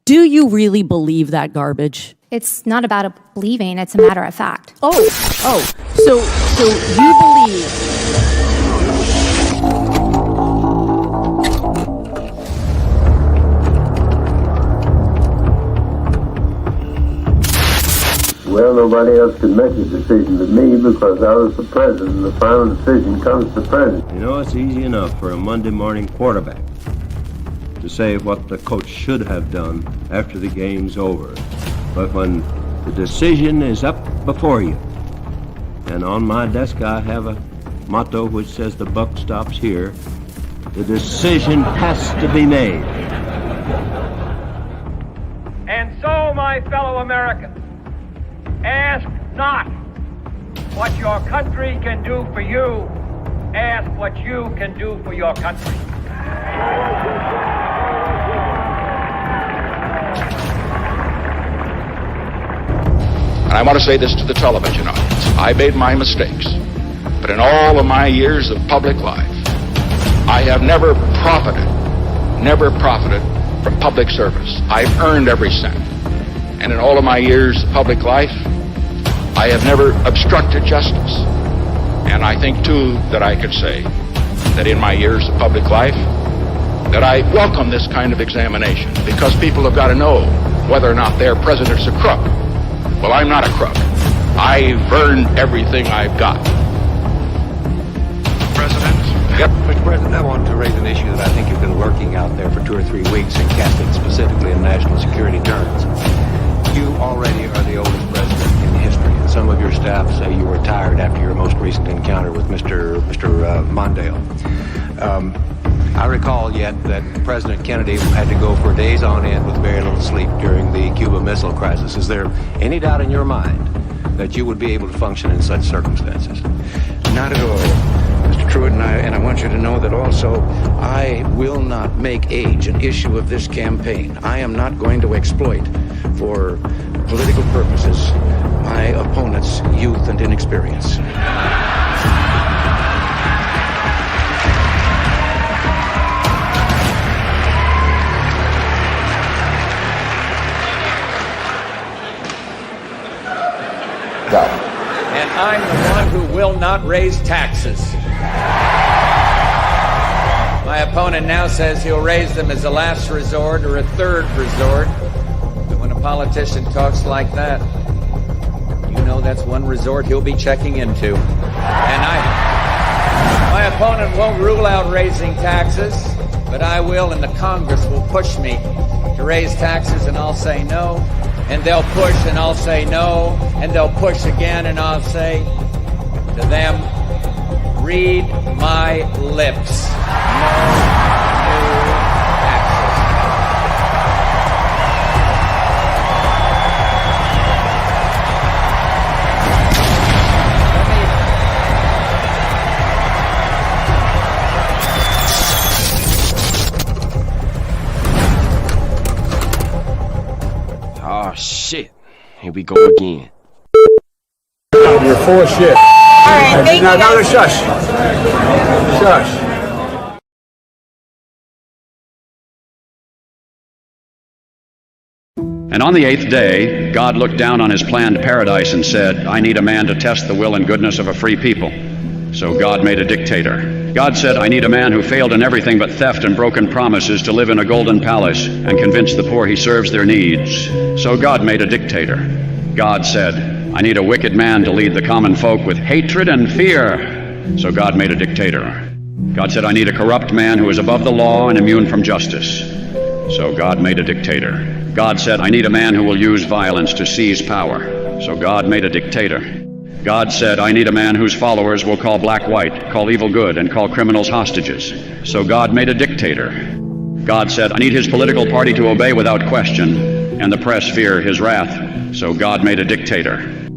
Do you really believe that garbage? It's not about believing, it's a matter of fact. So you believe. Well, nobody else could make a decision but me because I was the president, and the final decision comes to the president. You know, it's easy enough for a Monday morning quarterback to say what the coach should have done after the game's over. But when the decision is up before you, and on my desk I have a motto which says the buck stops here, the decision has to be made. And so, my fellow Americans, ask not what your country can do for you, ask what you can do for your country. And I want to say this to the television audience. I made my mistakes, but in all of my years of public life, I have never profited from public service. I've earned every cent. And in all of my years of public life, I have never obstructed justice. And I think, too, that I could say that in my years of public life, that I welcome this kind of examination, because people have got to know whether or not their president's a crook. Well, I'm not a crook. I've earned everything I've got. President? Yep. Mr. President, I want to raise an issue that I think you've been lurking out there for 2 or 3 weeks and casting specifically in national security terms. You already are the oldest president in history, and some of your staff say you retired after your most recent encounter with Mr. Mondale. I recall yet that President Kennedy had to go for days on end with very little sleep during the Cuba Missile Crisis. Is there any doubt in your mind that you would be able to function in such circumstances? Not at all, Mr. Truitt, and I want you to know that also I will not make age an issue of this campaign. I am not going to exploit for political purposes my opponent's youth and inexperience. And I'm the one who will not raise taxes. My opponent now says he'll raise them as a last resort or a third resort. But when a politician talks like that, you know that's one resort he'll be checking into. And my opponent won't rule out raising taxes, but I will, and the Congress will push me to raise taxes, and I'll say no. And they'll push, and I'll say no. And they'll push again, and I'll say to them, read my lips. No new taxes. Oh, shit. Here we go again. You're full of shit. All right, thank you. No, shush. Shush. And on the 8th day, God looked down on his planned paradise and said, I need a man to test the will and goodness of a free people. So God made a dictator. God said, I need a man who failed in everything but theft and broken promises to live in a golden palace and convince the poor he serves their needs. So God made a dictator. God said, I need a wicked man to lead the common folk with hatred and fear. So God made a dictator. God said, I need a corrupt man who is above the law and immune from justice. So God made a dictator. God said, I need a man who will use violence to seize power. So God made a dictator. God said, I need a man whose followers will call black white, call evil good, and call criminals hostages. So God made a dictator. God said, I need his political party to obey without question, and the press fear his wrath. So God made a dictator.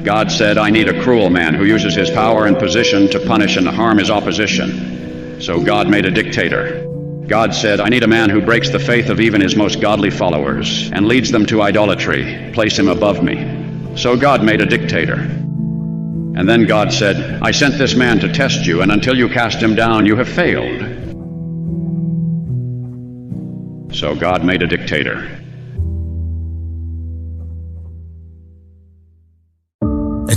God said, I need a cruel man who uses his power and position to punish and harm his opposition. So God made a dictator. God said, I need a man who breaks the faith of even his most godly followers and leads them to idolatry. Place him above me. So God made a dictator. And then God said, I sent this man to test you, and until you cast him down, you have failed. So God made a dictator.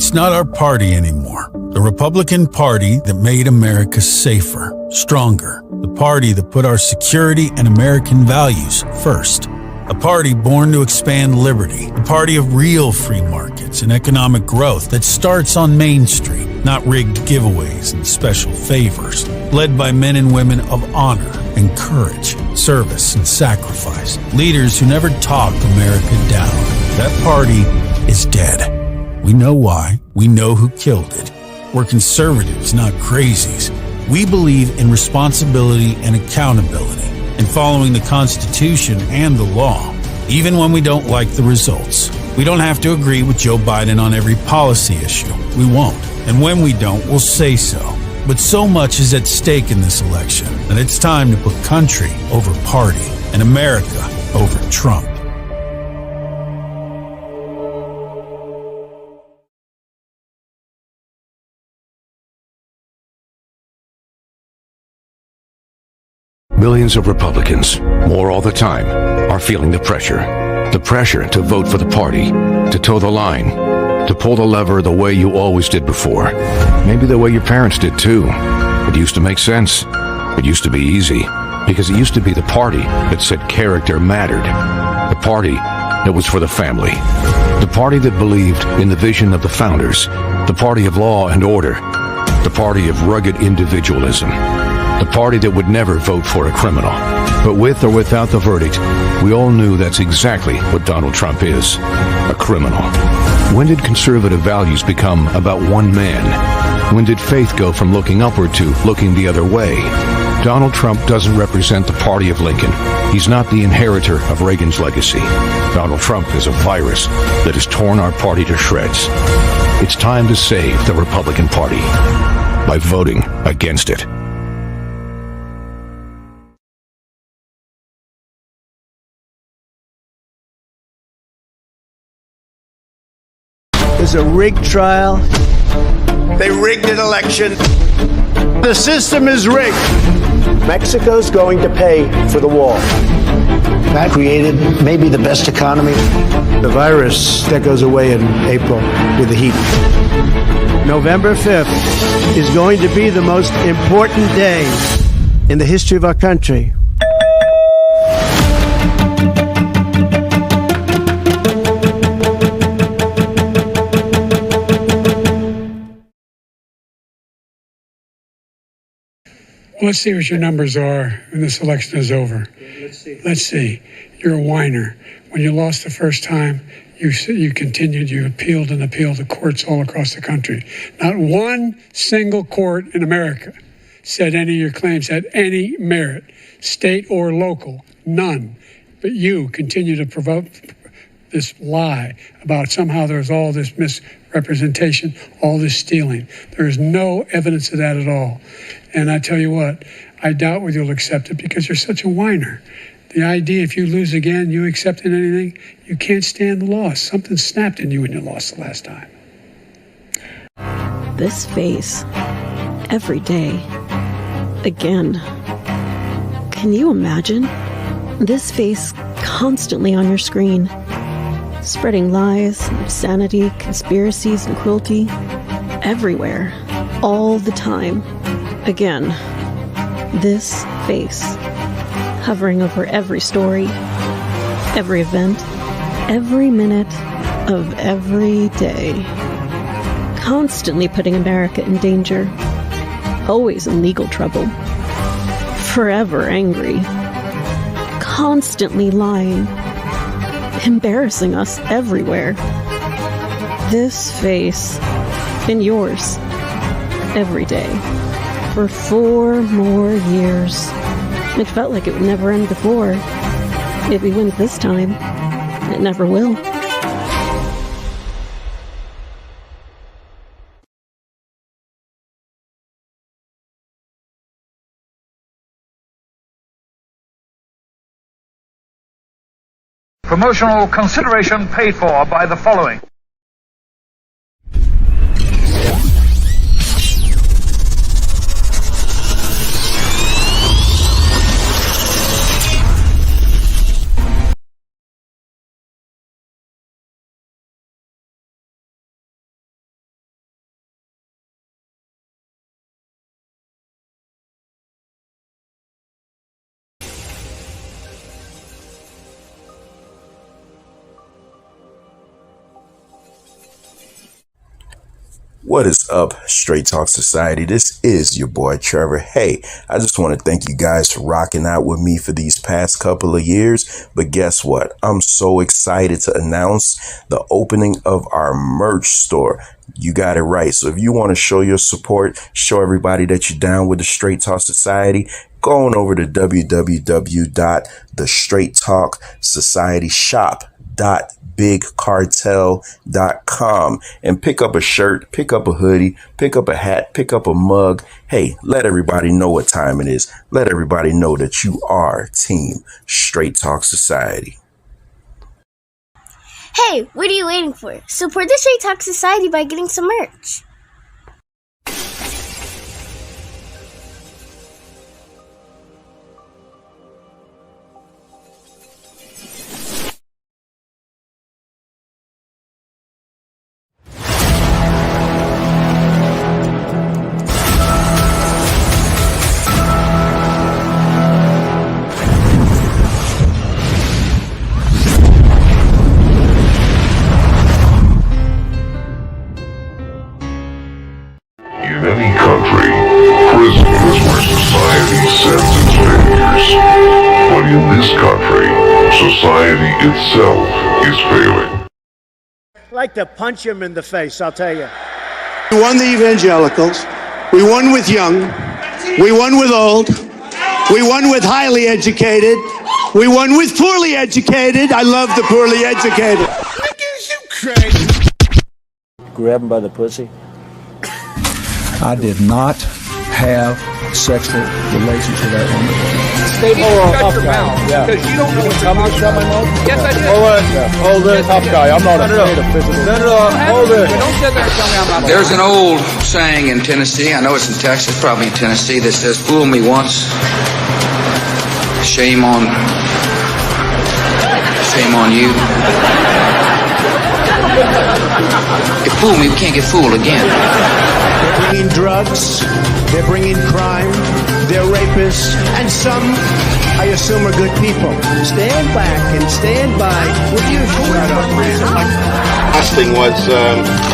It's not our party anymore. The Republican Party that made America safer, stronger. The party that put our security and American values first. A party born to expand liberty. A party of real free markets and economic growth that starts on Main Street, not rigged giveaways and special favors. Led by men and women of honor and courage, service and sacrifice. Leaders who never talked America down. That party is dead. We know why. We know who killed it. We're conservatives, not crazies. We believe in responsibility and accountability, and following the Constitution and the law, even when we don't like the results. We don't have to agree with Joe Biden on every policy issue. We won't. And when we don't, we'll say so. But so much is at stake in this election that it's time to put country over party and America over Trump. Millions of Republicans, more all the time, are feeling the pressure. The pressure to vote for the party, to toe the line, to pull the lever the way you always did before. Maybe the way your parents did too. It used to make sense. It used to be easy. Because it used to be the party that said character mattered. The party that was for the family. The party that believed in the vision of the founders. The party of law and order. The party of rugged individualism. The party that would never vote for a criminal. But with or without the verdict, we all knew that's exactly what Donald Trump is. A criminal. When did conservative values become about one man? When did faith go from looking upward to looking the other way? Donald Trump doesn't represent the party of Lincoln. He's not the inheritor of Reagan's legacy. Donald Trump is a virus that has torn our party to shreds. It's time to save the Republican Party by voting against it. It's a rigged trial. They rigged an election. The system is rigged. Mexico's going to pay for the wall. That created maybe the best economy. The virus that goes away in April with the heat. November 5th is going to be the most important day in the history of our country. Let's see what your numbers are when this election is over. Let's see. You're a whiner. When you lost the first time, you continued, you appealed and appealed to courts all across the country. Not one single court in America said any of your claims had any merit, state or local, none. But you continue to provoke this lie about somehow there's all this misrepresentation, all this stealing. There is no evidence of that at all. And I tell you what, I doubt whether you'll accept it because you're such a whiner. The idea, if you lose again, you accepting anything, you can't stand the loss. Something snapped in you when you lost the last time. This face, every day, again. Can you imagine? This face constantly on your screen, spreading lies, insanity, conspiracies, and cruelty, everywhere, all the time. Again, this face, hovering over every story, every event, every minute of every day, constantly putting America in danger, always in legal trouble, forever angry, constantly lying, embarrassing us everywhere. This face, and yours, every day. For 4 more years. It felt like it would never end before. Maybe it wouldn't this time. It never will. Promotional consideration paid for by the following. What is up, Straight Talk Society? This is your boy Trevor. Hey, I just want to thank you guys for rocking out with me for these past couple of years. But guess what? I'm so excited to announce the opening of our merch store. You got it right. So if you want to show your support, show everybody that you're down with the Straight Talk Society, go on over to www.thestraighttalksociety.bigcartel.com and pick up a shirt, pick up a hoodie, pick up a hat, pick up a mug. Hey, let everybody know what time it is. Let everybody know that you are Team Straight Talk Society. Hey, what are you waiting for? Support the Straight Talk Society by getting some merch. In any country, prison is where society sends its failures. But in this country, society itself is failing. I'd like to punch him in the face, I'll tell you. We won the evangelicals. We won with young. We won with old. We won with highly educated. We won with poorly educated. I love the poorly educated. You crazy. Grab him by the pussy. I did not have sexual relations with that woman. Stay shut your mouth, because you don't know what you're talking about. Yes, I did. Hold it, tough guy. I'm not afraid of physical. Hold it. Don't sit there and tell me I'm not. There's an old saying in Tennessee, I know it's in Texas, probably in Tennessee, that says, fool me once, shame on you. You fool me, we can't get fooled again. They're bringing drugs, they're bringing crime, they're rapists, and some, I assume, are good people. Stand back and stand by. Will you shut up, Last thing was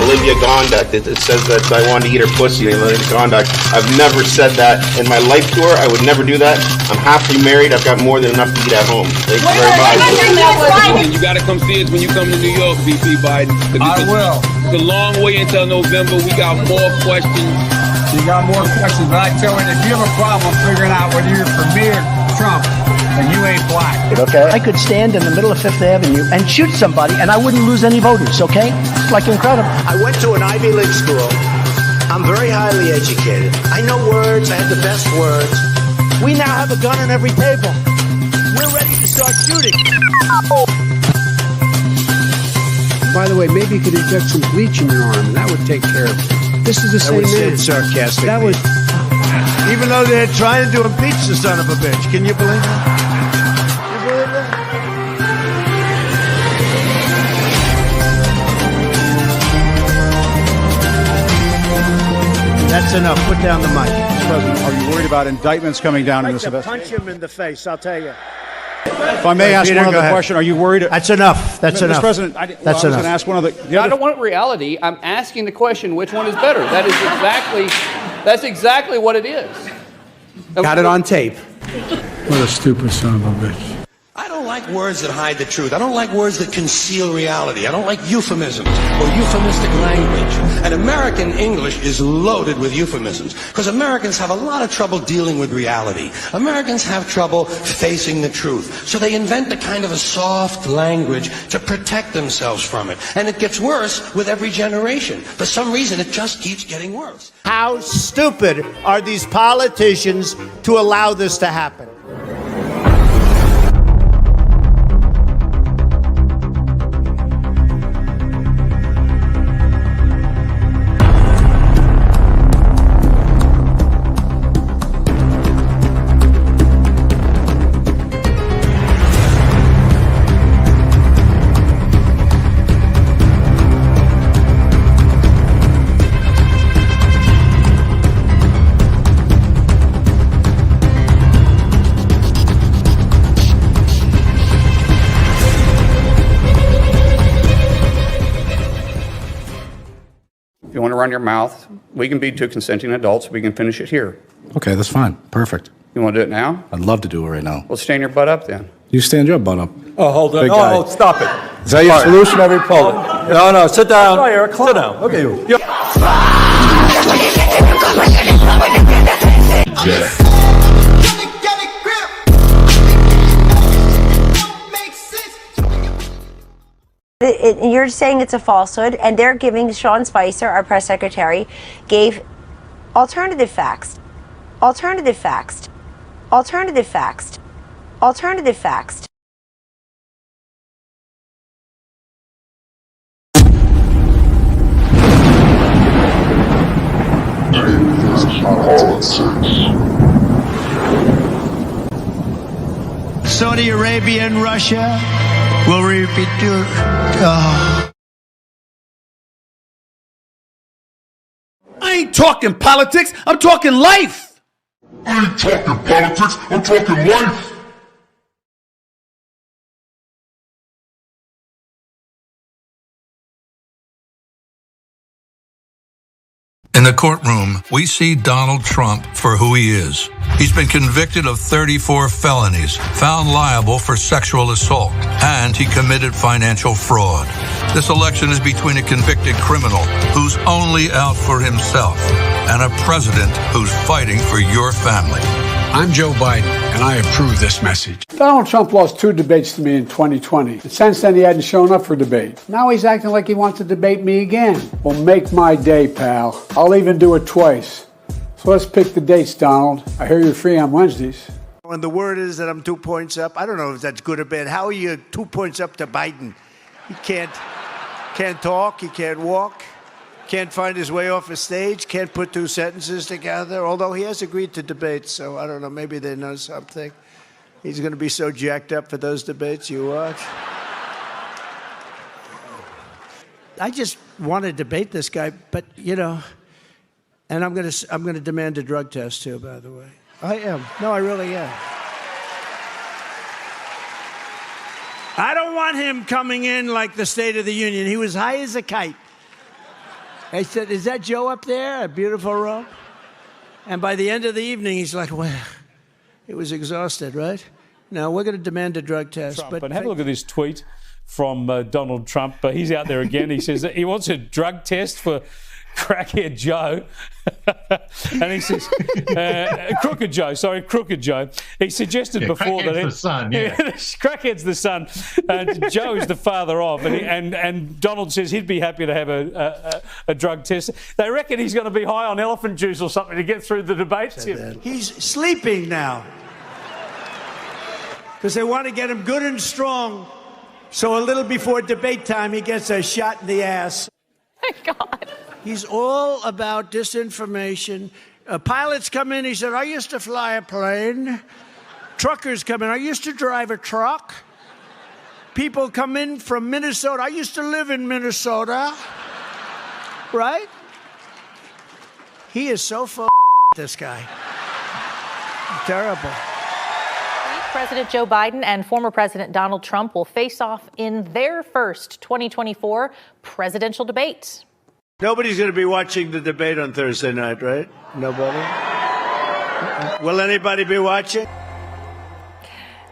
Olivia Gondak. It says that I wanted to eat her pussy. Olivia Gondak. I've never said that in my life tour. I would never do that. I'm happily married. I've got more than enough to eat at home. Thank you very much. You got to come see us when you come to New York, VP Biden. I will. It's a long way until November. We got more questions. You got more questions, but I tell you, if you have a problem figuring out whether you're for me or Trump, then you ain't black. Okay. I could stand in the middle of Fifth Avenue and shoot somebody, and I wouldn't lose any voters, okay? It's like incredible. I went to an Ivy League school. I'm very highly educated. I know words. I have the best words. We now have a gun on every table. We're ready to start shooting. By the way, maybe you could inject some bleach in your arm, and that would take care of it. This is the same man. Sarcastic. That was... Even though they're trying to impeach the son of a bitch. Can you believe that? You believe that? That's enough. Put down the mic. Mr. President, are you worried about indictments coming down in this investigation? Punch him in the face, I'll tell you. If I may ask Peter, one other ahead. question, are you worried? That's enough. That's enough. Mr. President, I was going to ask one other. I don't want reality. I'm asking the question: which one is better? That's exactly what it is. Got it on tape. What a stupid son of a bitch. I don't like words that hide the truth. I don't like words that conceal reality. I don't like euphemisms or euphemistic language. And American English is loaded with euphemisms because Americans have a lot of trouble dealing with reality. Americans have trouble facing the truth. So they invent a kind of a soft language to protect themselves from it. And it gets worse with every generation. For some reason, it just keeps getting worse. How stupid are these politicians to allow this to happen? you want to run your mouth, we can be two consenting adults. We can finish it here. Okay, that's fine. Perfect. You want to do it now? I'd love to do it right now. Well, stand your butt up then. You stand your butt up. Oh, hold on. Big guy. Oh, stop it. Is that your solution every poll? No, sit down. Sorry, Eric. Sit down. Look at you. You're saying it's a falsehood, and they're giving Sean Spicer, our press secretary, gave alternative facts. Alternative facts. Alternative facts. Alternative facts. Saudi Arabia and Russia will repeat your. I ain't talking politics, I'm talking life. I ain't talking politics, I'm talking life. In the courtroom, we see Donald Trump for who he is. He's been convicted of 34 felonies, found liable for sexual assault, and he committed financial fraud. This election is between a convicted criminal who's only out for himself and a president who's fighting for your family. I'm Joe Biden, and I approve this message. Donald Trump lost 2 debates to me in 2020. And since then, he hadn't shown up for debate. Now he's acting like he wants to debate me again. Well, make my day, pal. I'll even do it twice. So let's pick the dates, Donald. I hear you're free on Wednesdays. And the word is that I'm 2 points up. I don't know if that's good or bad. How are you 2 points up to Biden? He can't talk, he can't walk, can't find his way off a stage, can't put 2 sentences together, although he has agreed to debate, so I don't know, maybe they know something. He's going to be so jacked up for those debates you watch. I just want to debate this guy, but, and I'm going to demand a drug test, too, by the way. I am. No, I really am. I don't want him coming in like the State of the Union. He was high as a kite. I said, is that Joe up there? A beautiful robe? And by the end of the evening, he's like, well, it was exhausted, right? Now, we're going to demand a drug test. But have a look at this tweet from Donald Trump. He's out there again. He says that he wants a drug test for Crackhead Joe. And he says, Crooked Joe. He suggested before that... the son, yeah. Crackhead's the son. Joe is the father of. And Donald says he'd be happy to have a drug test. They reckon he's going to be high on elephant juice or something to get through the debates. He's sleeping now. Because they want to get him good and strong. So a little before debate time, he gets a shot in the ass. Thank God. He's all about disinformation. Pilots come in, he said, I used to fly a plane. Truckers come in, I used to drive a truck. People come in from Minnesota, I used to live in Minnesota. Right? He is so this guy. Terrible. President Joe Biden and former President Donald Trump will face off in their first 2024 presidential debate. Nobody's going to be watching the debate on Thursday night, right? Nobody? Will anybody be watching?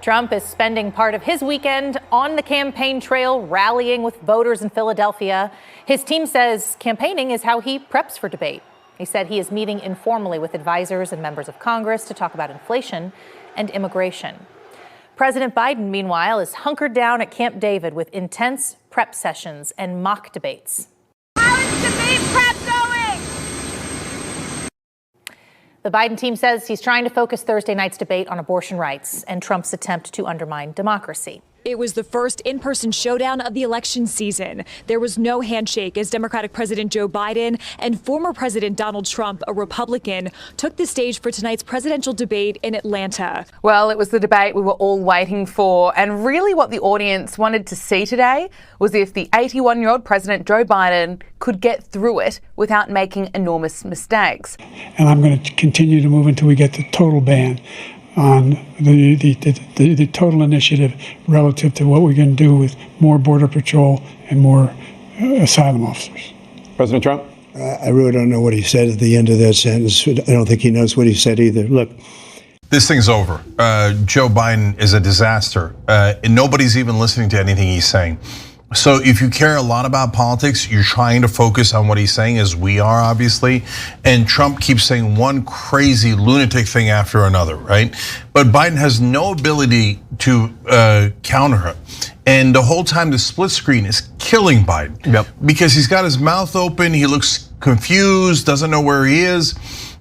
Trump is spending part of his weekend on the campaign trail, rallying with voters in Philadelphia. His team says campaigning is how he preps for debate. He said he is meeting informally with advisors and members of Congress to talk about inflation and immigration. President Biden, meanwhile, is hunkered down at Camp David with intense prep sessions and mock debates. How is debate prep going? The Biden team says he's trying to focus Thursday night's debate on abortion rights and Trump's attempt to undermine democracy. It was the first in-person showdown of the election season. There was no handshake as Democratic President Joe Biden and former President Donald Trump, a Republican, took the stage for tonight's presidential debate in Atlanta. Well, it was the debate we were all waiting for, and really what the audience wanted to see today was if the 81-year-old President Joe Biden could get through it without making enormous mistakes. And I'm going to continue to move until we get the total ban on the total initiative relative to what we're going to do with more Border Patrol and more asylum officers. President Trump? I really don't know what he said at the end of that sentence. I don't think he knows what he said either. Look. This thing's over. Joe Biden is a disaster. And nobody's even listening to anything he's saying. So if you care a lot about politics, you're trying to focus on what he's saying, as we are, obviously. And Trump keeps saying one crazy lunatic thing after another, right? But Biden has no ability to counter it. And the whole time the split screen is killing Biden. Because he's got his mouth open, he looks confused, doesn't know where he is.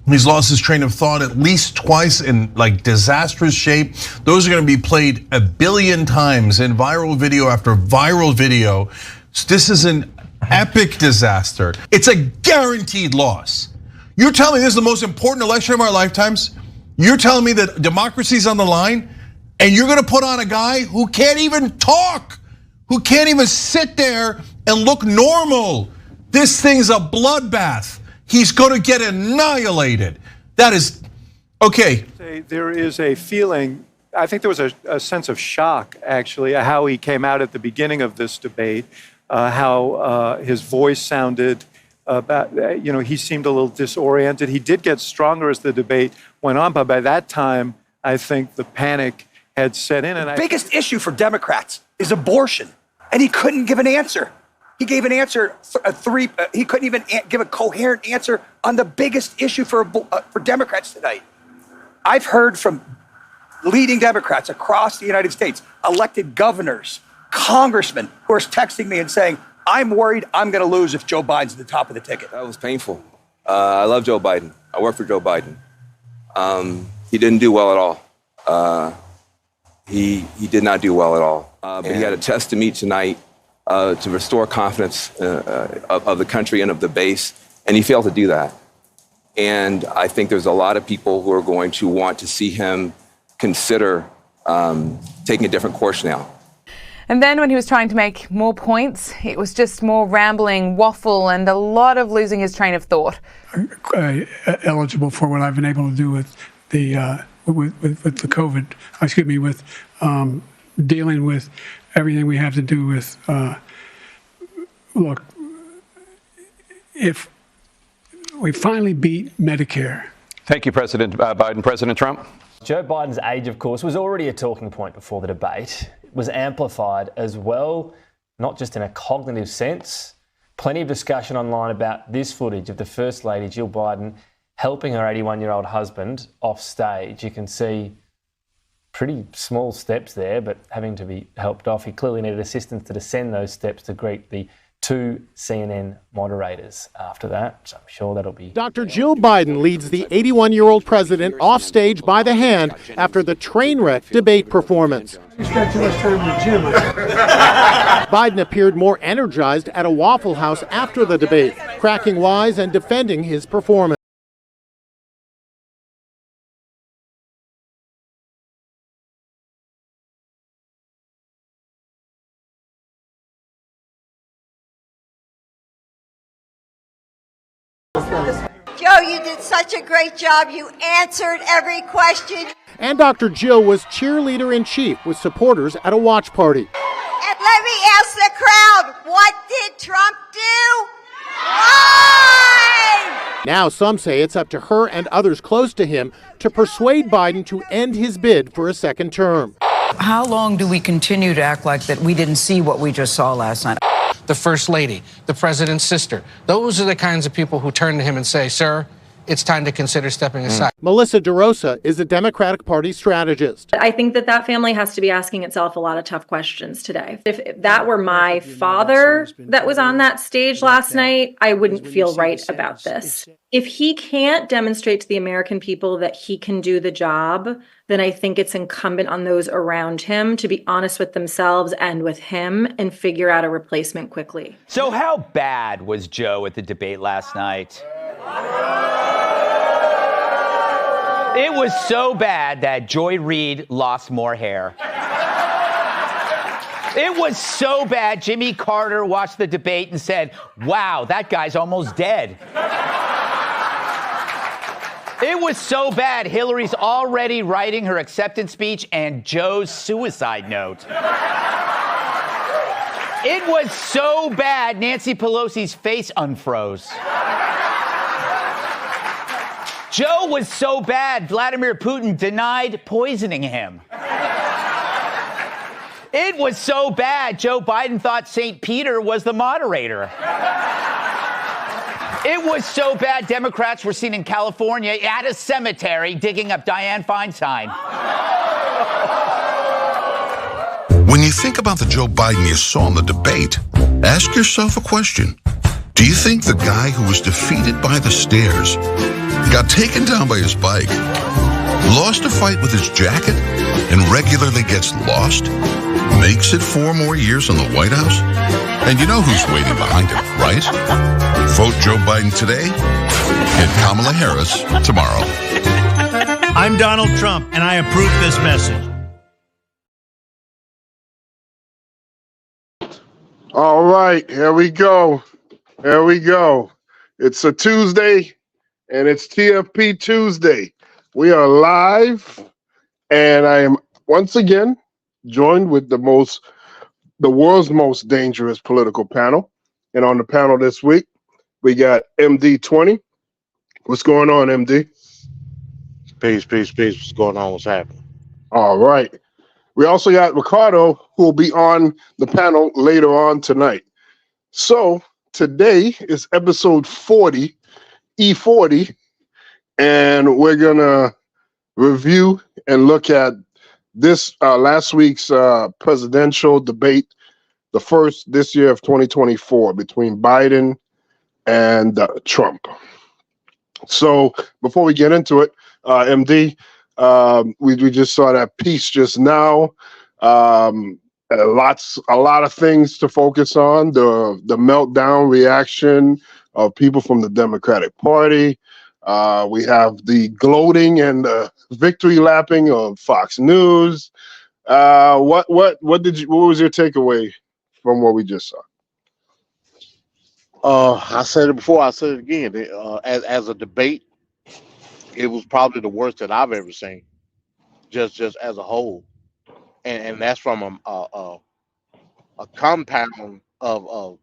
He's lost his train of thought at least twice in like disastrous shape. Those are gonna be played 1 billion times in viral video after viral video. This is an epic disaster. It's a guaranteed loss. You're telling me this is the most important election of our lifetimes? You're telling me that democracy's on the line? And you're gonna put on a guy who can't even talk, who can't even sit there and look normal. This thing's a bloodbath. He's gonna get annihilated. That is, okay. There is a feeling, I think there was a sense of shock, actually, how he came out at the beginning of this debate, how his voice sounded, he seemed a little disoriented. He did get stronger as the debate went on, but by that time, I think the panic had set in. And the biggest issue for Democrats is abortion, and he couldn't give an answer. He gave an answer, he couldn't even give a coherent answer on the biggest issue for Democrats tonight. I've heard from leading Democrats across the United States, elected governors, congressmen, who are texting me and saying, I'm worried I'm gonna lose if Joe Biden's at the top of the ticket. That was painful. I love Joe Biden. I work for Joe Biden. He didn't do well at all. He did not do well at all. But he had a test to meet tonight. To restore confidence of the country and of the base, and he failed to do that. And I think there's a lot of people who are going to want to see him consider taking a different course now. And then when he was trying to make more points, it was just more rambling, waffle, and a lot of losing his train of thought. Eligible for what I've been able to do with the with the COVID, with dealing with everything we have to do with, look, if we finally beat Medicare. Thank you, President Biden. President Trump? Joe Biden's age, of course, was already a talking point before the debate. It was amplified as well, not just in a cognitive sense. Plenty of discussion online about this footage of the First Lady, Jill Biden, helping her 81-year-old husband off stage. You can see pretty small steps there, but having to be helped off. He clearly needed assistance to descend those steps to greet the 2 CNN moderators after that. So I'm sure that'll be... Dr. Jill Biden leads the 81-year-old president off stage by the hand after the train wreck debate performance. You spent too much time in the gym. Biden appeared more energized at a Waffle House after the debate, cracking wise and defending his performance. Joe, you did such a great job. You answered every question. And Dr. Jill was cheerleader-in-chief with supporters at a watch party. And let me ask the crowd, what did Trump do? Why? Now some say it's up to her and others close to him to persuade Biden to end his bid for a second term. How long do we continue to act like that we didn't see what we just saw last night? The First Lady, the President's sister. Those are the kinds of people who turn to him and say, sir, it's time to consider stepping aside. Melissa DeRosa is a Democratic Party strategist. I think that family has to be asking itself a lot of tough questions today. If that were my father that was on that stage last night, I wouldn't feel right about this. If he can't demonstrate to the American people that he can do the job, then I think it's incumbent on those around him to be honest with themselves and with him and figure out a replacement quickly. So how bad was Joe at the debate last night? It was so bad that Joy Reid lost more hair. It was so bad Jimmy Carter watched the debate and said, wow, that guy's almost dead. It was so bad Hillary's already writing her acceptance speech and Joe's suicide note. It was so bad Nancy Pelosi's face unfroze. Joe was so bad, Vladimir Putin denied poisoning him. It was so bad, Joe Biden thought St. Peter was the moderator. It was so bad, Democrats were seen in California at a cemetery digging up Dianne Feinstein. When you think about the Joe Biden you saw in the debate, ask yourself a question. Do you think the guy who was defeated by the stairs, got taken down by his bike, lost a fight with his jacket, and regularly gets lost, makes it 4 more years in the White House? And you know who's waiting behind him, right? Vote Joe Biden today and Kamala Harris tomorrow. I'm Donald Trump, and I approve this message. All right, here we go. Here we go. It's a Tuesday, and it's TFP Tuesday. We are live, and I am once again joined with the world's most dangerous political panel. And on the panel this week, we got MD20. What's going on, MD? Peace. What's going on? What's happening? All right. We also got Ricardo, who will be on the panel later on tonight. So today is episode 40, E40, and we're going to review and look at this last week's presidential debate, the first this year of 2024 between Biden and Trump. So before we get into it, MD, we just saw that piece just now. A lot of things to focus on. The meltdown reaction of people from the Democratic Party. We have the gloating and the victory lapping of Fox News. What was your takeaway from what we just saw? I said it before. I said it again. As a debate, it was probably the worst that I've ever seen, just as a whole, and that's from a compound of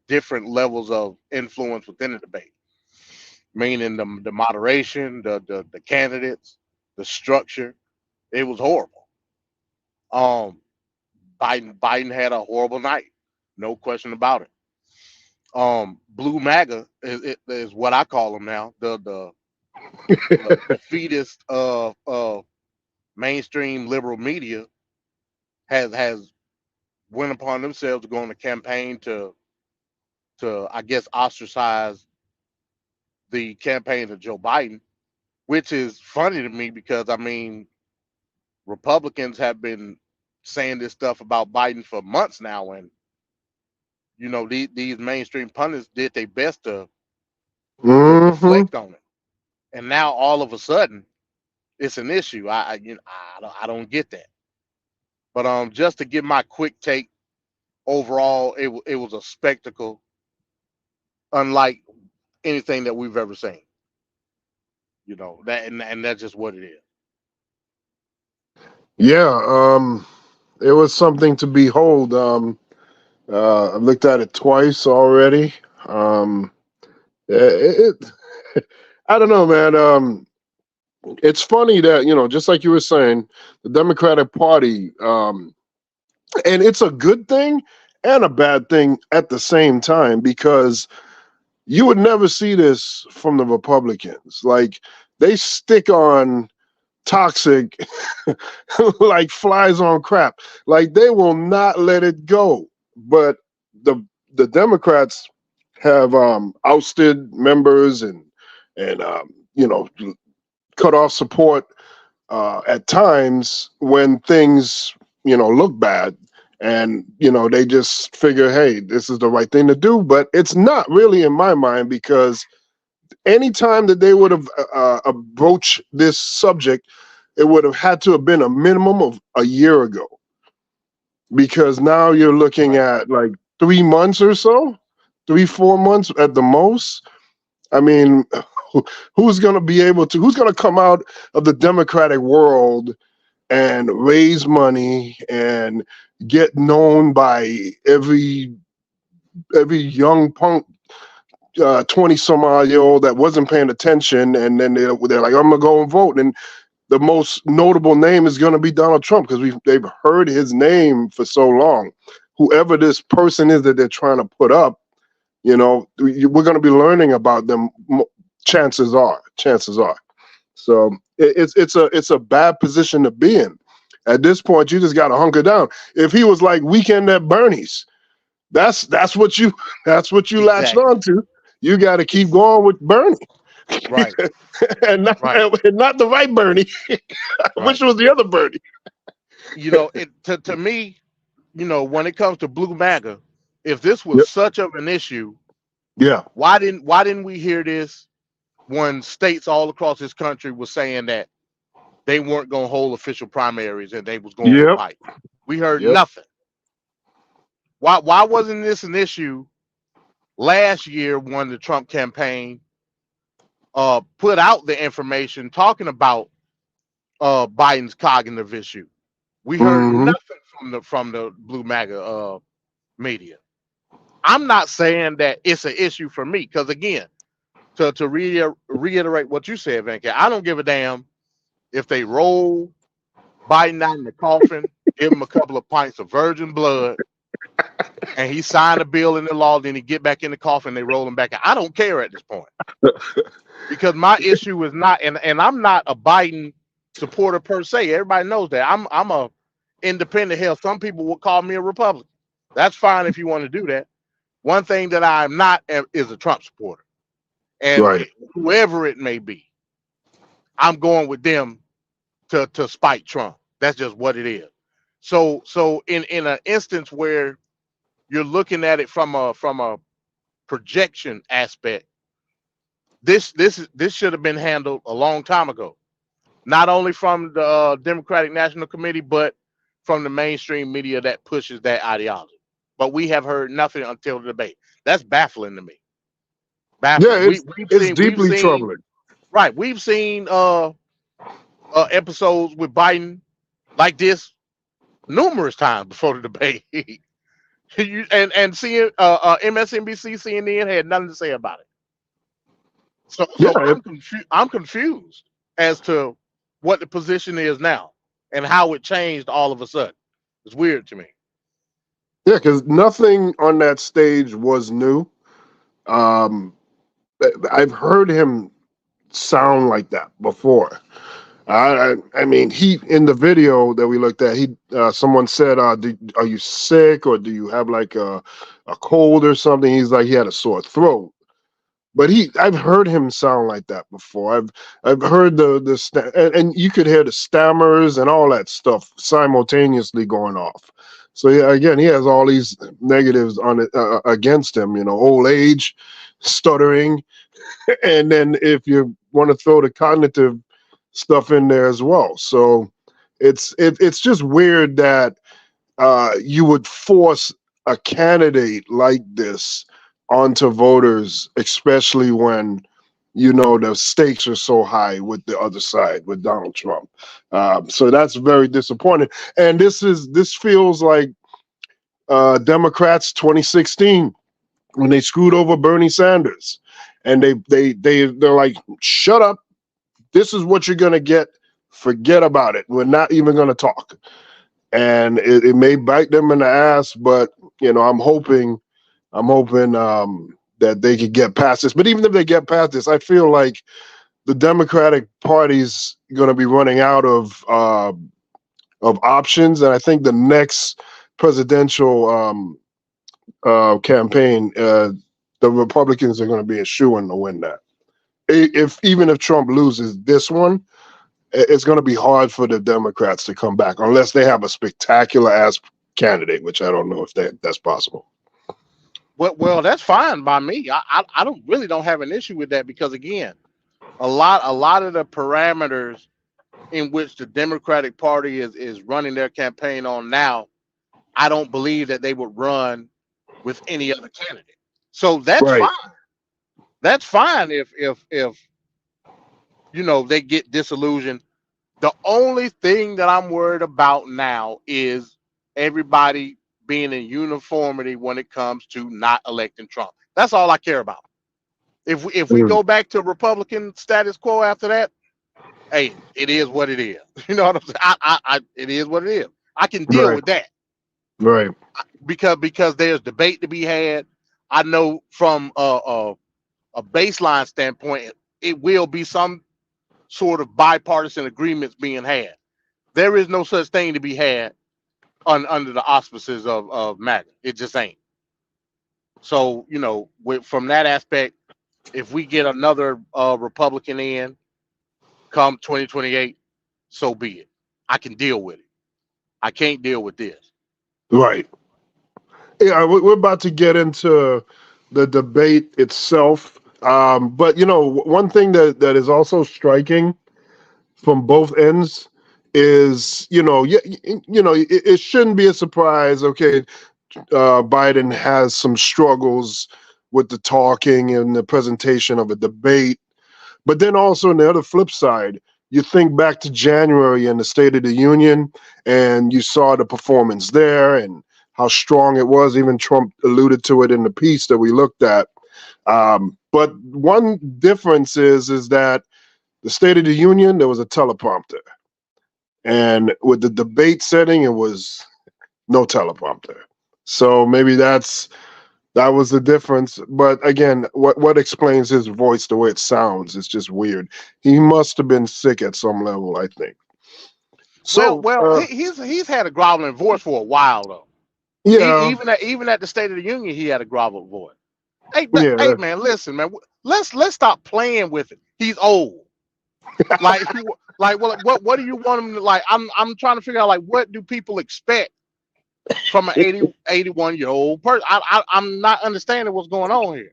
different levels of influence within the debate, meaning the moderation, the candidates, the structure. It was horrible. Biden had a horrible night, no question about it. Blue MAGA is what I call them now. The defeatist of mainstream liberal media has went upon themselves to go on a campaign to I guess ostracize the campaign of Joe Biden, which is funny to me because I mean Republicans have been saying this stuff about Biden for months now, and you know these mainstream pundits did their best to reflect on it, and now all of a sudden it's an issue. I don't get that. But just to give my quick take, overall, it was a spectacle unlike anything that we've ever seen. You know that, and that's just what it is. Yeah, it was something to behold. I've looked at it twice already. I don't know, man. It's funny that, you know, just like you were saying, the Democratic Party, and it's a good thing and a bad thing at the same time, because you would never see this from the Republicans. Like, they stick on toxic like flies on crap. Like, they will not let it go. But the Democrats have ousted members and you know, cut off support at times when things, you know, look bad, and you know, they just figure, hey, this is the right thing to do. But it's not really, in my mind, because anytime that they would have broached this subject, it would have had to have been a minimum of a year ago, because now you're looking at like 3 months or so, 3-4 months at the most. I mean, who's going to come out of the Democratic world and raise money and get known by every young punk 20 some odd year old that wasn't paying attention, and then they're like, I'm gonna go and vote. And the most notable name is going to be Donald Trump because they've heard his name for so long. Whoever this person is that they're trying to put up, we're going to be learning about them. Chances are. So it's a bad position to be in. At this point, you just got to hunker down. If he was like Weekend at Bernie's, that's what you latched on to. You got to keep going with Bernie. Right. and not the right Bernie, which was the other Bernie. To me, when it comes to blue MAGA, if this was such of an issue, why didn't we hear this when states all across this country were saying that they weren't going to hold official primaries and they was going with Biden? We heard nothing. Why wasn't this an issue last year when the Trump campaign put out the information talking about Biden's cognitive issue? We heard nothing from the blue MAGA media. I'm not saying that it's an issue for me because, again, to reiterate what you said, Venkat, I don't give a damn if they roll Biden out in the coffin, give him a couple of pints of virgin blood, and he signed a bill in the law, then he get back in the coffin, they roll him back out. I don't care at this point. Because my issue is not, and I'm not a Biden supporter per se. Everybody knows that. I'm a independent. Hell, some people would call me a Republican. That's fine if you want to do that. One thing that I'm not is a Trump supporter. And whoever it may be, I'm going with them to spite Trump. That's just what it is. So in an instance where you're looking at it from a projection aspect, this should have been handled a long time ago. Not only from the Democratic National Committee, but from the mainstream media that pushes that ideology. But we have heard nothing until the debate. That's baffling to me. Baffling. Yeah, it's deeply troubling. Right. We've seen episodes with Biden like this numerous times before the debate. and seeing MSNBC, CNN had nothing to say about it. So I'm confused as to what the position is now and how it changed all of a sudden. It's weird to me. Yeah, because nothing on that stage was new. I've heard him sound like that before. I mean, he in the video that we looked at, someone said, "Are you sick or do you have like a cold or something?" He's like, he had a sore throat. But I've heard him sound like that before. I've heard and you could hear the stammers and all that stuff simultaneously going off. So yeah, again, he has all these negatives on it against him. Old age, stuttering, and then if you want to throw the cognitive stuff in there as well. So it's just weird that you would force a candidate like this onto voters, especially when the stakes are so high with the other side, with Donald Trump. So that's very disappointing. And this feels like Democrats 2016 when they screwed over Bernie Sanders, and they're like, shut up. This is what you're gonna get. Forget about it. We're not even gonna talk. And it may bite them in the ass, but I'm hoping that they could get past this. But even if they get past this, I feel like the Democratic Party's going to be running out of options, and I think the next presidential campaign, the Republicans are going to be eschewing to win that. Even if Trump loses this one, it's going to be hard for the Democrats to come back unless they have a spectacular ass candidate, which I don't know if that's possible. Well, that's fine by me. I don't have an issue with that because, again, a lot of the parameters in which the Democratic Party is running their campaign on now, I don't believe that they would run with any other candidate. So that's fine. That's fine if they get disillusioned. The only thing that I'm worried about now is everybody being in uniformity when it comes to not electing Trump. That's all I care about. If we go back to Republican status quo after that, hey, it is what it is. You know what I'm saying? It is what it is. I can deal with that Right. because there's debate to be had. I know from a baseline standpoint, it will be some sort of bipartisan agreements being had. There is no such thing to be had under the auspices of MAGA. It just ain't. So, from that aspect, if we get another Republican in come 2028, so be it. I can deal with it. I can't deal with this. Right. Yeah, we're about to get into the debate itself. But one thing that is also striking from both ends is, it shouldn't be a surprise. Okay, Biden has some struggles with the talking and the presentation of a debate. But then also on the other flip side, you think back to January and the State of the Union, and you saw the performance there and how strong it was. Even Trump alluded to it in the piece that we looked at. But one difference is that the State of the Union, there was a teleprompter. And with the debate setting, it was no teleprompter. So maybe that was the difference. But again, what explains his voice the way it sounds? It's just weird. He must have been sick at some level, I think. So, he's had a groveling voice for a while though. Yeah. Even at the State of the Union, he had a groveling voice. Hey, yeah. man, listen, man. Let's stop playing with it. He's old. like what do you want him to like? I'm trying to figure out like what do people expect from an 81-year-old person? I'm not understanding what's going on here.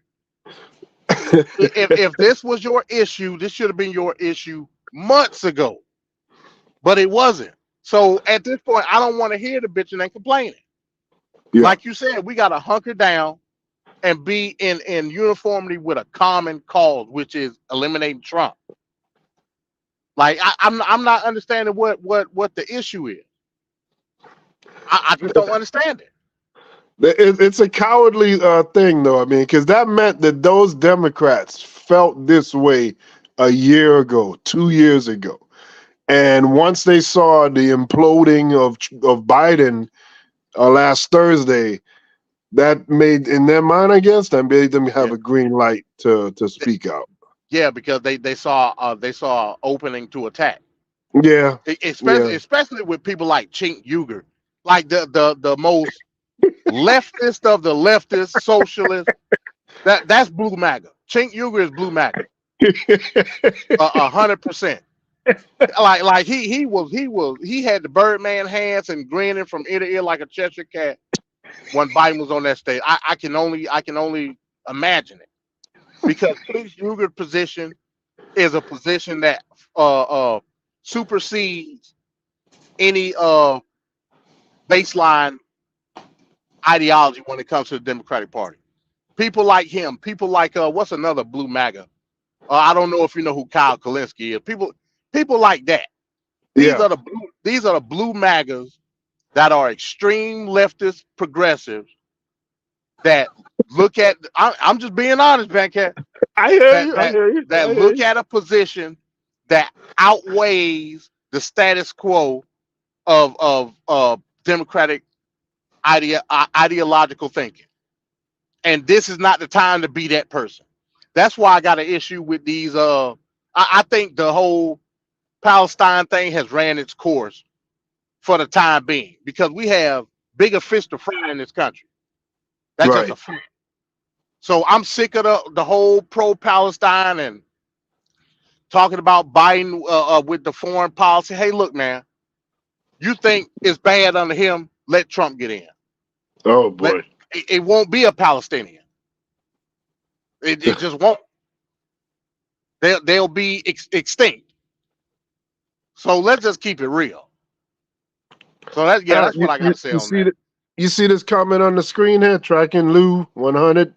if this was your issue, this should have been your issue months ago, but it wasn't. So at this point, I don't want to hear the bitching and complaining. Yeah. Like you said, we got to hunker down and be in uniformity with a common cause, which is eliminating Trump. Like I'm not understanding what the issue is. I just don't understand it. It's a cowardly thing, though. I mean, because that meant that those Democrats felt this way a year ago, 2 years ago, and once they saw the imploding of Biden last Thursday, that made in their mind, I guess, that made them have a green light to speak out. Yeah, because they saw opening to attack. Yeah, especially with people like Chink Uger, like the most leftist of the leftist socialists. That's blue MAGA. Chink Uger is blue MAGA. 100%. Like he had the Birdman hands and grinning from ear to ear like a Cheshire cat when Biden was on that stage. I can only imagine it, because Chink Uger's position is a position that supersedes any baseline ideology when it comes to the Democratic Party. People like him, people like what's another blue MAGA? I don't know if you know who Kyle Kalinske is. People like that. These are the blue MAGAs that are extreme leftist progressives that look at. I'm just being honest, Bancat. I hear you. That look at a position that outweighs the status quo of Democratic ideological thinking. And this is not the time to be that person. That's why I got an issue with these. I think the whole Palestine thing has ran its course for the time being, because we have bigger fish to fry in this country. That's just a fact. So I'm sick of the whole pro-Palestine and talking about Biden with the foreign policy. Hey, look, man, you think it's bad under him? Let Trump get in. Oh boy, it won't be a Palestinian. It just won't. They'll be extinct. So let's just keep it real. So that's what I got to say on that. You see this comment on the screen here, tracking Lou 100.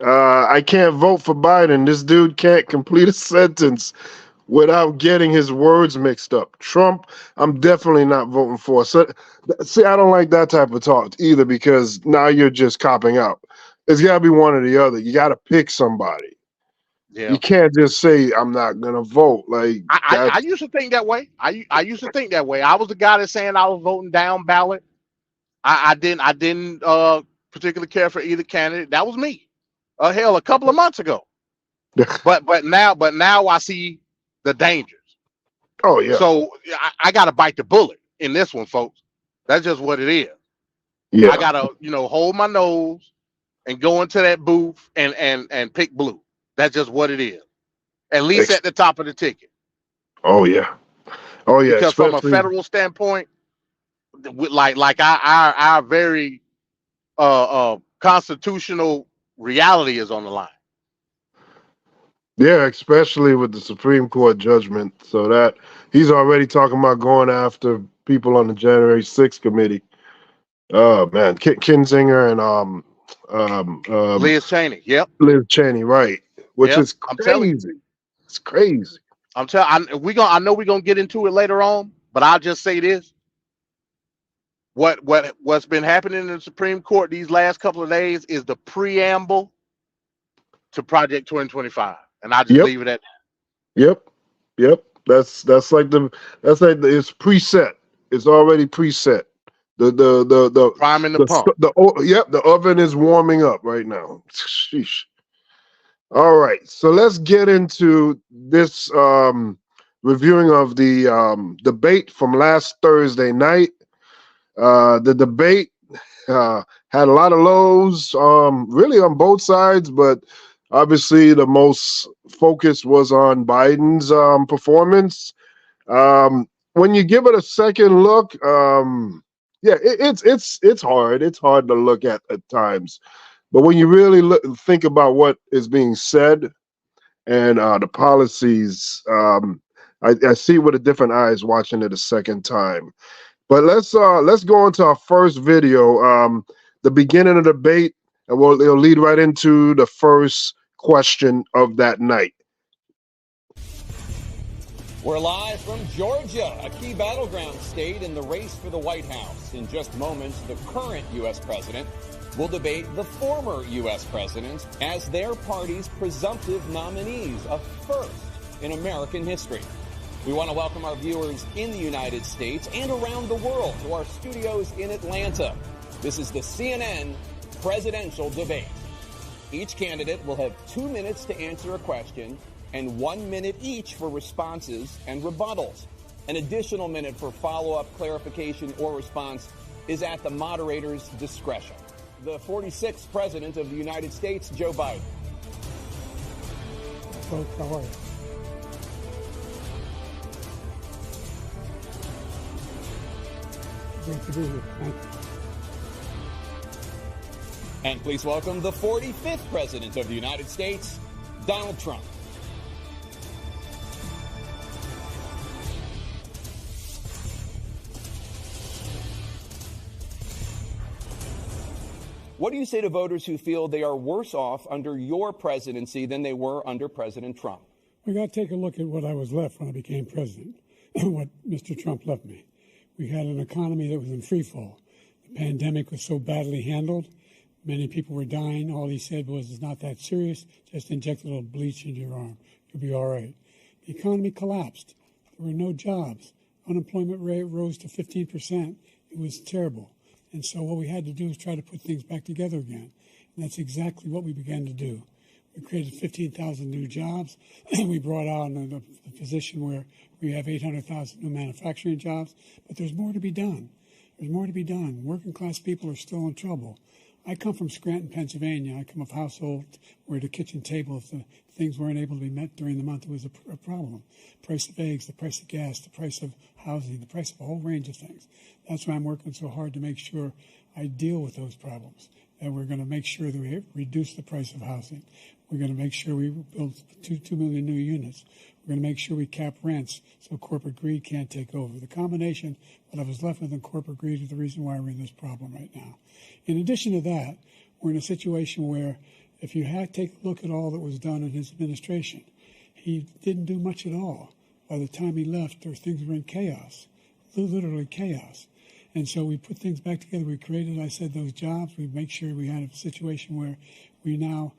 I can't vote for Biden. This dude can't complete a sentence without getting his words mixed up. Trump, I'm definitely not voting for. So, see, I don't like that type of talk either, because now you're just copping out. It's got to be one or the other. You got to pick somebody. Yeah. You can't just say I'm not gonna vote. Like I used to think that way. I used to think that way. I was the guy that's saying I was voting down ballot. I didn't particularly care for either candidate. That was me. Hell, a couple of months ago. but now I see the dangers. Oh yeah. So I got to bite the bullet in this one, folks. That's just what it is. Yeah. I gotta hold my nose and go into that booth and pick blue. That's just what it is. At least at the top of the ticket. Oh yeah. Oh yeah. Because from a Especially. federal standpoint, like our very constitutional reality is on the line. Yeah, especially with the Supreme Court judgment. So that he's already talking about going after people on the January 6th committee. Oh man, Kinzinger and Liz Cheney. Yep. Liz Cheney, right? Which Yep. is I'm telling you. crazy. It's crazy. I know we're gonna get into it later on, but I'll just say this. What's been happening in the Supreme Court these last couple of days is the preamble to Project 2025. And I just leave it at that. Yep. That's like it's preset. It's already preset. The priming the pump. The oven is warming up right now. Sheesh. All right, so let's get into this reviewing of the debate from last Thursday night. The debate had a lot of lows, really on both sides, but obviously the most focus was on Biden's performance. When you give it a second look, it's hard. It's hard to look at times. But when you really think about what is being said and the policies, I see it with a different eyes watching it a second time. But let's go into our first video, the beginning of the debate, and it'll lead right into the first question of that night. We're live from Georgia, a key battleground state in the race for the White House. In just moments, the current U.S. president will debate the former U.S. president as their party's presumptive nominees, a first in American history. We want to welcome our viewers in the United States and around the world to our studios in Atlanta. This is the CNN presidential debate. Each candidate will have 2 minutes to answer a question and 1 minute each for responses and rebuttals. An additional minute for follow-up, clarification, or response is at the moderator's discretion. The 46th President of the United States, Joe Biden. Folks, how are you? Great to be here. Thank you. And please welcome the 45th President of the United States, Donald Trump. What do you say to voters who feel they are worse off under your presidency than they were under President Trump? We got to take a look at what I was left when I became president, what Mr. Trump left me. We had an economy that was in free fall. The pandemic was so badly handled. Many people were dying. All he said was, it's not that serious. Just inject a little bleach into your arm. You'll be all right. The economy collapsed. There were no jobs. Unemployment rate rose to 15%. It was terrible. And so what we had to do was try to put things back together again. And that's exactly what we began to do. We created 15,000 new jobs. We brought on a position where we have 800,000 new manufacturing jobs. But there's more to be done. There's more to be done. Working class people are still in trouble. I come from Scranton, Pennsylvania. I come of a household where the kitchen table, if the things weren't able to be met during the month, it was a problem. The price of eggs, the price of gas, the price of housing, the price of a whole range of things. That's why I'm working so hard to make sure I deal with those problems. And we're going to make sure that we reduce the price of housing. We're going to make sure we build 2 million new units. We're going to make sure we cap rents so corporate greed can't take over. The combination that I was left with in corporate greed is the reason why we're in this problem right now. In addition to that, we're in a situation where if you take a look at all that was done in his administration, he didn't do much at all. By the time he left, things were in chaos, literally chaos. And so we put things back together. We created, I said, those jobs. We make sure we had a situation where we now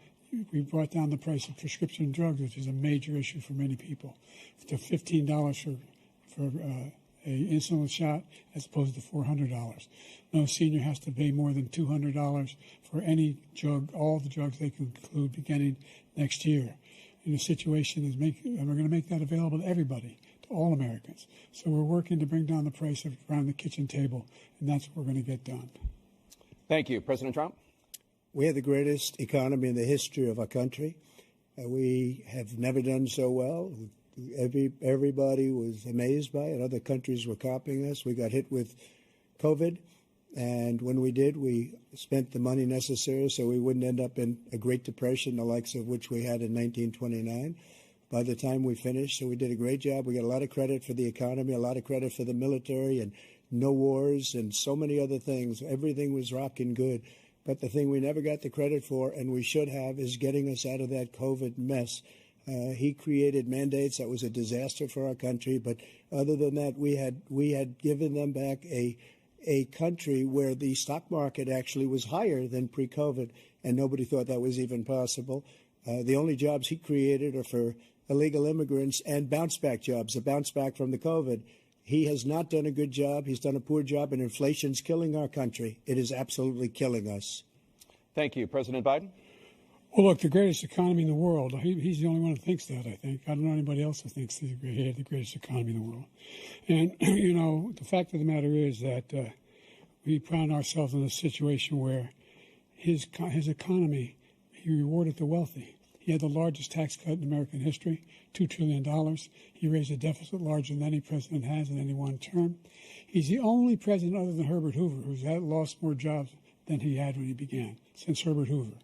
we brought down the price of prescription drugs, which is a major issue for many people, to $15 for a insulin shot as opposed to $400. No senior has to pay more than $200 for any drug, all the drugs they can include beginning next year. And the situation is we're going to make that available to everybody, to all Americans. So we're working to bring down the price around the kitchen table, and that's what we're going to get done. Thank you. President Trump? We have the greatest economy in the history of our country. We have never done so well. Everybody was amazed by it. Other countries were copying us. We got hit with COVID, and when we did, we spent the money necessary so we wouldn't end up in a Great Depression, the likes of which we had in 1929. By the time we finished, so we did a great job. We got a lot of credit for the economy, a lot of credit for the military, and no wars, and so many other things. Everything was rocking good. But the thing we never got the credit for, and we should have, is getting us out of that COVID mess. He created mandates that was a disaster for our country. But other than that, we had given them back a country where the stock market actually was higher than pre-COVID, and nobody thought that was even possible. The only jobs he created are for illegal immigrants and bounce-back jobs, a bounce-back from the COVID. He has not done a good job. He's done a poor job, and inflation's killing our country. It is absolutely killing us. Thank you. President Biden? Well, look, the greatest economy in the world. He's the only one who thinks that, I think. I don't know anybody else who thinks he had the greatest economy in the world. And, you know, the fact of the matter is that we found ourselves in a situation where his economy, he rewarded the wealthy. He had the largest tax cut in American history, $2 trillion. He raised a deficit larger than any president has in any one term. He's the only president other than Herbert Hoover who's lost more jobs than he had when he began, since Herbert Hoover.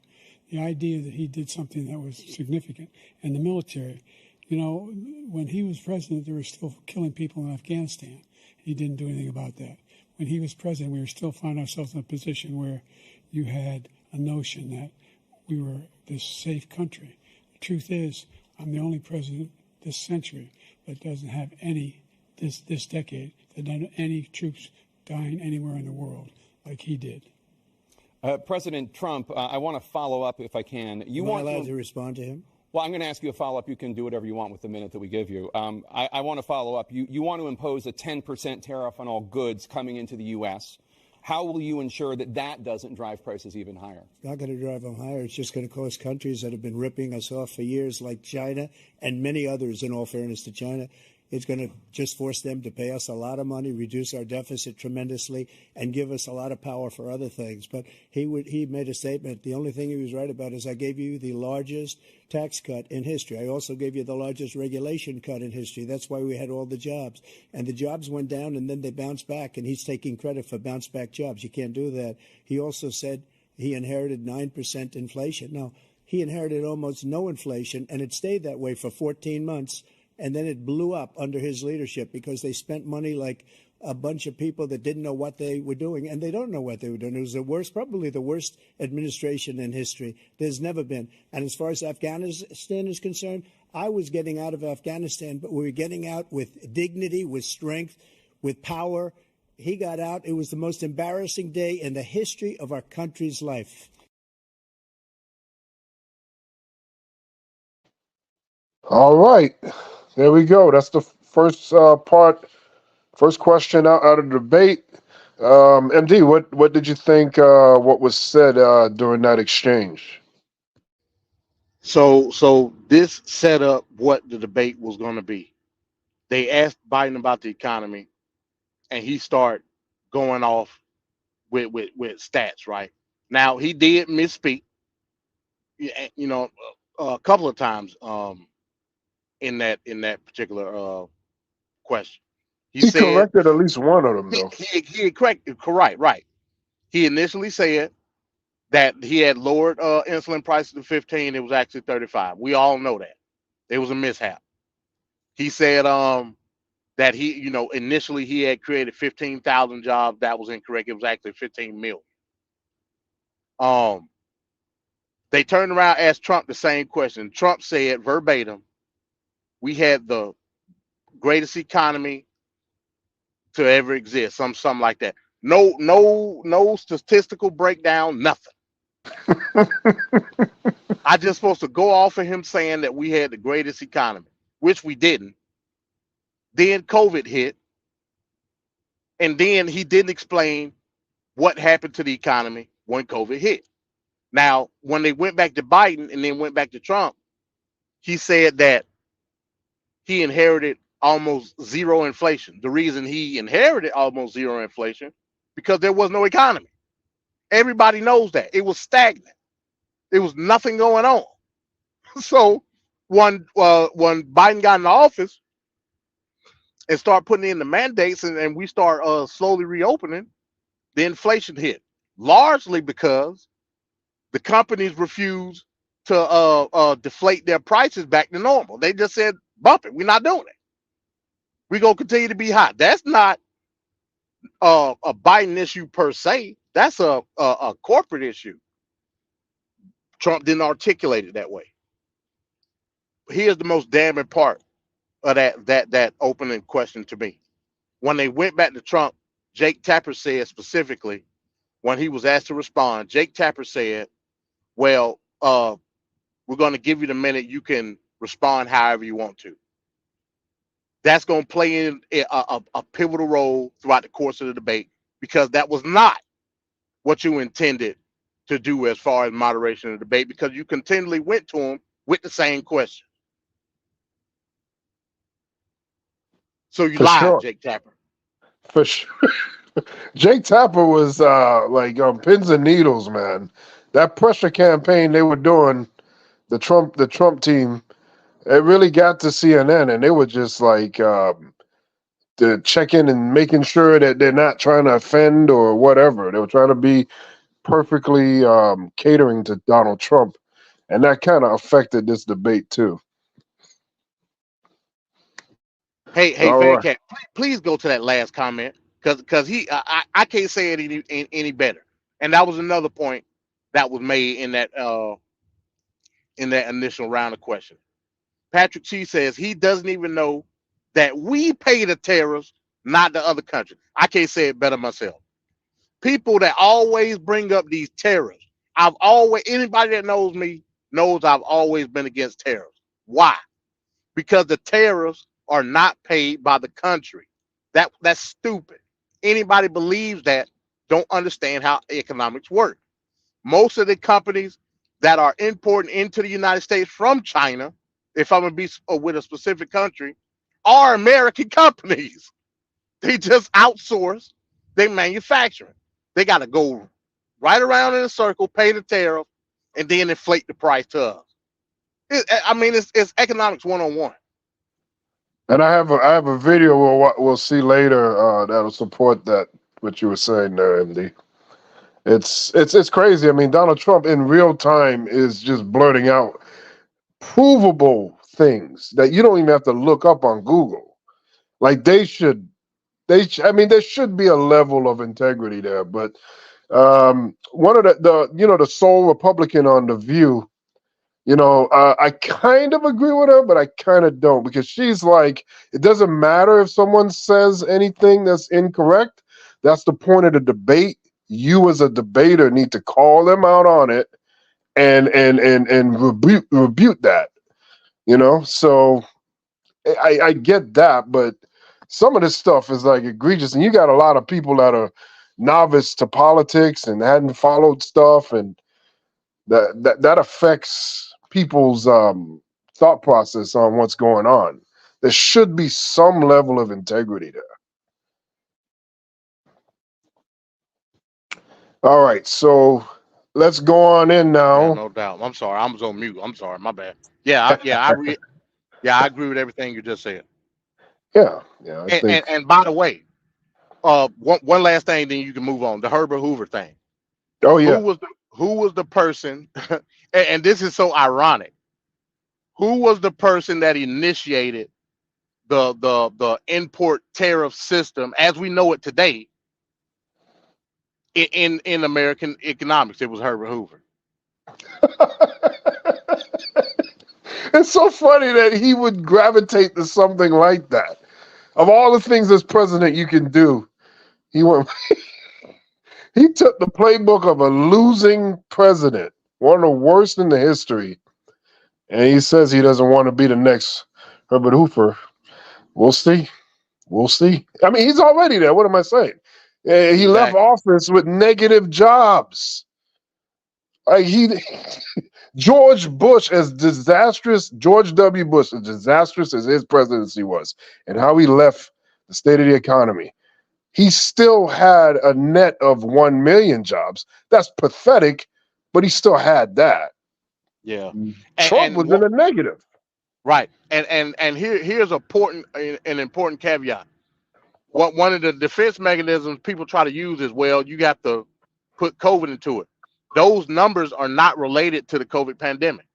The idea that he did something that was significant. And the military, you know, when he was president, they were still killing people in Afghanistan. He didn't do anything about that. When he was president, we were still finding ourselves in a position where you had a notion that we were this safe country. The truth is, I'm the only president this century that doesn't have this decade, that doesn't have any troops dying anywhere in the world like he did. President Trump, I want to follow up if I can. Am I allowed to respond to him? Well, I'm going to ask you a follow-up. You can do whatever you want with the minute that we give you. I want to follow up. You want to impose a 10% tariff on all goods coming into the U.S. How will you ensure that that doesn't drive prices even higher? It's not going to drive them higher. It's just going to cost countries that have been ripping us off for years, like China and many others, in all fairness to China. It's going to just force them to pay us a lot of money, reduce our deficit tremendously, and give us a lot of power for other things. But he made a statement. The only thing he was right about is I gave you the largest tax cut in history. I also gave you the largest regulation cut in history. That's why we had all the jobs. And the jobs went down, and then they bounced back, and he's taking credit for bounce-back jobs. You can't do that. He also said he inherited 9% inflation. Now, he inherited almost no inflation, and it stayed that way for 14 months. And then it blew up under his leadership because they spent money like a bunch of people that didn't know what they were doing, and they don't know what they were doing. It was the worst, probably the worst administration in history. There's never been. And as far as Afghanistan is concerned, I was getting out of Afghanistan, but we were getting out with dignity, with strength, with power. He got out. It was the most embarrassing day in the history of our country's life. All right. There we go. That's the first first question out of the debate. MD, what did you think what was said during that exchange? So this set up what the debate was going to be. They asked Biden about the economy, and he started going off with stats. Right now, he did misspeak, you know, a couple of times in that particular question. He corrected at least one of them, though. He corrected, right. He initially said that he had lowered insulin prices to 15. It was actually 35. We all know that. It was a mishap. He said that he, you know, initially he had created 15,000 jobs. That was incorrect. It was actually 15 million. They turned around, asked Trump the same question. Trump said verbatim, "We had the greatest economy to ever exist," something like that. No statistical breakdown, nothing. I just supposed to go off of him saying that we had the greatest economy, which we didn't. Then COVID hit, and then he didn't explain what happened to the economy when COVID hit. Now, when they went back to Biden and then went back to Trump, he said that he inherited almost zero inflation. The reason he inherited almost zero inflation because there was no economy. Everybody knows that. It was stagnant. There was nothing going on. So when Biden got in office and start putting in the mandates and we start slowly reopening, the inflation hit. Largely because the companies refused to deflate their prices back to normal. They just said, bump it. We're not doing it. We're going to continue to be hot. That's not a Biden issue per se. That's a corporate issue. Trump didn't articulate it that way. Here's the most damning part of that opening question to me. When they went back to Trump, Jake Tapper said specifically, when he was asked to respond, Jake Tapper said, well, we're going to give you the minute you can respond however you want to. That's going to play in a pivotal role throughout the course of the debate because that was not what you intended to do as far as moderation of the debate because you continually went to him with the same question. So you lied, sure. Jake Tapper. For sure. Jake Tapper was like on pins and needles, man. That pressure campaign they were doing, the Trump team, it really got to CNN, and they were just like to check in and making sure that they're not trying to offend or whatever. They were trying to be perfectly catering to Donald Trump, and that kind of affected this debate too. Hey, All Fan right. Cat, please go to that last comment because I can't say it any better. And that was another point that was made in that initial round of questions. Patrick T says he doesn't even know that we pay the tariffs, not the other country. I can't say it better myself. People that always bring up these tariffs, anybody that knows me knows I've always been against tariffs. Why? Because the tariffs are not paid by the country. That's stupid. Anybody believes that don't understand how economics work. Most of the companies that are importing into the United States from China, if I'm gonna be with a specific country, are American companies. They just outsource their manufacturing. They got to go right around in a circle, pay the tariff, and then inflate the price to us. It's economics 101. And I have a video we'll see later that'll support that what you were saying there, MD. It's crazy. I mean, Donald Trump in real time is just blurting out provable things that you don't even have to look up on Google. Like there should be a level of integrity there. But one of the sole Republican on The View, I kind of agree with her, but I kind of don't because she's like, it doesn't matter if someone says anything that's incorrect. That's the point of the debate. You as a debater need to call them out on it and rebuke that. So I get that, but some of this stuff is like egregious, and you got a lot of people that are novice to politics and hadn't followed stuff, and that affects people's thought process on what's going on. There should be some level of integrity there. All right, so let's go on in now. Yeah, no doubt. I'm sorry, I was on mute. I'm sorry, my bad. I agree with everything you just said. Yeah, I think. And by the way, one last thing, then you can move on. The Herbert Hoover thing. Oh yeah. Who was the person? And this is so ironic. Who was the person that initiated the import tariff system as we know it today in American economics? It was Herbert Hoover. It's so funny that he would gravitate to something like that. Of all the things as president you can do, he went He took the playbook of a losing president, one of the worst in the history, and he says he doesn't want to be the next Herbert Hoover. We'll see. We'll see. I mean, he's already there. What am I saying? He left office with negative jobs. Like George Bush, as disastrous, George W. Bush, as disastrous as his presidency was, and how he left the state of the economy, he still had a net of 1 million jobs. That's pathetic, but he still had that. Yeah. Trump was in the negative. Right. And here's an important caveat. One of the defense mechanisms people try to use is, well, you got to put COVID into it. Those numbers are not related to the COVID pandemic,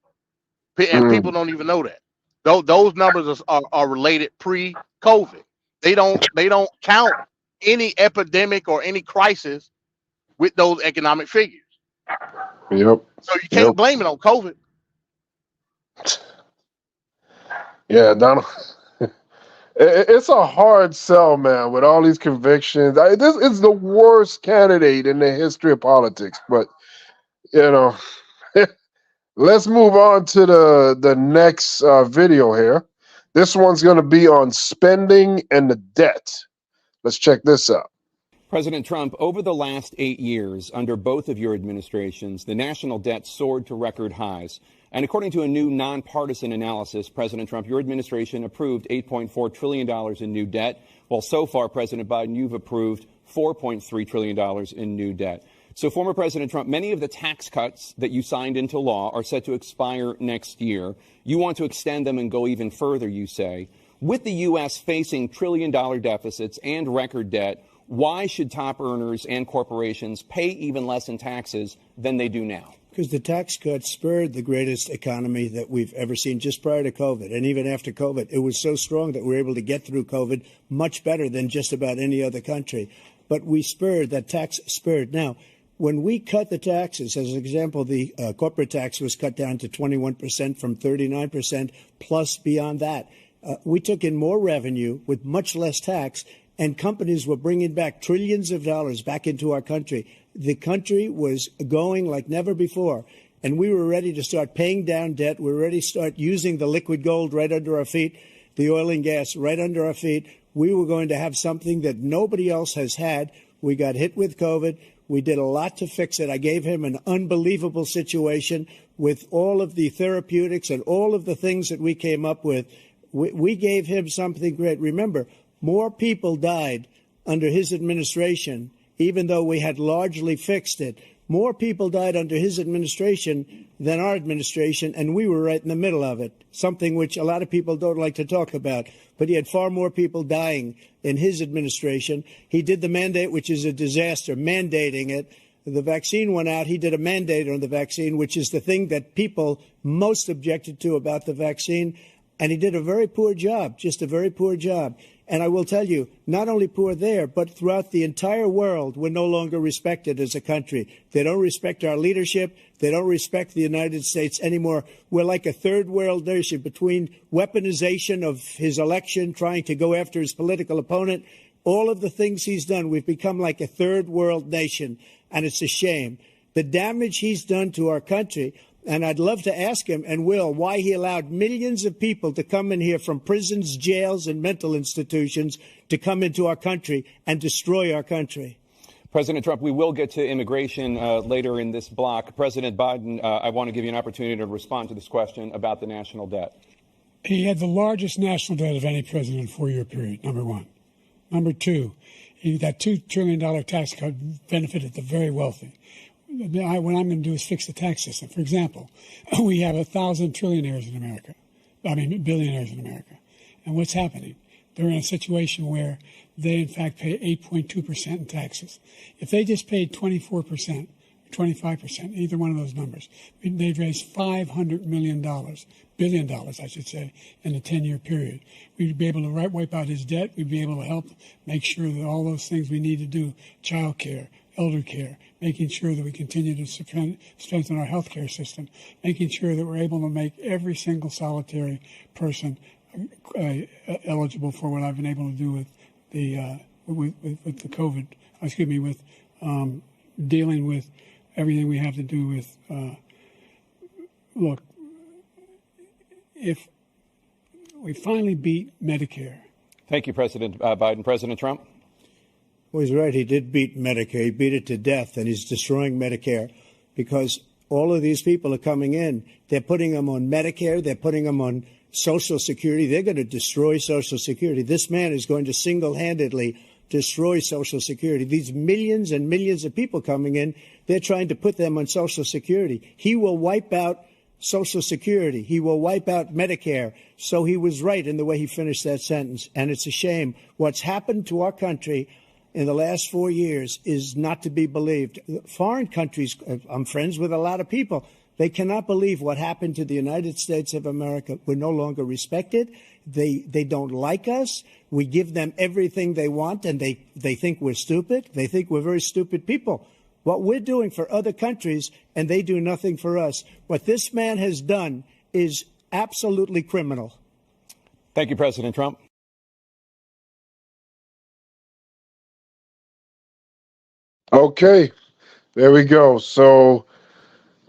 and people don't even know that. Those numbers are related pre-COVID. They don't count any epidemic or any crisis with those economic figures. Yep. So you can't blame it on COVID. Yeah, Donald. It's a hard sell, man, with all these convictions. This is the worst candidate in the history of politics. But, let's move on to the next video here. This one's going to be on spending and the debt. Let's check this out. President Trump, over the last 8 years, under both of your administrations, the national debt soared to record highs. And according to a new nonpartisan analysis, President Trump, your administration approved $8.4 trillion in new debt, while so far, President Biden, you've approved $4.3 trillion in new debt. So, former President Trump, many of the tax cuts that you signed into law are set to expire next year. You want to extend them and go even further, you say. With the U.S. facing trillion-dollar deficits and record debt, why should top earners and corporations pay even less in taxes than they do now? Because the tax cuts spurred the greatest economy that we've ever seen just prior to COVID. And even after COVID, it was so strong that we were able to get through COVID much better than just about any other country. But we spurred, that tax spurred. Now, when we cut the taxes, as an example, the corporate tax was cut down to 21% from 39%, plus beyond that. We took in more revenue with much less tax, and companies were bringing back trillions of dollars back into our country. The country was going like never before, and we were ready to start paying down debt. We were ready to start using the liquid gold right under our feet, the oil and gas right under our feet. We were going to have something that nobody else has had. We got hit with COVID. We did a lot to fix it. I gave him an unbelievable situation with all of the therapeutics and all of the things that we came up with. We gave him something great. Remember, more people died under his administration, even though we had largely fixed it. More people died under his administration than our administration, and we were right in the middle of it, something which a lot of people don't like to talk about. But he had far more people dying in his administration. He did the mandate, which is a disaster, mandating it. The vaccine went out. He did a mandate on the vaccine, which is the thing that people most objected to about the vaccine. And he did a very poor job, just a very poor job. And I will tell you, not only poor there, but throughout the entire world, we're no longer respected as a country. They don't respect our leadership. They don't respect the United States anymore. We're like a third world nation between weaponization of his election, trying to go after his political opponent, all of the things he's done. We've become like a third world nation, and it's a shame. The damage he's done to our country. And I'd love to ask him, and will, why he allowed millions of people to come in here from prisons, jails, and mental institutions to come into our country and destroy our country. President Trump, we will get to immigration later in this block. President Biden, I want to give you an opportunity to respond to this question about the national debt. He had the largest national debt of any president in a 4-year period, number one. Number two, that $2 trillion tax cut benefited the very wealthy. What I'm going to do is fix the tax system. For example, we have 1,000 billionaires in America. And what's happening? They're in a situation where they, in fact, pay 8.2% in taxes. If they just paid 24%, 25%, either one of those numbers, they'd raise $500 billion, I should say, in a 10-year period. We'd be able to wipe out his debt. We'd be able to help make sure that all those things we need to do, child care, elder care, making sure that we continue to strengthen our health care system, making sure that we're able to make every single solitary person eligible for what I've been able to do with the with the COVID, with dealing with everything we have to do with. Look, if we finally beat Medicare. Thank you, President Biden. President Trump? Well, he's right. He did beat Medicare. He beat it to death, and he's destroying Medicare because all of these people are coming in. They're putting them on Medicare. They're putting them on Social Security. They're going to destroy Social Security. This man is going to single-handedly destroy Social Security. These millions and millions of people coming in, they're trying to put them on Social Security. He will wipe out Social Security. He will wipe out Medicare. So he was right in the way he finished that sentence. And it's a shame. What's happened to our country in the last 4 years is not to be believed. Foreign countries, I'm friends with a lot of people. They cannot believe what happened to the United States of America. We're no longer respected. They don't like us. We give them everything they want, and they think we're stupid. They think we're very stupid people. What we're doing for other countries, and they do nothing for us. What this man has done is absolutely criminal. Thank you, President Trump. Okay, there we go. So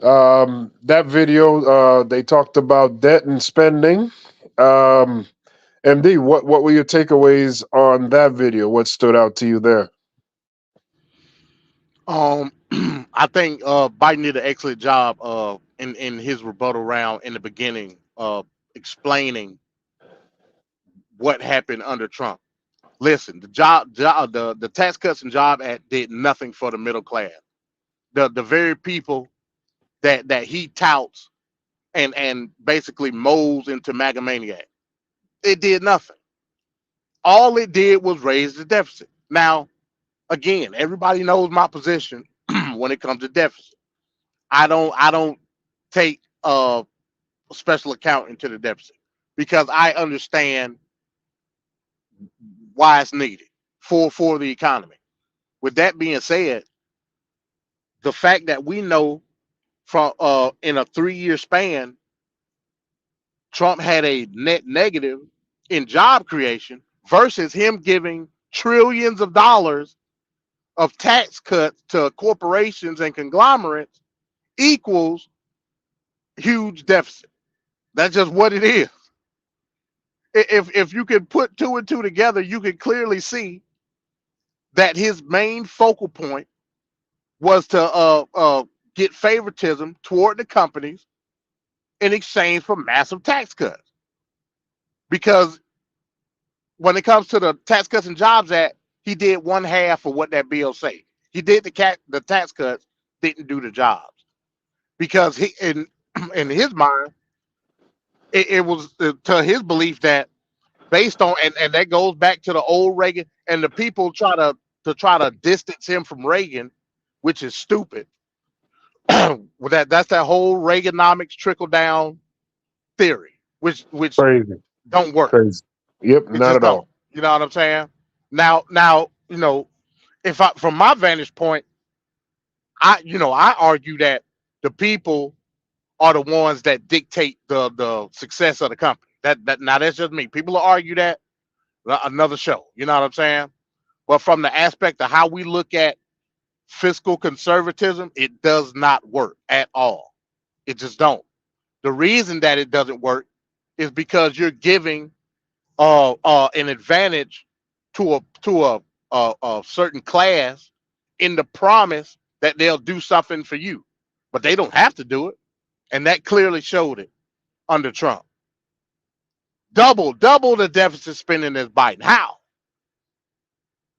that video, they talked about debt and spending. MD, what were your takeaways on that video? What stood out to you there? I think Biden did an excellent job in his rebuttal round in the beginning, explaining what happened under Trump. Listen, the Tax Cuts and Job Act did nothing for the middle class. The very people that he touts and basically molds into MAGA maniac. It did nothing. All it did was raise the deficit. Now, again, everybody knows my position when it comes to deficit. I don't take a special account into the deficit because I understand why it's needed for the economy. With that being said, the fact that we know from in a 3-year span, Trump had a net negative in job creation versus him giving trillions of dollars of tax cuts to corporations and conglomerates equals huge deficit. That's just what it is. If you could put two and two together, you could clearly see that his main focal point was to get favoritism toward the companies in exchange for massive tax cuts. Because when it comes to the Tax Cuts and Jobs Act, he did one half of what that bill say. He did the tax cuts, didn't do the jobs. Because he in his mind, it was to his belief that based on and that goes back to the old Reagan and the people try to distance him from Reagan, which is stupid. That's that whole Reaganomics trickle down theory, which Crazy. don't work. Crazy. Yep, It not just at all. don't. You know what I'm saying? Now, if from my vantage point, I argue that the people are the ones that dictate the success of the company. That now that's just me. People will argue that another show. You know what I'm saying? But from the aspect of how we look at fiscal conservatism, it does not work at all. It just don't. The reason that it doesn't work is because you're giving an advantage to a certain class in the promise that they'll do something for you, but they don't have to do it, and that clearly showed it under Trump. Double the deficit spending as Biden. How?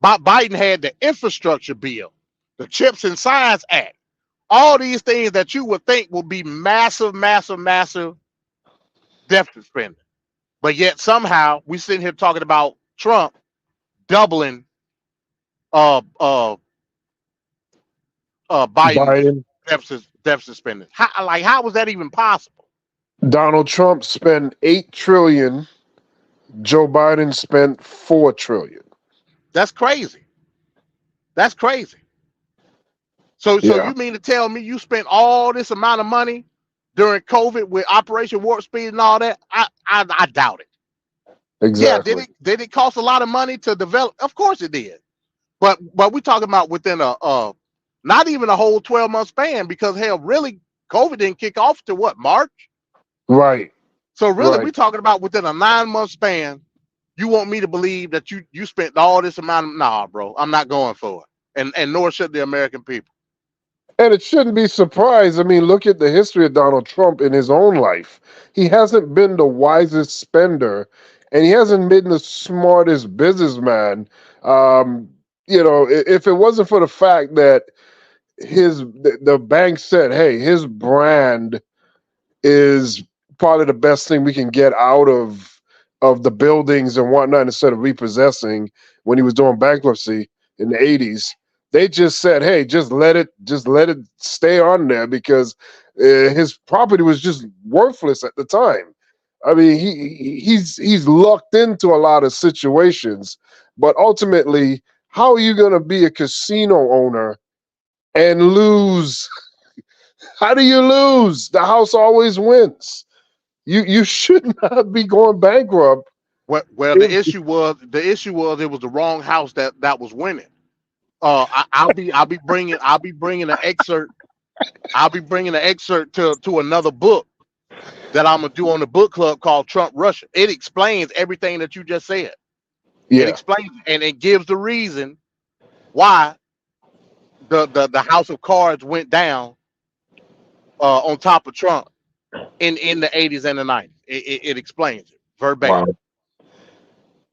Biden had the infrastructure bill, the Chips and Science Act, all these things that you would think will be massive deficit spending. But yet somehow we sitting here talking about Trump doubling Biden's Biden. deficit spending. How was that even possible? Donald Trump spent $8 trillion. Joe Biden spent $4 trillion. That's crazy. That's crazy. So Yeah. you mean to tell me you spent all this amount of money during COVID with Operation Warp Speed and all that? I doubt it. Exactly. Yeah, did it cost a lot of money to develop? Of course it did. But we're talking about within a Not even a whole 12-month span, because hell, really, COVID didn't kick off to what, March? Right. So really, Right. we're talking about within a 9-month span. You want me to believe that you spent all this amount of, nah, bro, I'm not going for it. And nor should the American people. And it shouldn't be surprised. I mean, look at the history of Donald Trump in his own life. He hasn't been the wisest spender, and he hasn't been the smartest businessman. If it wasn't for the fact that the bank said, hey, his brand is probably the best thing we can get out of the buildings and whatnot, instead of repossessing when he was doing bankruptcy in the 80s. They just said, hey, just let it stay on there, because his property was just worthless at the time. I mean, he's lucked into a lot of situations, but ultimately, how are you going to be a casino owner and lose? How do you lose? The house always wins. You should not be going bankrupt. Well, the issue was it was the wrong house that was winning. I'll be bringing an excerpt. I'll be bringing an excerpt to another book that I'm gonna do on the book club called Trump Russia. It explains everything that you just said. Yeah. It explains, and it gives the reason why the House of Cards went down on top of Trump in the 80s and the 90s. It explains it verbatim. Wow.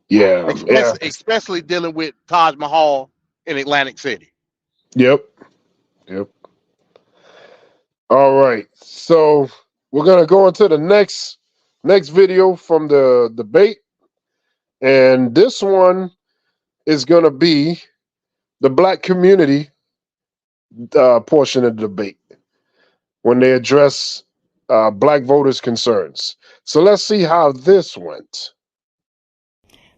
Yeah. Yeah. Especially dealing with Taj Mahal in Atlantic City. Yep. Yep. All right. So we're gonna go into the next video from the debate, and this one is gonna be the black community portion of the debate when they address black voters' concerns. So let's see how this went.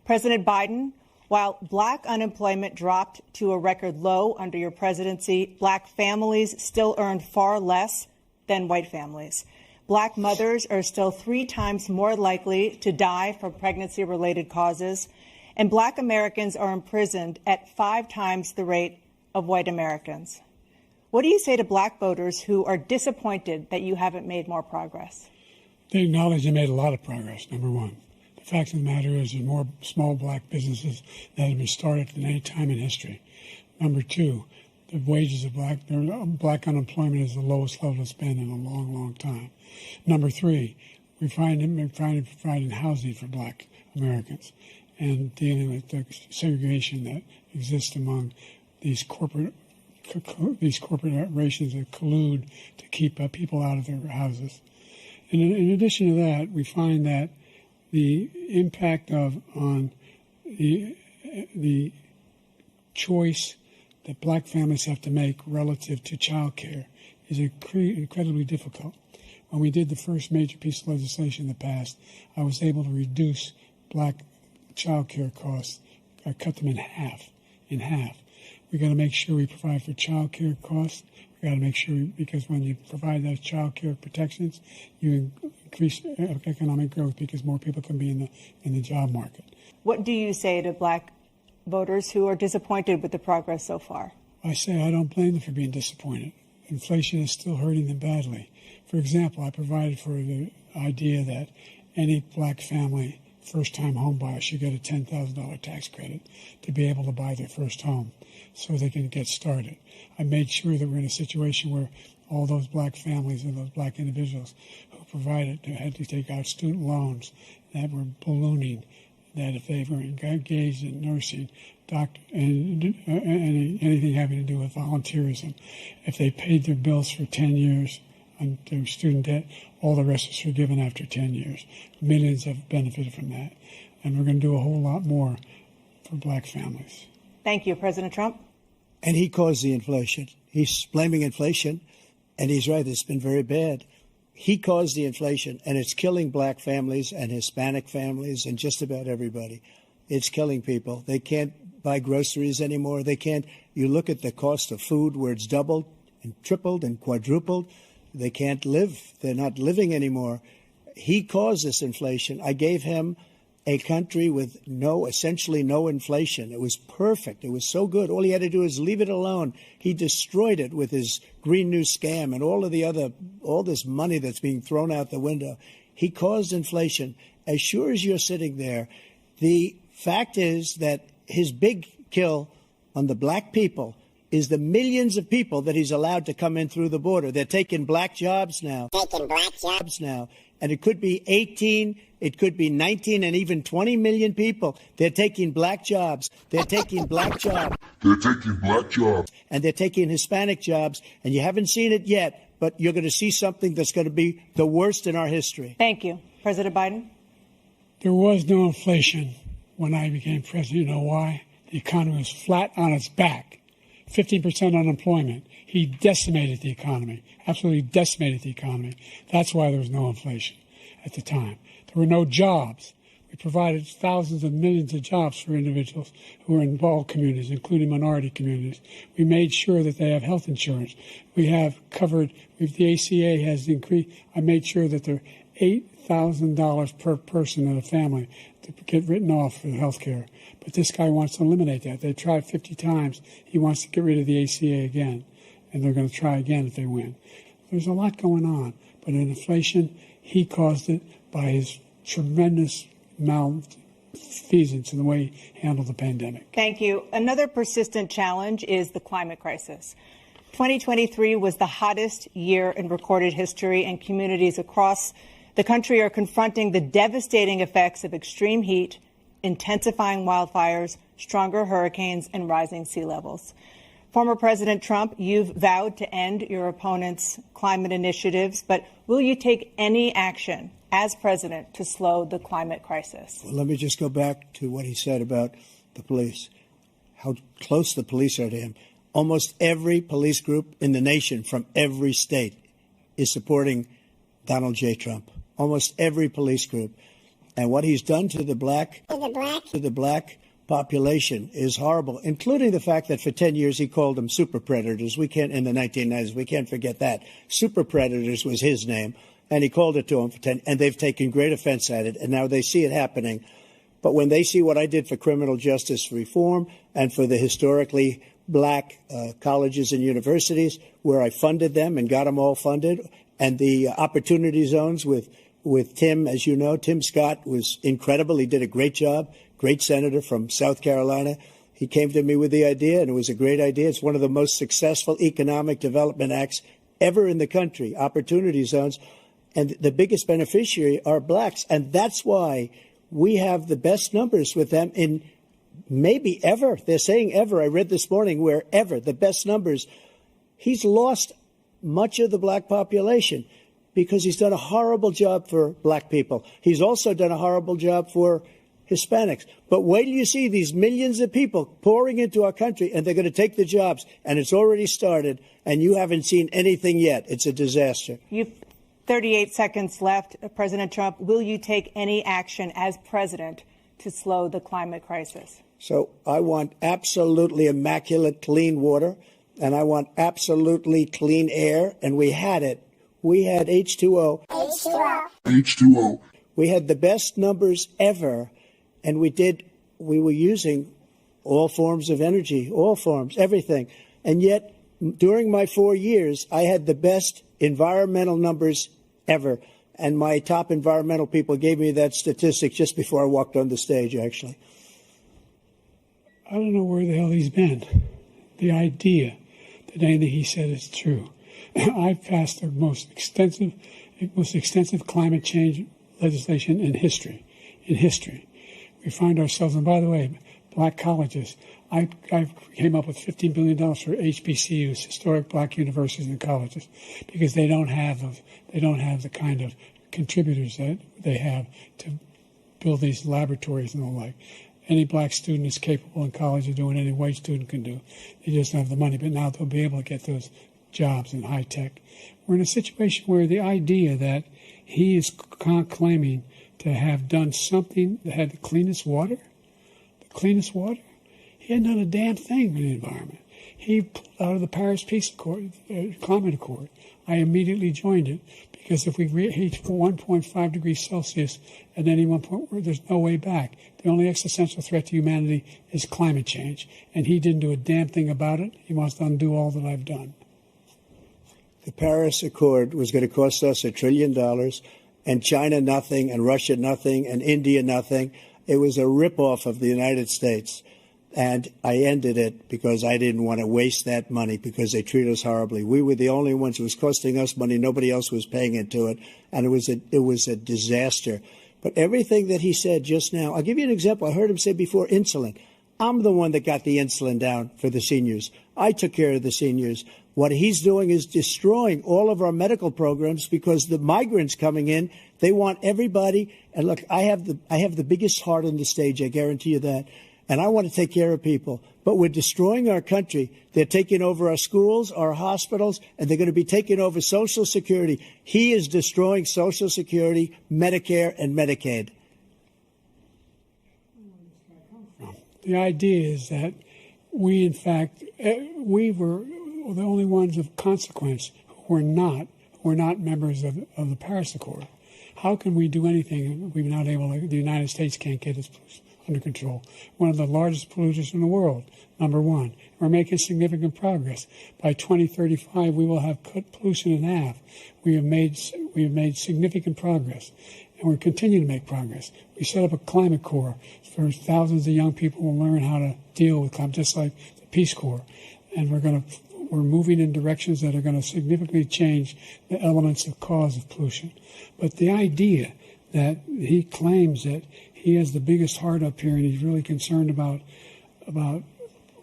President Biden, while black unemployment dropped to a record low under your presidency, black families still earned far less than white families. Black mothers are still 3 times more likely to die from pregnancy-related causes, and black Americans are imprisoned at 5 times the rate of white Americans. What do you say to black voters who are disappointed that you haven't made more progress? They acknowledge they made a lot of progress, number one. The fact of the matter is there's more small black businesses that have been started than any time in history. Number two, the wages of black unemployment is the lowest level it's been in a long, long time. Number three, we're providing housing for black Americans and dealing with the segregation that exists among these corporations that collude to keep people out of their houses. And in addition to that, we find that the impact on the choice that black families have to make relative to child care is incredibly difficult. When we did the first major piece of legislation in the past, I was able to reduce black child care costs. I cut them in half. We got to make sure we provide for child care costs. We got to make sure, because when you provide those child care protections, you increase economic growth because more people can be in the job market. What do you say to black voters who are disappointed with the progress so far? I say I don't blame them for being disappointed. Inflation is still hurting them badly. For example, I provided for the idea that any black family, first-time home buyer, should get a $10,000 tax credit to be able to buy their first home so they can get started. I made sure that we're in a situation where all those black families and those black individuals who provided had to take out student loans that were ballooning, that if they were engaged in nursing, doctor, and anything having to do with volunteerism, if they paid their bills for 10 years on their student debt, all the rest is forgiven after 10 years. Millions have benefited from that. And we're going to do a whole lot more for black families. Thank you, President Trump. And he caused the inflation. He's blaming inflation, and he's right, it's been very bad. He caused the inflation, and it's killing black families and Hispanic families and just about everybody. It's killing people. They can't buy groceries anymore. They can't. You look at the cost of food where it's doubled and tripled and quadrupled. They can't live. They're not living anymore. He caused this inflation. I gave him a country with essentially no inflation. It was perfect. It was so good. All he had to do is leave it alone. He destroyed it with his Green New scam and all this money that's being thrown out the window. He caused inflation. As sure as you're sitting there, the fact is that his big kill on the black people is the millions of people that he's allowed to come in through the border. They're taking black jobs now. And it could be 18, it could be 19, and even 20 million people. They're taking black jobs. They're taking black jobs. They're taking black jobs. And they're taking Hispanic jobs. And you haven't seen it yet, but you're going to see something that's going to be the worst in our history. Thank you. President Biden? There was no inflation when I became president. You know why? The economy was flat on its back. 15% unemployment. He decimated the economy, absolutely decimated the economy. That's why there was no inflation at the time. There were no jobs. We provided thousands of millions of jobs for individuals who are in all communities, including minority communities. We made sure that they have health insurance. We have covered, the ACA has increased. I made sure that there are $8,000 per person in a family to get written off for health care. But this guy wants to eliminate that. They tried 50 times. He wants to get rid of the ACA again. And they're going to try again if they win. There's a lot going on. But in inflation, he caused it by his tremendous malfeasance in the way he handled the pandemic. Thank you. Another persistent challenge is the climate crisis. 2023 was the hottest year in recorded history, and communities across the country are confronting the devastating effects of extreme heat, intensifying wildfires, stronger hurricanes, and rising sea levels. Former President Trump, you've vowed to end your opponent's climate initiatives, but will you take any action as president to slow the climate crisis? Well, let me just go back to what he said about the police, how close the police are to him. Almost every police group in the nation from every state is supporting Donald J. Trump. Almost every police group. And what he's done to the black population is horrible, including the fact that for 10 years he called them super predators. We can't, in the 1990s, we can't forget that. Super predators was his name, and he called it to them for 10, and they've taken great offense at it, and now they see it happening. But when they see what I did for criminal justice reform and for the historically black colleges and universities, where I funded them and got them all funded, and the opportunity zones with Tim, as you know, Tim Scott was incredible. He did a great job. Great senator from South Carolina. He came to me with the idea, and it was a great idea. It's one of the most successful economic development acts ever in the country, opportunity zones. And the biggest beneficiary are blacks. And that's why we have the best numbers with them in maybe ever. They're saying ever. I read this morning where ever, the best numbers. He's lost much of the black population because he's done a horrible job for black people. He's also done a horrible job for Hispanics. But wait till you see these millions of people pouring into our country, and they're going to take the jobs, and it's already started, and you haven't seen anything yet. It's a disaster. You've 38 seconds left. President Trump, will you take any action as president to slow the climate crisis? So I want absolutely immaculate clean water, and I want absolutely clean air, and we had it. We had H2O. H2O. We had the best numbers ever. And we were using all forms of energy, all forms, everything. And yet, during my 4 years, I had the best environmental numbers ever. And my top environmental people gave me that statistic just before I walked on the stage, actually. I don't know where the hell he's been. The idea that anything he said is true. I've passed the most extensive climate change legislation in history. We find ourselves, and by the way, black colleges, I came up with $15 billion for HBCUs, historic black universities and colleges, because they don't have the kind of contributors that they have to build these laboratories and the like. Any black student is capable in college of doing any white student can do. They just don't have the money, but now they'll be able to get those jobs in high tech. We're in a situation where the idea that he is claiming to have done something that had the cleanest water, he hadn't done a damn thing for the environment. he pulled out of the Paris Peace Accord, Climate Accord. I immediately joined it because if we reach 1.5 degrees Celsius at any one point, there's no way back. The only existential threat to humanity is climate change, and he didn't do a damn thing about it. He wants to undo all that I've done. The Paris Accord was going to cost us $1 trillion, and China nothing, and Russia nothing, and India nothing. It was a ripoff of the United States. And I ended it because I didn't want to waste that money because they treat us horribly. We were the only ones who was costing us money. Nobody else was paying into it. And it was a disaster. But everything that he said just now, I'll give you an example. I heard him say before insulin. I'm the one that got the insulin down for the seniors. I took care of the seniors. What he's doing is destroying all of our medical programs because the migrants coming in, they want everybody. And look, I have the biggest heart on the stage. I guarantee you that. And I want to take care of people. But we're destroying our country. They're taking over our schools, our hospitals, and they're going to be taking over Social Security. He is destroying Social Security, Medicare, and Medicaid. The idea is that we, in fact, we were the only ones of consequence who were not members of the Paris Accord. How can we do anything if we're not able to, the United States can't get its under control? One of the largest polluters in the world, number one. We're making significant progress. By 2035, we will have cut pollution in half. We have made significant progress, and we're continuing to make progress. We set up a climate corps for thousands of young people who learn how to deal with climate, just like the Peace Corps. And we're moving in directions that are going to significantly change the elements of cause of pollution. But the idea that he claims that he has the biggest heart up here and he's really concerned about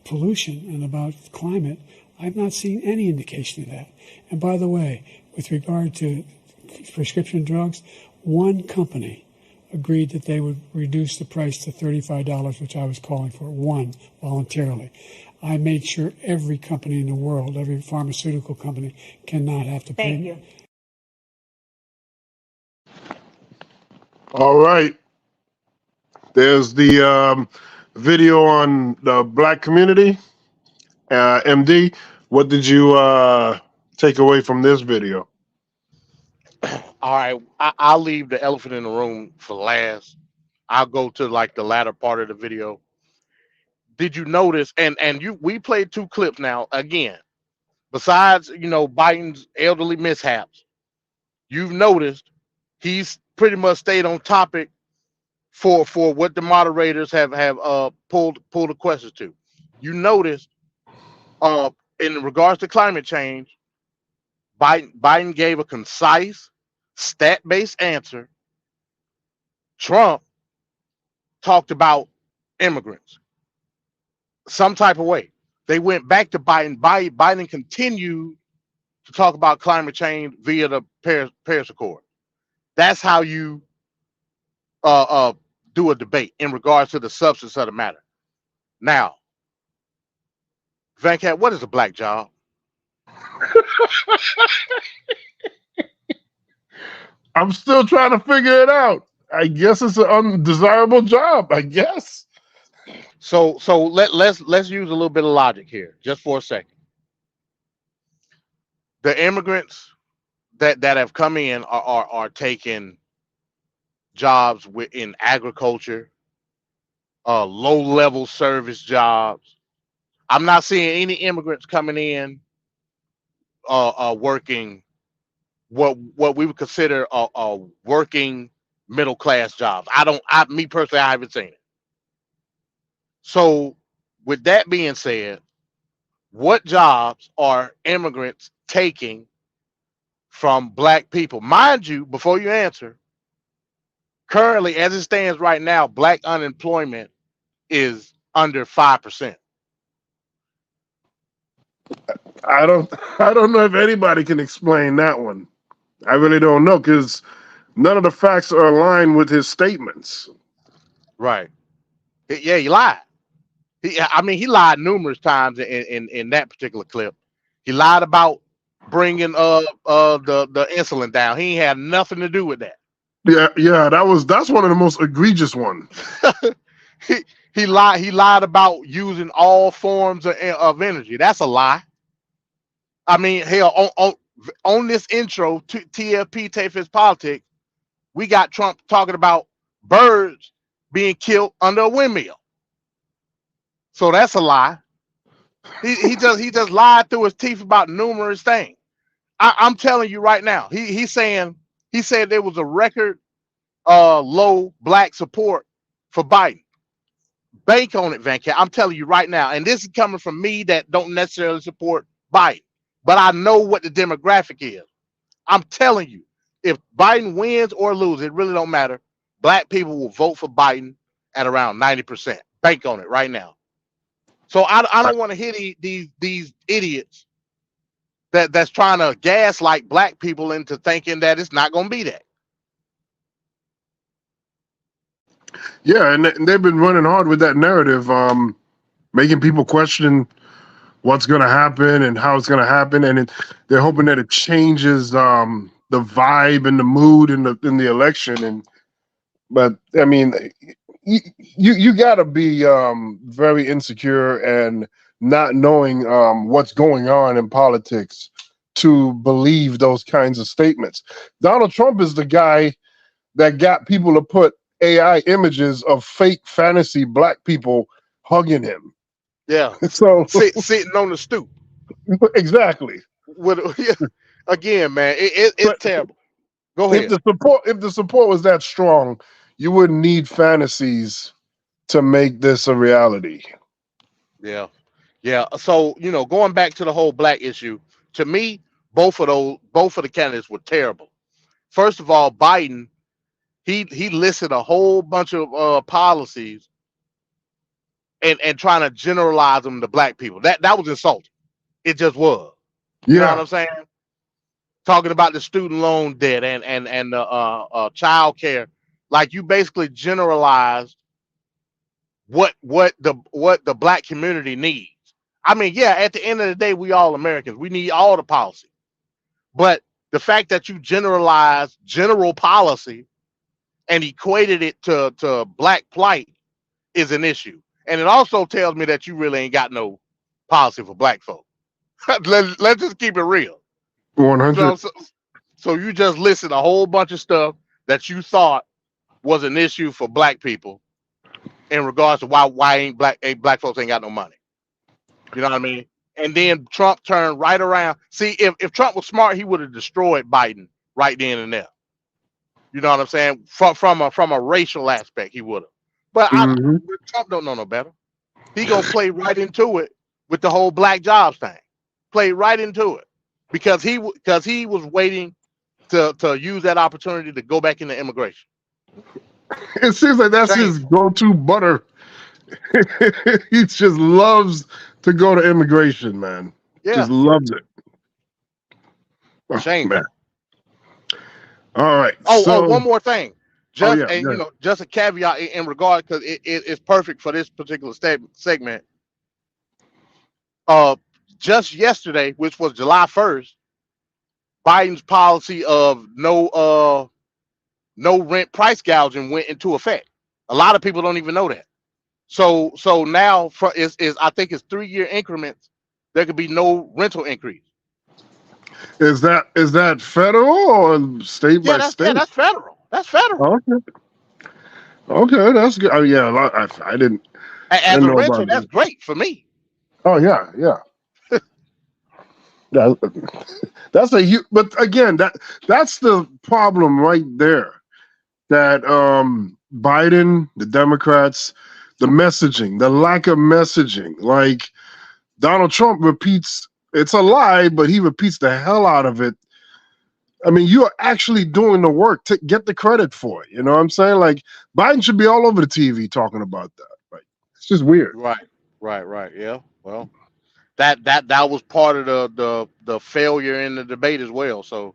pollution and about climate, I've not seen any indication of that. And by the way, with regard to prescription drugs, one company agreed that they would reduce the price to $35, which I was calling for, one, voluntarily. I made sure every company in the world, every pharmaceutical company, cannot have to pay. Thank you. All right. There's the video on the black community. MD, what did you take away from this video? All right, I'll leave the elephant in the room for last. I'll go to like the latter part of the video. Did you notice? And we played two clips now. Again, besides Biden's elderly mishaps, you've noticed he's pretty much stayed on topic for what the moderators have pulled the questions to. You noticed in regards to climate change, Biden gave a concise, stat-based answer. Trump talked about immigrants some type of way. They went back to Biden. Biden continued to talk about climate change via the Paris Accord. That's how you do a debate in regards to the substance of the matter. Now, Venkat, what is a black job? I'm still trying to figure it out. I guess it's an undesirable job, I guess. So let's use a little bit of logic here, just for a second. The immigrants that have come in are taking jobs in agriculture, low-level service jobs. I'm not seeing any immigrants coming in working what we would consider a working middle-class jobs. Me personally, I haven't seen it. So with that being said, what jobs are immigrants taking from black people? Mind you, before you answer, currently, as it stands right now, black unemployment is under 5%. I don't know if anybody can explain that one. I really don't know because none of the facts are aligned with his statements. Right. Yeah, he lied. He lied numerous times in that particular clip. He lied about bringing the insulin down. He ain't had nothing to do with that. Yeah, that's one of the most egregious ones. He lied about using all forms of energy. That's a lie. I mean, hell, on this intro to TFP Tafis Politics, we got Trump talking about birds being killed under a windmill. So that's a lie. He just lied through his teeth about numerous things. I'm telling you right now. He said there was a record low black support for Biden. Bank on it, Van Cat. I'm telling you right now. And this is coming from me that don't necessarily support Biden, but I know what the demographic is. I'm telling you, if Biden wins or loses, it really don't matter. Black people will vote for Biden at around 90%. Bank on it right now. So I don't want to hear these idiots that's trying to gaslight black people into thinking that it's not going to be that. Yeah, and they've been running hard with that narrative, making people question what's going to happen and how it's going to happen, and they're hoping that it changes the vibe and the mood in the election. But I mean, you got to be very insecure and not knowing what's going on in politics to believe those kinds of statements. Donald Trump is the guy that got people to put AI images of fake fantasy black people hugging him. Yeah. So sitting on the stoop. Exactly. Again, man, it's terrible. Go ahead. If the support was that strong, you wouldn't need fantasies to make this a reality. Yeah. So, going back to the whole black issue, to me, both of the candidates were terrible. First of all, Biden, he listed a whole bunch of policies and trying to generalize them to black people. That was insulting. It just was. You know what I'm saying? Talking about the student loan debt and the child care, like you basically generalized what the black community needs. I mean, yeah, at the end of the day, we all Americans. We need all the policy. But the fact that you generalized general policy and equated it to black plight is an issue. And it also tells me that you really ain't got no policy for black folk. Let's just keep it real. 100. So you just listed a whole bunch of stuff that you thought was an issue for black people in regards to why ain't black folks ain't got no money. You know what I mean? And then Trump turned right around. See, if Trump was smart, he would have destroyed Biden right then and there. You know what I'm saying? From a racial aspect, he would have. But Trump don't know no better. He gonna play right into it with the whole black jobs thing. Play right into it because he was waiting to use that opportunity to go back into immigration. It seems like that's his go-to butter. He just loves to go to immigration, man. Yeah. Just loves it. Shame, man. All right. One more thing. Just a caveat in regard, because it's perfect for this particular segment. Just yesterday, which was July 1st, Biden's policy of no rent price gouging went into effect. A lot of people don't even know that. So now I think it's 3-year increments. There could be no rental increase. Is that federal or state by state? Yeah, that's federal. That's federal. Okay, that's good. I didn't. As a renter, that's great for me. Oh yeah. That's a huge. But again, that's the problem right there. That Biden, the Democrats, the messaging, the lack of messaging. Like Donald Trump repeats, it's a lie, but he repeats the hell out of it. I mean, you're actually doing the work to get the credit for it. You know what I'm saying? Like Biden should be all over the TV talking about that. Like it's just weird. Right. Yeah. Well, that was part of the failure in the debate as well. So.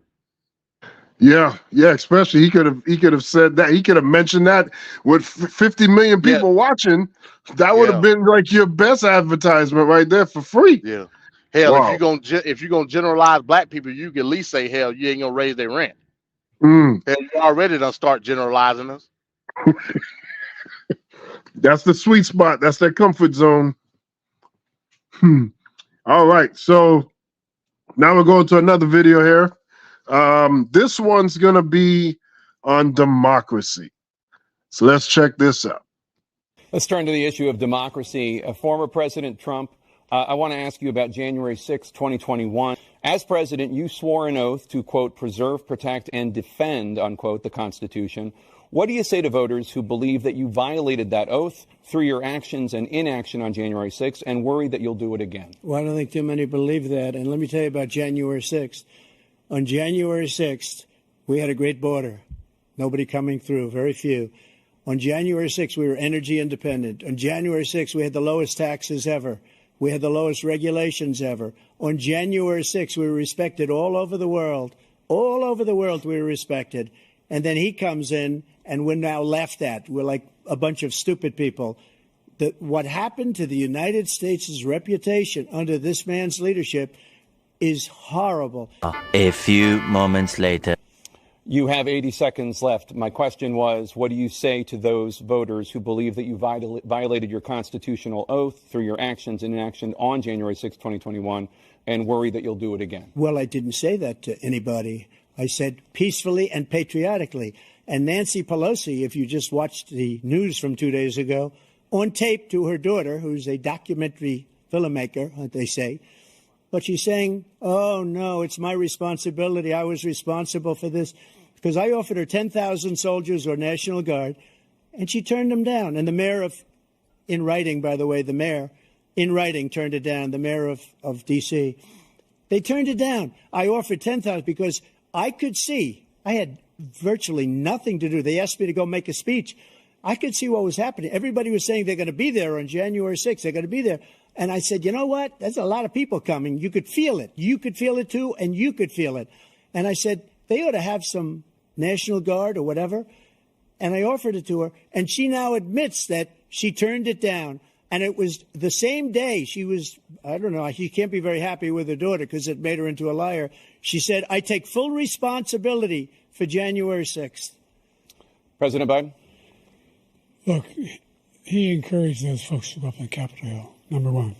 Yeah. Especially he could have said that. He could have mentioned that with 50 million people watching. That would have been like your best advertisement right there for free. Yeah. Hell, if you're gonna generalize black people, you can at least say, hell, you ain't gonna raise their rent. Hell, you already done start generalizing us. That's the sweet spot. That's their comfort zone. All right. So now we're going to another video here. This one's going to be on democracy. So let's check this out. Let's turn to the issue of democracy. Former President Trump, I want to ask you about January 6, 2021. As president, you swore an oath to, quote, preserve, protect, and defend, unquote, the Constitution. What do you say to voters who believe that you violated that oath through your actions and inaction on January 6th and worry that you'll do it again? Well, I don't think too many believe that. And let me tell you about January 6th. On January 6th, we had a great border. Nobody coming through, very few. On January 6th, we were energy independent. On January 6th, we had the lowest taxes ever. We had the lowest regulations ever. On January 6th, we were respected all over the world. All over the world, we were respected. And then he comes in, and we're now laughed at. We're like a bunch of stupid people. What happened to the United States' reputation under this man's leadership is horrible. A few moments later. You have 80 seconds left. My question was, what do you say to those voters who believe that you violated your constitutional oath through your actions and inaction on January 6, 2021, and worry that you'll do it again? Well, I didn't say that to anybody. I said peacefully and patriotically. And Nancy Pelosi, if you just watched the news from 2 days ago, on tape to her daughter, who's a documentary filmmaker, they say, but she's saying, oh, no, it's my responsibility. I was responsible for this because I offered her 10,000 soldiers or National Guard, and she turned them down. And the mayor in writing, by the way, the mayor in writing turned it down, the mayor of D.C. They turned it down. I offered 10,000 because I could see I had virtually nothing to do. They asked me to go make a speech. I could see what was happening. Everybody was saying they're going to be there on January 6th. They're going to be there. And I said, you know what? There's a lot of people coming. You could feel it. You could feel it, too, and you could feel it. And I said, they ought to have some National Guard or whatever. And I offered it to her. And she now admits that she turned it down. And it was the same day she was, I don't know, she can't be very happy with her daughter because it made her into a liar. She said, I take full responsibility for January 6th. President Biden? Look, he encouraged those folks to go up on Capitol Hill, number one.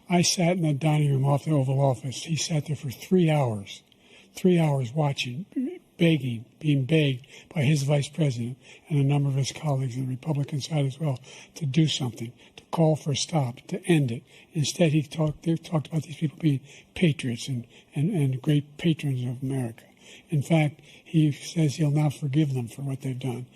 I sat in the dining room off the Oval Office. He sat there for 3 hours watching, begging, being begged by his vice president and a number of his colleagues on the Republican side as well to do something, to call for a stop, to end it. Instead, they talked about these people being patriots and great patrons of America. In fact, he says he'll now forgive them for what they've done.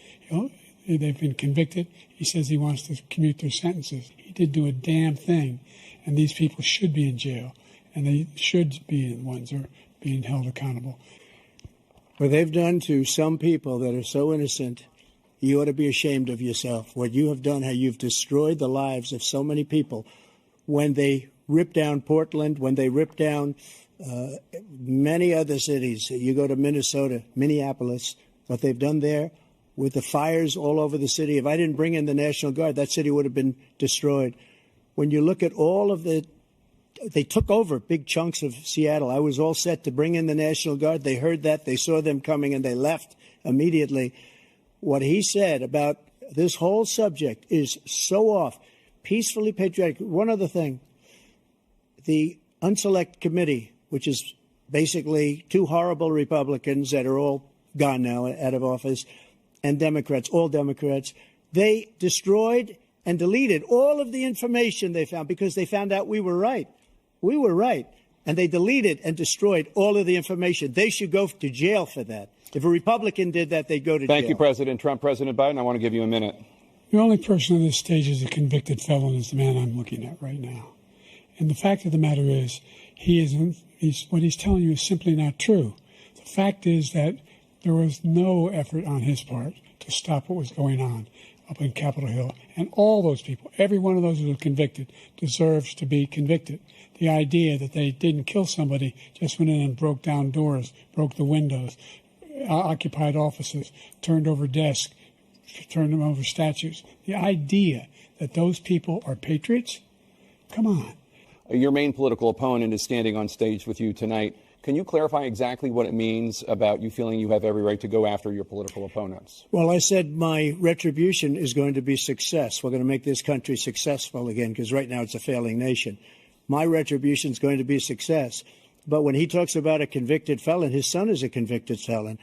They've been convicted. He says he wants to commute their sentences. He didn't do a damn thing, and these people should be in jail, and they should be the ones who are being held accountable. What they've done to some people that are so innocent, you ought to be ashamed of yourself. What you have done, how you've destroyed the lives of so many people. When they ripped down Portland, when they ripped down many other cities, you go to Minnesota, Minneapolis, what they've done there with the fires all over the city. If I didn't bring in the National Guard, that city would have been destroyed. When you look at all of they took over big chunks of Seattle. I was all set to bring in the National Guard. They heard that. They saw them coming, and they left immediately. What he said about this whole subject is so off. Peacefully patriotic. One other thing. The Unselect Committee, which is basically two horrible Republicans that are all gone now, out of office, and Democrats, all Democrats, they destroyed and deleted all of the information they found because they found out we were right. We were right. And they deleted and destroyed all of the information. They should go to jail for that. If a Republican did that, they'd go to jail. Thank you, President Trump. President Biden, I want to give you a minute. The only person on this stage is a convicted felon is the man I'm looking at right now. And the fact of the matter is, what he's telling you is simply not true. The fact is that there was no effort on his part to stop what was going on up in Capitol Hill. And all those people, every one of those who were convicted, deserves to be convicted. The idea that they didn't kill somebody, just went in and broke down doors, broke the windows, occupied offices, turned over desks, turned them over statues. The idea that those people are patriots? Come on. Your main political opponent is standing on stage with you tonight. Can you clarify exactly what it means about you feeling you have every right to go after your political opponents? Well, I said my retribution is going to be success. We're going to make this country successful again, because right now it's a failing nation. My retribution is going to be success. But when he talks about a convicted felon, his son is a convicted felon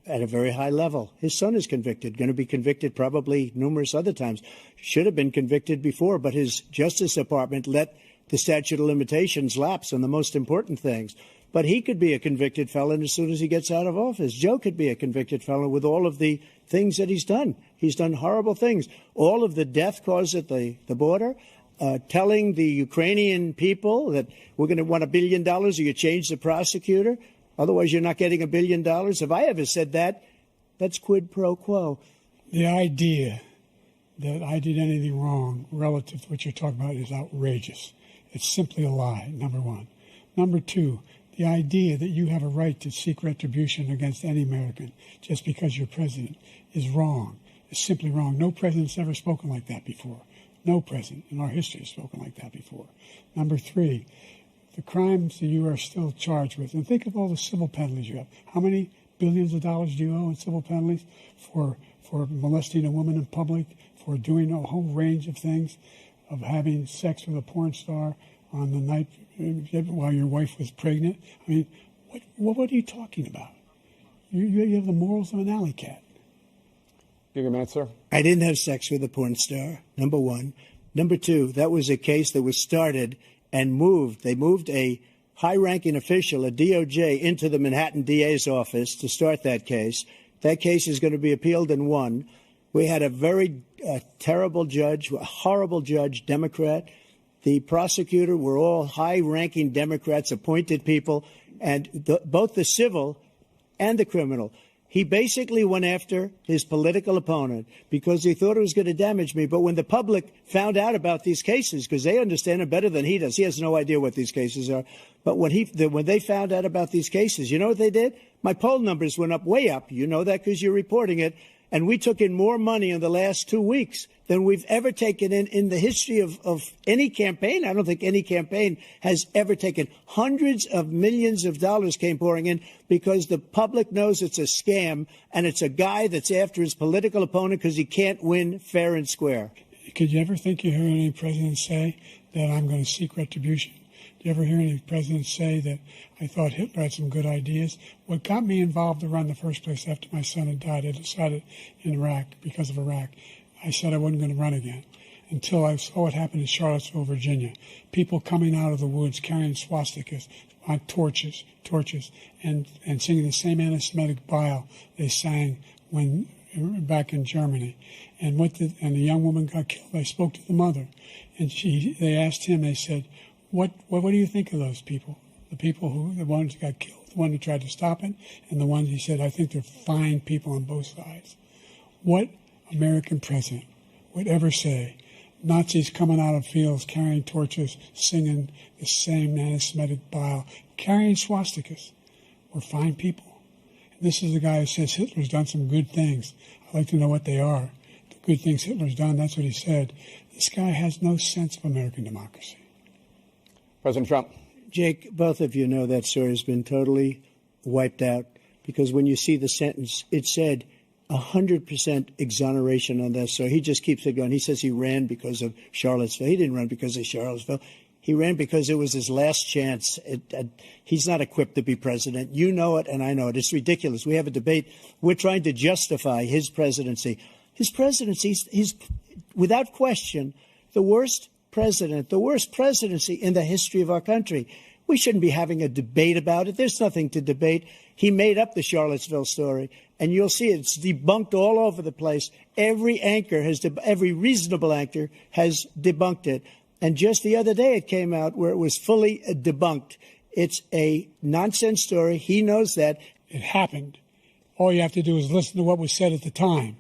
at a very high level. His son is convicted, going to be convicted probably numerous other times. Should have been convicted before, but his Justice Department let the statute of limitations lapse on the most important things. But he could be a convicted felon as soon as he gets out of office. Joe could be a convicted felon with all of the things that he's done. He's done horrible things. All of the death caused at the border, telling the Ukrainian people that we're going to want $1 billion or you change the prosecutor. Otherwise, you're not getting $1 billion. If I ever said that, that's quid pro quo. The idea that I did anything wrong relative to what you're talking about is outrageous. It's simply a lie, number one. Number two, the idea that you have a right to seek retribution against any American just because you're president is wrong. It's simply wrong. No president's ever spoken like that before. No president in our history has spoken like that before. Number three, the crimes that you are still charged with, and think of all the civil penalties you have. How many billions of dollars do you owe in civil penalties for molesting a woman in public, for doing a whole range of things, of having sex with a porn star on the night while your wife was pregnant? I mean, what are you talking about? You have the morals of an alley cat. Give your minute, sir. I didn't have sex with a porn star, number one. Number two, that was a case that was started and moved. They moved a high-ranking official, a DOJ, into the Manhattan DA's office to start that case. That case is going to be appealed and won. We had a very terrible judge, a horrible judge, Democrat. The prosecutor were all high-ranking Democrats, appointed people, and both the civil and the criminal. He basically went after his political opponent because he thought it was going to damage me. But when the public found out about these cases, because they understand it better than he does, he has no idea what these cases are. But when they found out about these cases, you know what they did? My poll numbers went up, way up. You know that because you're reporting it. And we took in more money in the last 2 weeks than we've ever taken in the history of any campaign. I don't think any campaign has ever taken. Hundreds of millions of dollars came pouring in because the public knows it's a scam and it's a guy that's after his political opponent because he can't win fair and square. Could you ever think you heard any president say that I'm going to seek retribution? Do you ever hear any president say that I thought Hitler had some good ideas? What got me involved to run in the first place after my son had died, I decided in Iraq, because of Iraq, I said I wasn't going to run again until I saw what happened in Charlottesville, Virginia. People coming out of the woods carrying swastikas on torches, and singing the same anti-Semitic bile they sang when back in Germany. And the young woman got killed. I spoke to the mother, and they asked him, they said, What do you think of those people? The ones who got killed, the one who tried to stop it, and the ones he said, I think they're fine people on both sides. What American president would ever say, Nazis coming out of fields, carrying torches, singing the same anti-Semitic bile, carrying swastikas, were fine people? And this is the guy who says Hitler's done some good things. I'd like to know what they are. The good things Hitler's done, that's what he said. This guy has no sense of American democracy. President Trump. Jake, both of you know that story has been totally wiped out because when you see the sentence, it said 100% exoneration on that story. He just keeps it going. He says he ran because of Charlottesville. He didn't run because of Charlottesville. He ran because it was his last chance. He's not equipped to be president. You know it, and I know it. It's ridiculous. We have a debate. We're trying to justify his presidency. His presidency, he's without question, the worst president, the worst presidency in the history of our country. We shouldn't be having a debate about it. There's nothing to debate. He made up the Charlottesville story, and you'll see it's debunked all over the place. Every reasonable anchor has debunked it. And just the other day it came out where it was fully debunked. It's a nonsense story. He knows that. It happened. All you have to do is listen to what was said at the time.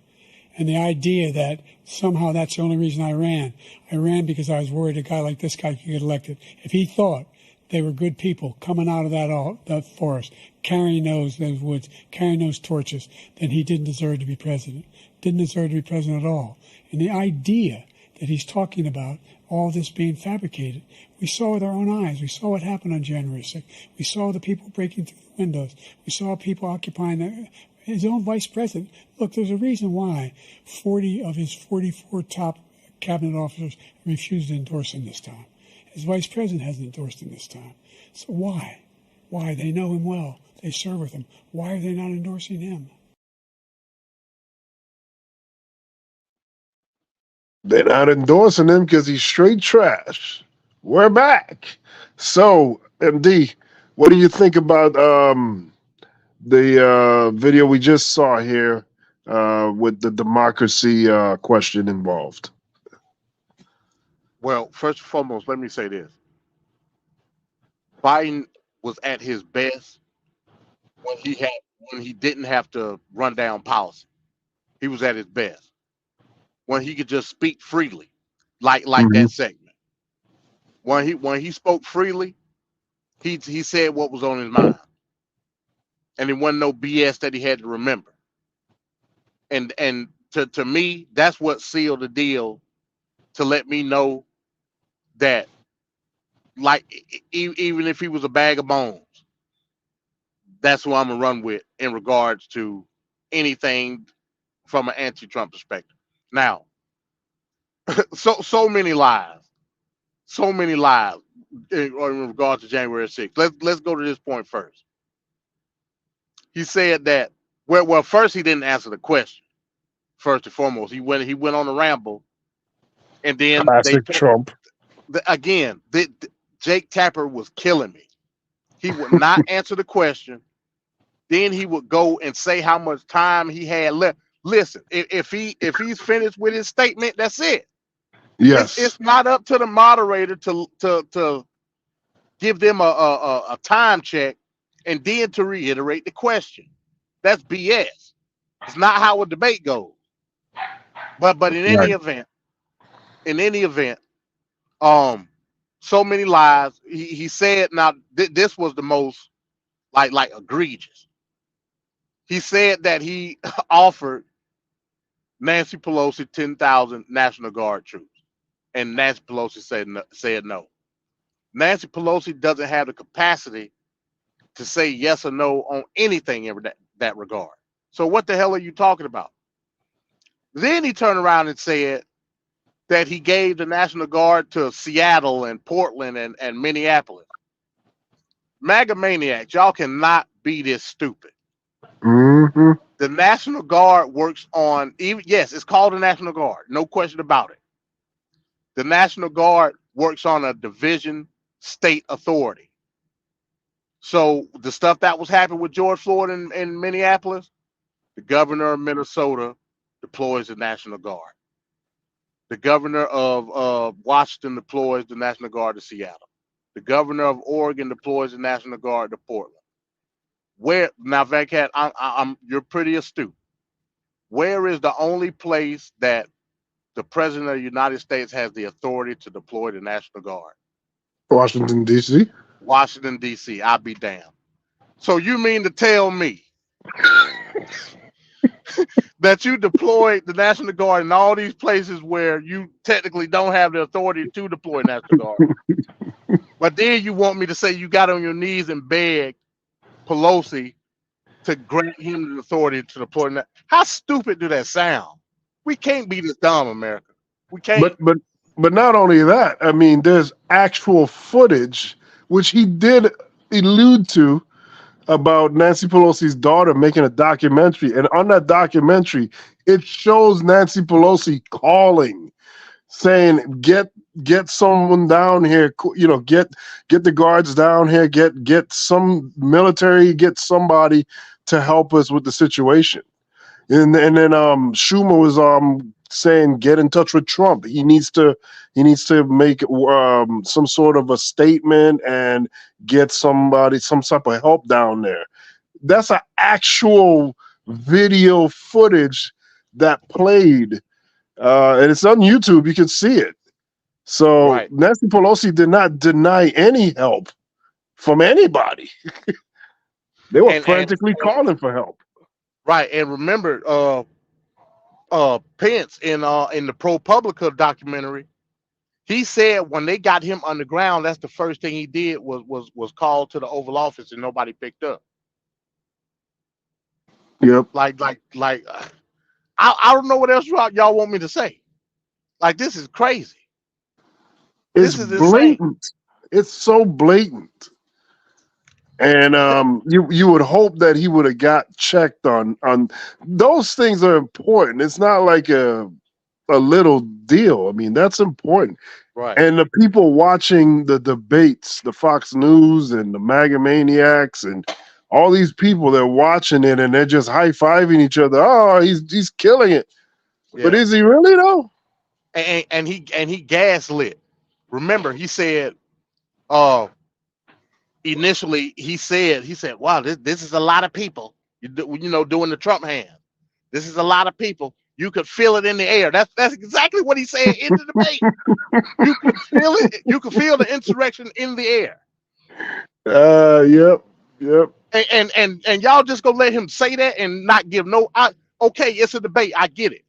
And the idea that somehow that's the only reason I ran. I ran because I was worried a guy like this guy could get elected. If he thought they were good people coming out of that forest, carrying those woods, carrying those torches, then he didn't deserve to be president. Didn't deserve to be president at all. And the idea that he's talking about all this being fabricated. We saw with our own eyes. We saw what happened on January 6th. We saw the people breaking through the windows. We saw people occupying his own vice president. Look, there's a reason why 40 of his 44 top cabinet officers refused to endorse him this time. His vice president hasn't endorsed him this time. So why? Why? They know him well. They serve with him. Why are they not endorsing him? They're not endorsing him because he's straight trash. We're back. So, MD, what do you think about the video we just saw here with the democracy question involved? Well, first and foremost, let me say this. Biden was at his best when he didn't have to run down policy. He was at his best when he could just speak freely, like that segment. When he spoke freely, he said what was on his mind, and it wasn't no BS that he had to remember. And to me, that's what sealed the deal to let me know that, like, even if he was a bag of bones, that's who I'm gonna run with in regards to anything from an anti-Trump perspective. Now, so many lies in regards to January 6th. Let's go to this point first. He said that well first he didn't answer the question. First and foremost, he went on a ramble, and then Classic Trump. Jake Tapper was killing me. He would not answer the question. Then he would go and say how much time he had left. Listen, if he's finished with his statement, that's it. Yes. It's not up to the moderator to give them a time check and then to reiterate the question. That's BS. It's not how a debate goes. But in any event, so many lies. He said, now this was the most like egregious. He said that he offered Nancy Pelosi 10,000 National Guard troops, and Nancy Pelosi said no. Nancy Pelosi doesn't have the capacity to say yes or no on anything in that regard. So what the hell are you talking about? Then he turned around and said that he gave the National Guard to Seattle and Portland and Minneapolis. MAGA maniacs, y'all cannot be this stupid. Mm-hmm. The National Guard works on, yes, it's called the National Guard, no question about it. The National Guard works on a division state authority. So the stuff that was happening with George Floyd in Minneapolis, the governor of Minnesota deploys the National Guard. The governor of Washington deploys the National Guard to Seattle. The governor of Oregon deploys the National Guard to Portland. Where now, Venkat, you're pretty astute. Where is the only place that the president of the United States has the authority to deploy the National Guard? Washington, D.C. Washington, D.C. I'll be damned. So you mean to tell me that you deployed the National Guard in all these places where you technically don't have the authority to deploy National Guard? But then you want me to say you got on your knees and begged Pelosi to grant him the authority to deploy that? How stupid do that sound? We can't be this dumb, America. We can't. But not only that, I mean, there's actual footage which he did allude to about Nancy Pelosi's daughter making a documentary, and on that documentary, it shows Nancy Pelosi calling, saying, "Get someone down here, get the guards down here, get some military, get somebody to help us with the situation." And then Schumer was saying, "Get in touch with Trump. He needs to make some sort of a statement and get some type of help down there." That's an actual video footage that played, and it's on YouTube. You can see it. So right. Nancy Pelosi did not deny any help from anybody. They were frantically calling for help. Right, and remember, Pence in the ProPublica documentary, He said when they got him on the ground, that's the first thing he did was called to the Oval Office and nobody picked up. Yep. Like I don't know what else y'all want me to say. Like, this is crazy. It's This is insane. blatant. It's so blatant. And you would hope that he would have got checked on those things are important. It's not like a little deal. I mean, that's important. Right. And the people watching the debates, the Fox News and the MAGA maniacs and all these people, they're watching it and they're just high-fiving each other. Oh, he's killing it. Yeah. But is he really though? And he gaslit. Remember, he said initially he said, wow, this is a lot of people. Doing the Trump hand. This is a lot of people. You could feel it in the air. That's exactly what he said in the debate. You could feel it. You could feel the insurrection in the air. Yep. And y'all just gonna let him say that and not give no. Okay, it's a debate. I get it,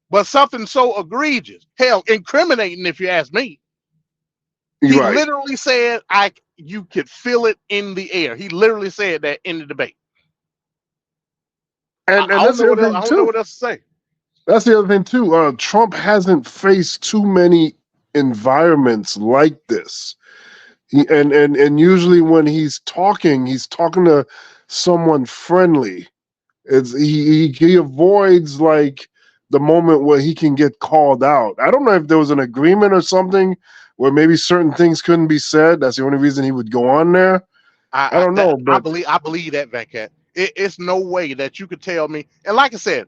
but something so egregious, hell, incriminating, if you ask me. He literally said, you could feel it in the air. He literally said that in the debate. And I that's the other thing don't know what else to say. That's the other thing too. Trump hasn't faced too many environments like this. And usually when he's talking to someone friendly. He avoids like the moment where he can get called out. I don't know if there was an agreement or something where maybe certain things couldn't be said. That's the only reason he would go on there. I don't know, but I believe that, Venkat. It's no way that you could tell me. And like I said,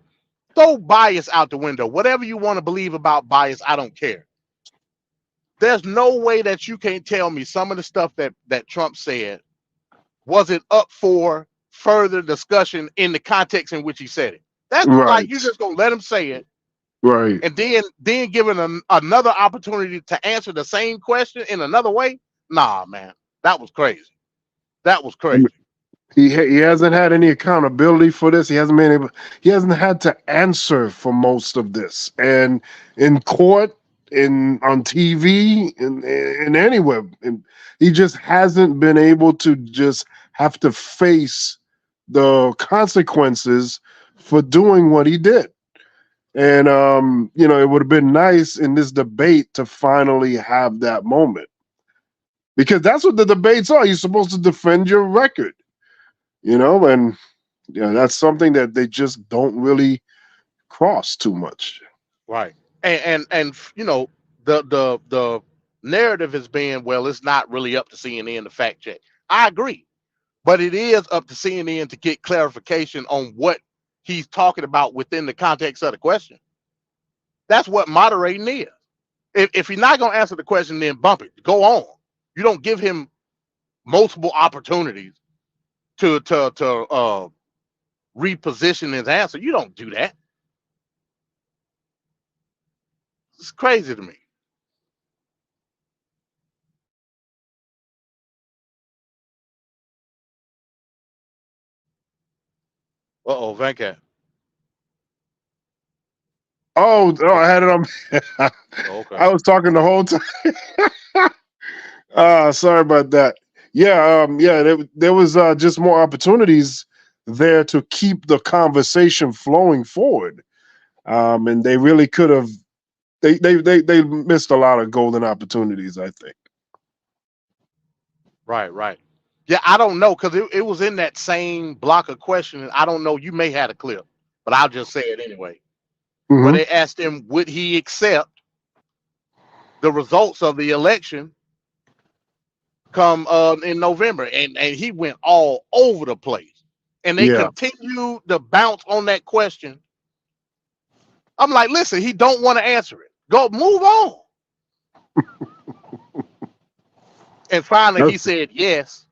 throw bias out the window. Whatever you want to believe about bias, I don't care. There's no way that you can't tell me some of the stuff that Trump said wasn't up for further discussion in the context in which he said it. That's like you just gonna let him say it, right? And then given another opportunity to answer the same question in another way. Nah, man, that was crazy. That was crazy. He hasn't had any accountability for this. He hasn't had to answer for most of this, and in court, on TV, in anywhere, and he just hasn't been able to just have to face the consequences for doing what he did. And it would have been nice in this debate to finally have that moment, because that's what the debates are. You're supposed to defend your record. And that's something that they just don't really cross too much. Right. And the narrative has been, well, it's not really up to CNN to fact check. I agree. But it is up to CNN to get clarification on what he's talking about within the context of the question. That's what moderating is. If you're not going to answer the question, then bump it. Go on. You don't give him multiple opportunities to reposition his answer. You don't do that. It's crazy to me. Uh-oh, Venkat. Oh, I had it on. Okay. I was talking the whole time. Sorry about that. Yeah, there was just more opportunities there to keep the conversation flowing forward. And they really could have. They missed a lot of golden opportunities, I think. Right. Yeah, I don't know, because it was in that same block of questioning. I don't know. You may have a clip, but I'll just say it anyway. Mm-hmm. Where they asked him, would he accept the results of the election come in November? And he went all over the place. And they continued to bounce on that question. I'm like, listen, he don't want to answer it. Go move on. And finally he said yes,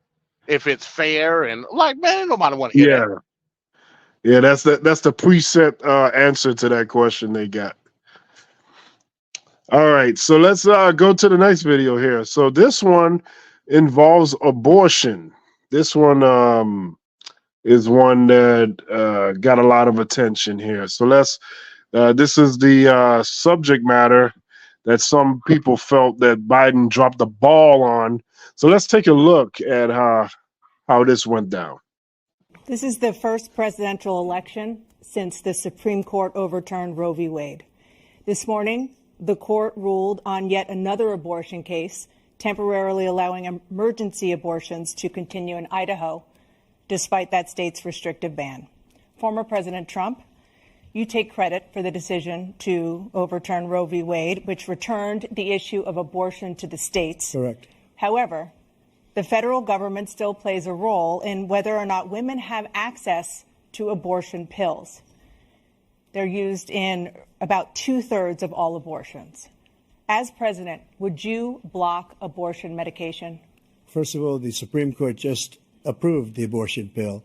if it's fair. And like, man, nobody want to hear that. Yeah, that's the preset answer to that question they got. All right, so let's go to the next video here. So this one involves abortion. This one is one that got a lot of attention here. So this is the subject matter. that some people felt that Biden dropped the ball on. So let's take a look at how this went down. This is the first presidential election since the Supreme Court overturned Roe v. Wade. This morning, the court ruled on yet another abortion case, temporarily allowing emergency abortions to continue in Idaho, despite that state's restrictive ban. Former President Trump, you take credit for the decision to overturn Roe v. Wade, which returned the issue of abortion to the states. Correct. However, the federal government still plays a role in whether or not women have access to abortion pills. They're used in about 2/3 of all abortions. As president, would you block abortion medication? First of all, the Supreme Court just approved the abortion pill,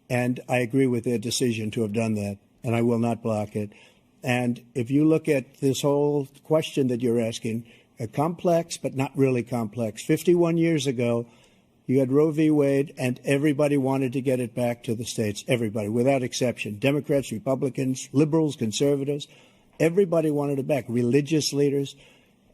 and I agree with their decision to have done that, and I will not block it. And if you look at this whole question that you're asking, complex but not really complex. 51 years ago, you had Roe v. Wade, and everybody wanted to get it back to the states. Everybody, without exception. Democrats, Republicans, liberals, conservatives. Everybody wanted it back. Religious leaders.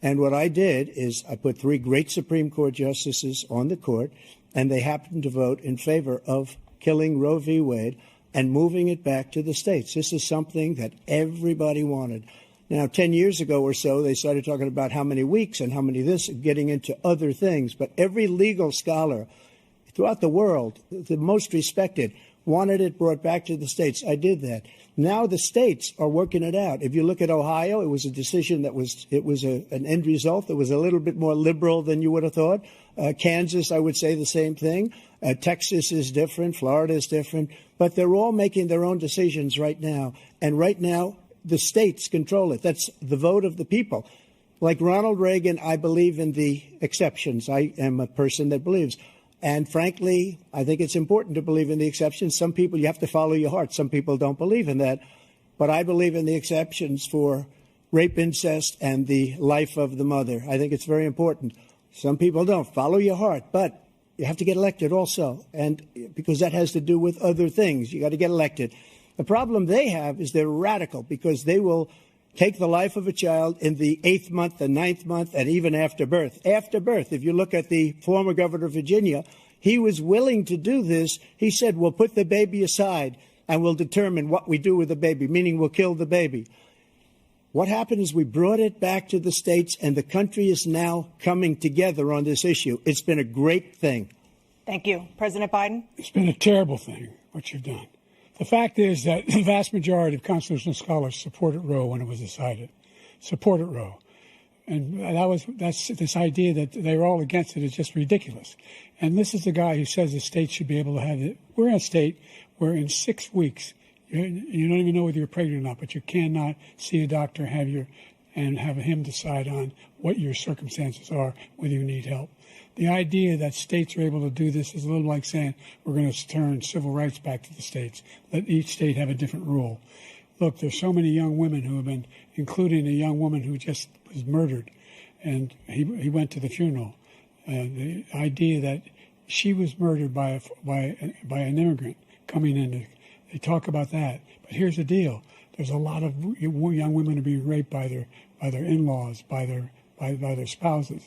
And what I did is I put 3 great Supreme Court justices on the court, and they happened to vote in favor of killing Roe v. Wade and moving it back to the states. This is something that everybody wanted. Now, 10 years ago or so, they started talking about how many weeks and how many this, getting into other things. But every legal scholar throughout the world, the most respected, wanted it brought back to the states. I did that. Now the states are working it out. If you look at Ohio, it was a decision that was an end result that was a little bit more liberal than you would have thought. Kansas, I would say the same thing. Texas is different. Florida is different. But they're all making their own decisions right now. And right now, the states control it. That's the vote of the people. Like Ronald Reagan, I believe in the exceptions. I am a person that believes. And frankly, I think it's important to believe in the exceptions. Some people, you have to follow your heart. Some people don't believe in that. But I believe in the exceptions for rape, incest, and the life of the mother. I think it's very important. Some people don't. Follow your heart. But you have to get elected also. And because that has to do with other things. You got to get elected. The problem they have is they're radical because they will take the life of a child in the 8th month, the 9th month, and even after birth. After birth, if you look at the former governor of Virginia, he was willing to do this. He said, we'll put the baby aside and we'll determine what we do with the baby, meaning we'll kill the baby. What happened is we brought it back to the states, and the country is now coming together on this issue. It's been a great thing. Thank you. President Biden? It's been a terrible thing, what you've done. The fact is that the vast majority of constitutional scholars supported Roe when it was decided, supported Roe. And that's this idea that they're all against it is just ridiculous. And this is the guy who says the state should be able to have it. We're in a state where in 6 weeks, you don't even know whether you're pregnant or not, but you cannot see a doctor, and have him decide on what your circumstances are, whether you need help. The idea that states are able to do this is a little like saying we're going to turn civil rights back to the states, let each state have a different rule. Look, there's so many young women who have been, including a young woman who just was murdered, and he went to the funeral. The idea that she was murdered by an immigrant coming in, they talk about that. But here's the deal: there's a lot of young women who are being raped by their in-laws, by their spouses,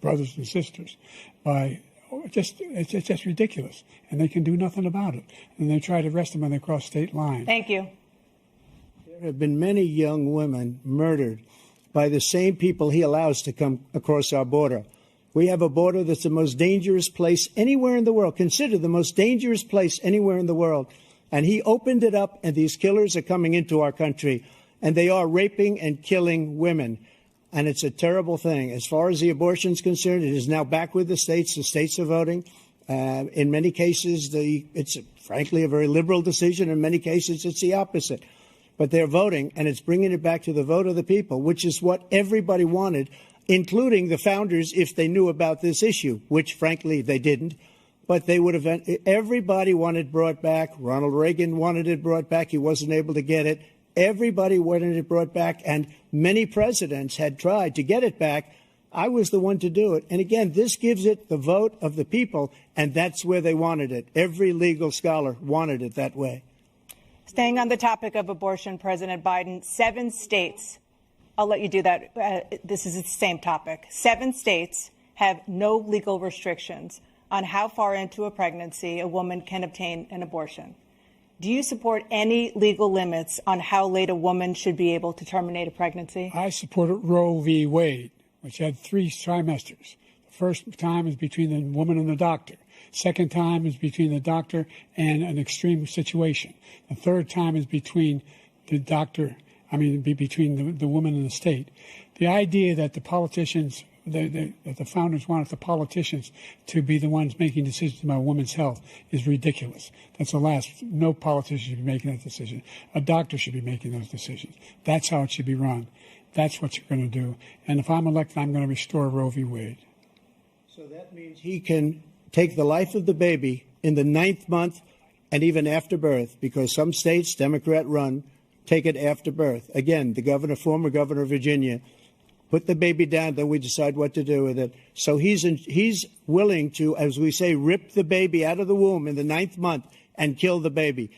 brothers and sisters. It's just ridiculous, and they can do nothing about it. And they try to arrest them when they cross state lines. Thank you. There have been many young women murdered by the same people he allows to come across our border. We have a border that's the most dangerous place anywhere in the world, considered the most dangerous place anywhere in the world. And he opened it up, and these killers are coming into our country, and they are raping and killing women. And it's a terrible thing. As far as the abortion is concerned, it is now back with the states. The states are voting. In many cases, it's frankly a very liberal decision. In many cases, it's the opposite. But they're voting, and it's bringing it back to the vote of the people, which is what everybody wanted, including the founders, if they knew about this issue, which, frankly, they didn't. But they would have. Everybody wanted it brought back. Ronald Reagan wanted it brought back. He wasn't able to get it. Everybody wanted it brought back, and many presidents had tried to get it back. I was the one to do it. And again, this gives it the vote of the people, and that's where they wanted it. Every legal scholar wanted it that way. Staying on the topic of abortion, President Biden, 7 states I'll let you do that. This is the same topic. 7 states have no legal restrictions on how far into a pregnancy a woman can obtain an abortion. Do you support any legal limits on how late a woman should be able to terminate a pregnancy? I supported Roe v. Wade, which had 3 trimesters. The first time is between the woman and the doctor. Second time is between the doctor and an extreme situation. The third time is between the doctor, between the woman and the state. The idea that the politicians, that the founders wanted the politicians to be the ones making decisions about women's health is ridiculous. That's the last. No politician should be making that decision. A doctor should be making those decisions. That's how it should be run. That's what you're going to do. And if I'm elected, I'm going to restore Roe v. Wade. So that means he can take the life of the baby in the 9th month and even after birth, because some states, Democrat run, take it after birth. Again, the former governor of Virginia, put the baby down, then we decide what to do with it. So he's willing to, as we say, rip the baby out of the womb in the 9th month and kill the baby.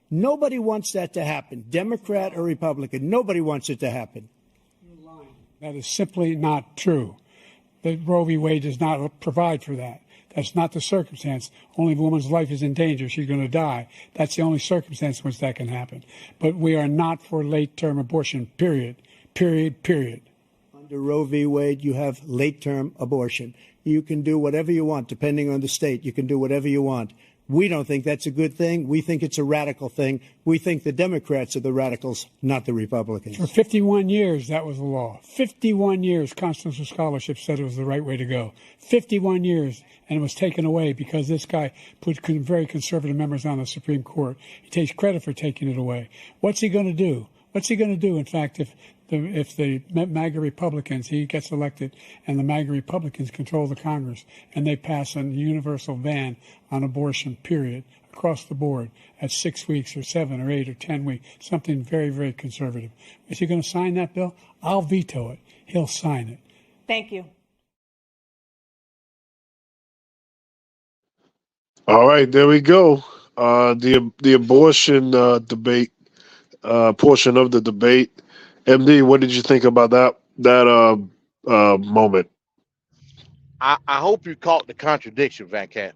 Nobody wants that to happen, Democrat or Republican. Nobody wants it to happen. That is simply not true. The Roe v. Wade does not provide for that. That's not the circumstance. Only if a woman's life is in danger, she's going to die. That's the only circumstance in which that can happen. But we are not for late-term abortion, period. Period, period. Under Roe v. Wade, you have late-term abortion. You can do whatever you want, depending on the state. You can do whatever you want. We don't think that's a good thing. We think it's a radical thing. We think the Democrats are the radicals, not the Republicans. For 51 years, that was the law. 51 years, constitutional scholarship said it was the right way to go. 51 years, and it was taken away because this guy put very conservative members on the Supreme Court. He takes credit for taking it away. What's he going to do? What's he going to do, in fact, if the MAGA Republicans, he gets elected, and the MAGA Republicans control the Congress, and they pass a universal ban on abortion, period, across the board at 6 weeks or 7 or 8 or 10 weeks, something very, very conservative. Is he going to sign that bill? I'll veto it. He'll sign it. Thank you. All right, there we go. The abortion debate portion of the debate. MD, what did you think about that moment? I hope you caught the contradiction, Van Cat.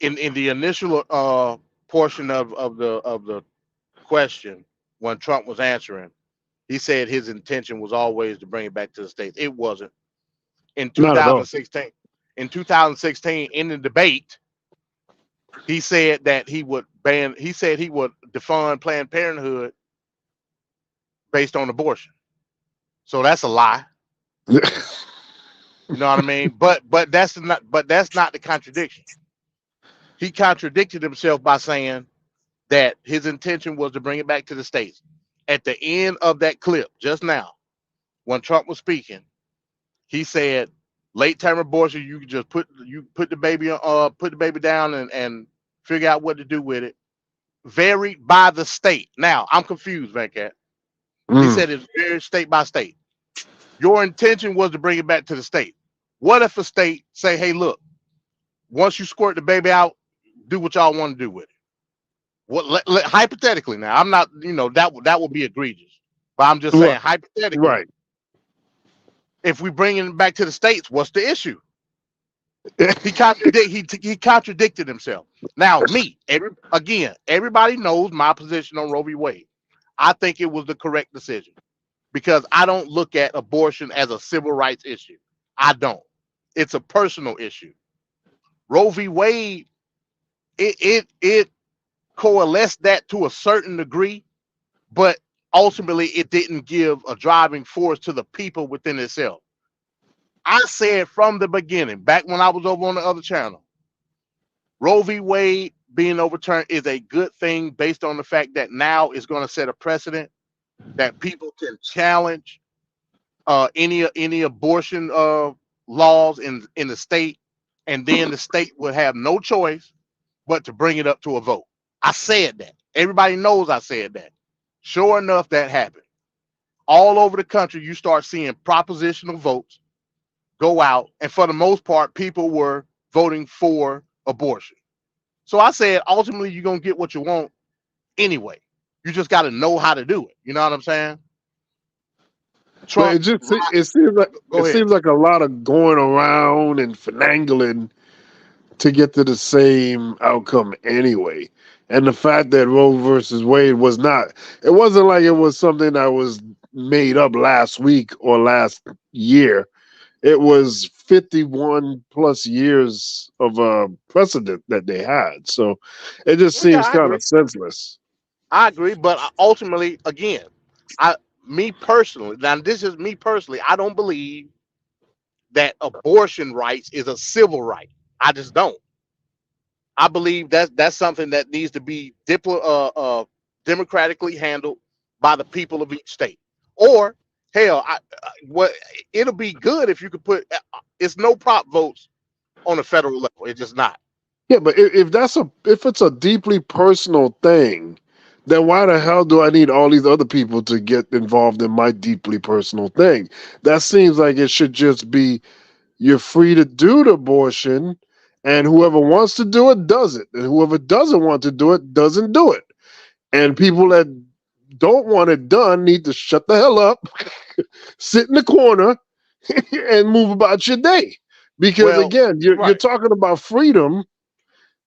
In the initial portion of the question, when Trump was answering, he said his intention was always to bring it back to the states. It wasn't. In 2016, in the debate, he said that he would defund Planned Parenthood based on abortion. So that's a lie. You know what I mean? But that's not the contradiction. He contradicted himself by saying that his intention was to bring it back to the states. At the end of that clip just now, when Trump was speaking, he said late-term abortion, you can just put the baby down and figure out what to do with it. Varied by the state. Now I'm confused, Van Cat. He said it's very state by state. Your intention was to bring it back to the state. What if a state say, hey, look, once you squirt the baby out, do what y'all want to do with it? What hypothetically now, I'm not, that would be egregious. But I'm just saying hypothetically. Right. If we bring it back to the states, what's the issue? He contradicted himself. Now, everybody knows my position on Roe v. Wade. I think it was the correct decision because I don't look at abortion as a civil rights issue. I don't. It's a personal issue. Roe v. Wade, it coalesced that to a certain degree, but ultimately it didn't give a driving force to the people within itself. I said from the beginning, back when I was over on the other channel, Roe v. Wade being overturned is a good thing based on the fact that now it's going to set a precedent that people can challenge any abortion laws in the state, and then the state will have no choice but to bring it up to a vote. I said that. Everybody knows I said that. Sure enough, that happened. All over the country, you start seeing propositional votes go out, and for the most part, people were voting for abortion. So I said, ultimately, you're going to get what you want anyway. You just got to know how to do it. You know what I'm saying? But Trump. it seems like Go ahead. a lot of going around and finagling to get to the same outcome anyway. And the fact that Roe versus Wade it wasn't like it was something that was made up last week or last year. It was 51 plus years of precedent that they had. So it just Well, yeah, seems I kind agree. of senseless. I agree, but ultimately, again, me personally, now this is me personally. I don't believe that abortion rights is a civil right. I just don't. I believe that's something that needs to be democratically handled by the people of each state. Or hell, what it'll be good if you could put it's no prop votes on a federal level. It's just not. Yeah, but if it's a deeply personal thing, then why the hell do I need all these other people to get involved in my deeply personal thing? That seems like it should just be you're free to do the abortion, and whoever wants to do it does it, and whoever doesn't want to do it doesn't do it. And people that don't want it done need to shut the hell up, sit in the corner, and move about your day. Because Well, again, you're right. talking about freedom.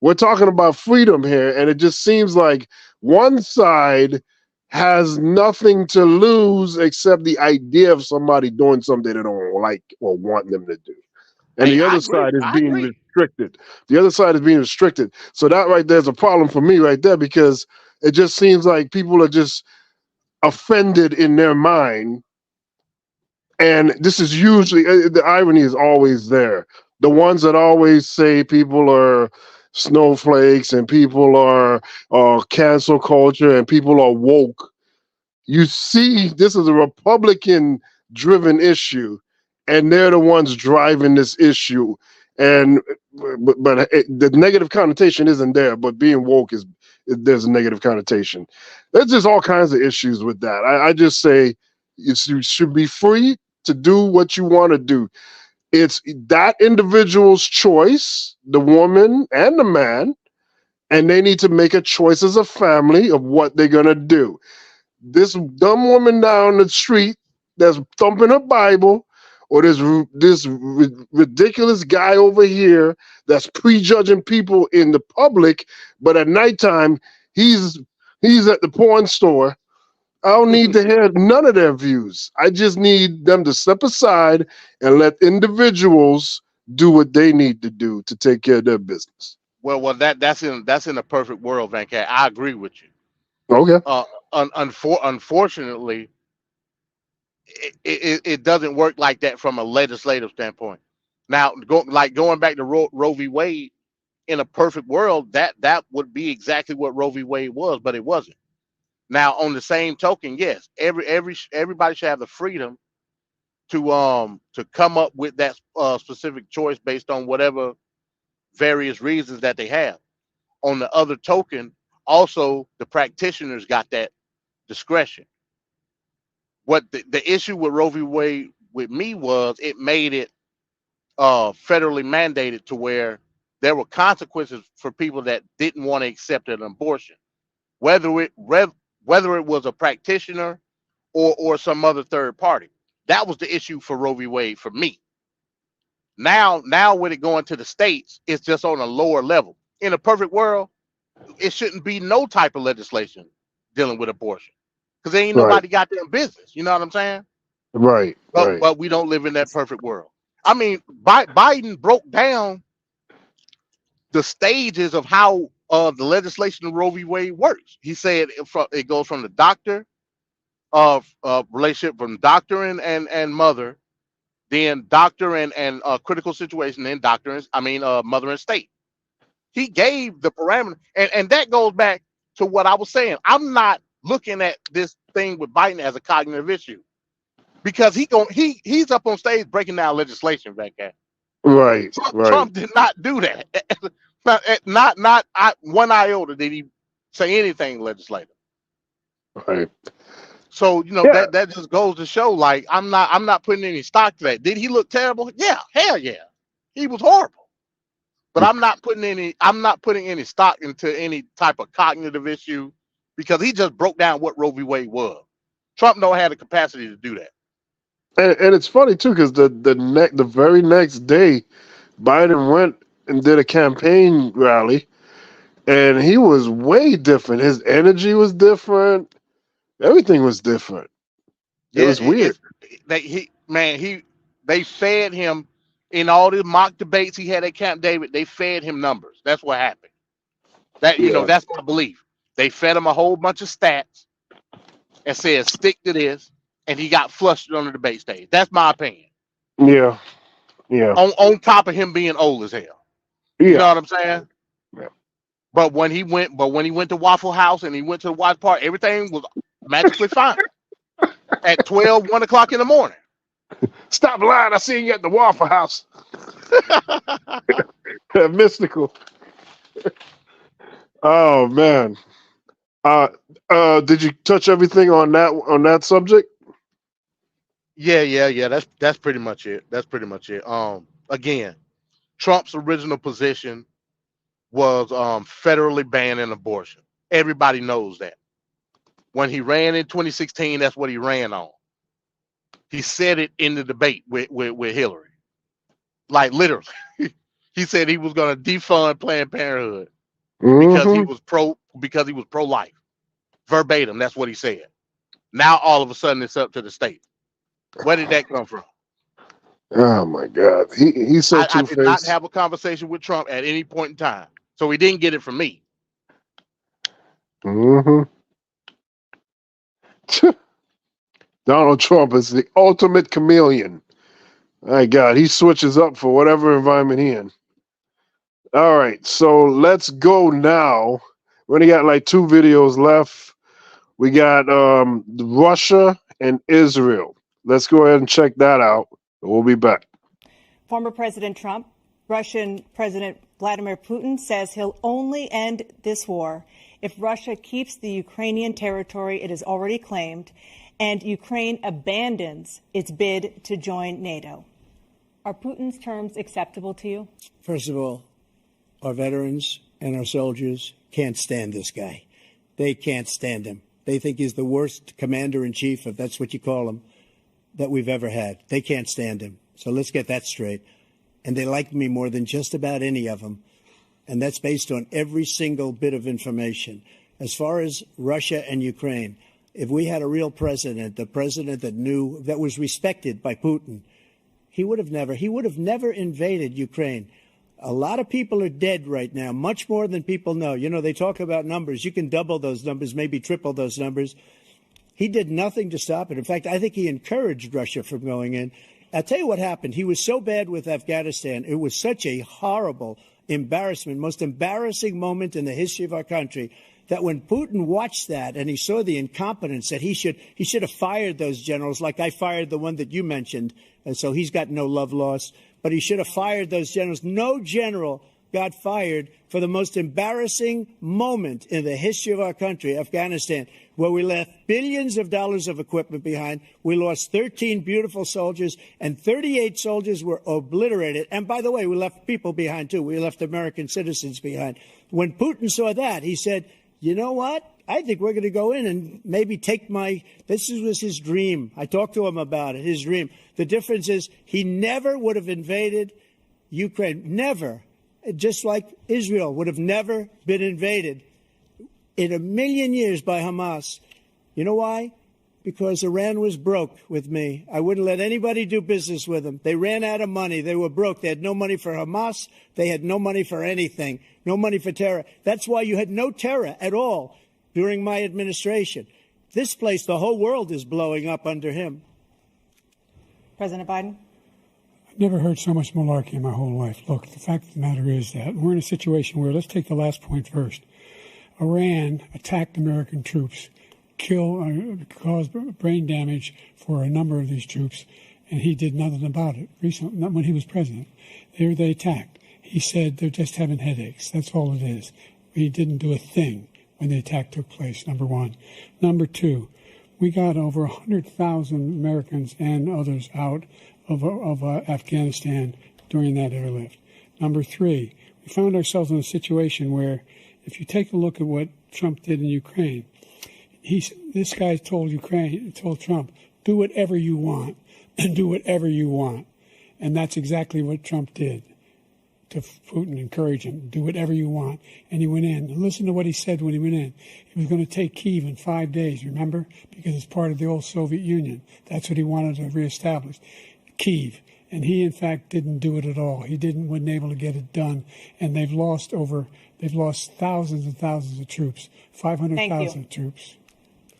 We're talking about freedom here, and it just seems like one side has nothing to lose except the idea of somebody doing something they don't like or want them to do. And Hey, the I other agree. side is I being agree. restricted. The other side is being restricted. So that right there is a problem for me right there because it just seems like people are just offended in their mind. And this is usually the irony is always there. The ones that always say people are snowflakes and people are cancel culture and people are woke. You see, this is a Republican driven issue, and they're the ones driving this issue. And the negative connotation isn't there, but being woke there's a negative connotation. There's just all kinds of issues with that. I just say you should be free to do what you want to do. It's that individual's choice, the woman and the man, and they need to make a choice as a family of what they're gonna do. This dumb woman down the street that's thumping her Bible, or this ridiculous guy over here that's prejudging people in the public, but at nighttime he's he's at the porn store. I don't need to hear none of their views. I just need them to step aside and let individuals do what they need to do to take care of their business. Well, that's in a perfect world, Van Cat. I agree with you. Okay. Unfortunately, it doesn't work like that from a legislative standpoint. Now, going back to Roe v. Wade, in a perfect world, that would be exactly what Roe v. Wade was, but it wasn't. Now, on the same token, yes, everybody should have the freedom to come up with that specific choice based on whatever various reasons that they have. On the other token, also the practitioners got that discretion. What the issue with Roe v. Wade with me was it made it federally mandated to where there were consequences for people that didn't want to accept an abortion, whether it was a practitioner or some other third party. That was the issue for Roe v. Wade for me. Now with it going to the states, it's just on a lower level. In a perfect world, it shouldn't be no type of legislation dealing with abortion because ain't Right. nobody got their business. You know what I'm saying? Right. Right. But we don't live in that perfect world. I mean, Biden broke down the stages of how the legislation of Roe v. Wade works. He said it goes from the doctor of relationship from doctor and mother, then doctor and critical situation, then mother and state. He gave the parameter, and that goes back to what I was saying. I'm not looking at this thing with Biden as a cognitive issue because he's up on stage breaking down legislation back there. Right. Right. Trump did not do that. Not one iota did he say anything legislative. Right. So Yeah. that just goes to show, like, I'm not putting any stock to that. Did he look terrible? Yeah, hell yeah, he was horrible. But I'm not putting any stock into any type of cognitive issue because he just broke down what Roe v. Wade was. Trump don't have the capacity to do that. And it's funny too, because the very next day, Biden went and did a campaign rally, and he was way different. His energy was different. Everything was different. It Yeah, was weird. they fed him in all the mock debates he had at Camp David. They fed him numbers. That's what happened. Yeah. That's my belief. They fed him a whole bunch of stats and said stick to this, and he got flustered on the debate stage. That's my opinion. Yeah. Yeah. On top of him being old as hell. You know Yeah. what I'm saying? Yeah. But when he went to Waffle House and he went to the watch party, everything was magically fine. At 1 o'clock in the morning. Stop lying. I seen you at the Waffle House. Mystical. Oh man. Did you touch everything on that subject? Yeah. That's pretty much it. Again, Trump's original position was federally banning abortion. Everybody knows that. When he ran in 2016, that's what he ran on. He said it in the debate with Hillary. Like literally. He said he was going to defund Planned Parenthood because he was pro-life. Verbatim, that's what he said. Now all of a sudden it's up to the state. Where did that come from? Oh my God. He's so I did not two-faced. have a conversation with Trump at any point in time. So he didn't get it from me. Mm-hmm. Donald Trump is the ultimate chameleon. My God, he switches up for whatever environment he in. All right, so let's go now. We only got like 2 videos left. We got Russia and Israel. Let's go ahead and check that out. We'll be back. Former President Trump, Russian President Vladimir Putin says he'll only end this war if Russia keeps the Ukrainian territory it has already claimed and Ukraine abandons its bid to join NATO. Are Putin's terms acceptable to you? First of all, our veterans and our soldiers can't stand this guy. They can't stand him. They think he's the worst commander-in-chief, if that's what you call him, that we've ever had. They can't stand him. So let's get that straight. And they like me more than just about any of them. And that's based on every single bit of information. As far as Russia and Ukraine, if we had a real president, the president that knew, that was respected by Putin, he would have never invaded Ukraine. A lot of people are dead right now, much more than people know. You know, they talk about numbers. You can double those numbers, maybe triple those numbers. He did nothing to stop it. In fact, I think he encouraged Russia from going in. I'll tell you what happened. He was so bad with Afghanistan. It was such a horrible embarrassment, most embarrassing moment in the history of our country, that when Putin watched that and he saw the incompetence, that he should have fired those generals, like I fired the one that you mentioned, and so he's got no love lost, but he should have fired those generals. No general got fired for the most embarrassing moment in the history of our country, Afghanistan, where we left billions of dollars of equipment behind. We lost 13 beautiful soldiers, and 38 soldiers were obliterated. And by the way, we left people behind, too. We left American citizens behind. When Putin saw that, he said, you know what? I think we're going to go in and maybe take this was his dream. I talked to him about it, his dream. The difference is he never would have invaded Ukraine. Never. Just like Israel would have never been invaded in a million years by Hamas. You know why? Because Iran was broke with me. I wouldn't let anybody do business with them. They ran out of money. They were broke. They had no money for Hamas. They had no money for anything. No money for terror. That's why you had no terror at all during my administration. This place, the whole world is blowing up under him. President Biden? I've never heard so much malarkey in my whole life. Look, the fact of the matter is that we're in a situation where, let's take the last point first. Iran attacked American troops, caused brain damage for a number of these troops, and he did nothing about it. Recently, not when he was president. They attacked. He said they're just having headaches. That's all it is. He didn't do a thing when the attack took place, number one. Number two, we got over 100,000 Americans and others out of Afghanistan during that airlift. Number three, we found ourselves in a situation where, if you take a look at what Trump did in Ukraine, this guy told Trump, do whatever you want, and do whatever you want. And that's exactly what Trump did to Putin, encourage him, do whatever you want. And he went in. And listen to what he said when he went in. He was going to take Kyiv in 5 days, remember? Because it's part of the old Soviet Union. That's what he wanted to reestablish, Kyiv. And he, in fact, didn't do it at all. He wasn't able to get it done. And they've lost thousands and thousands of troops, 500,000 troops.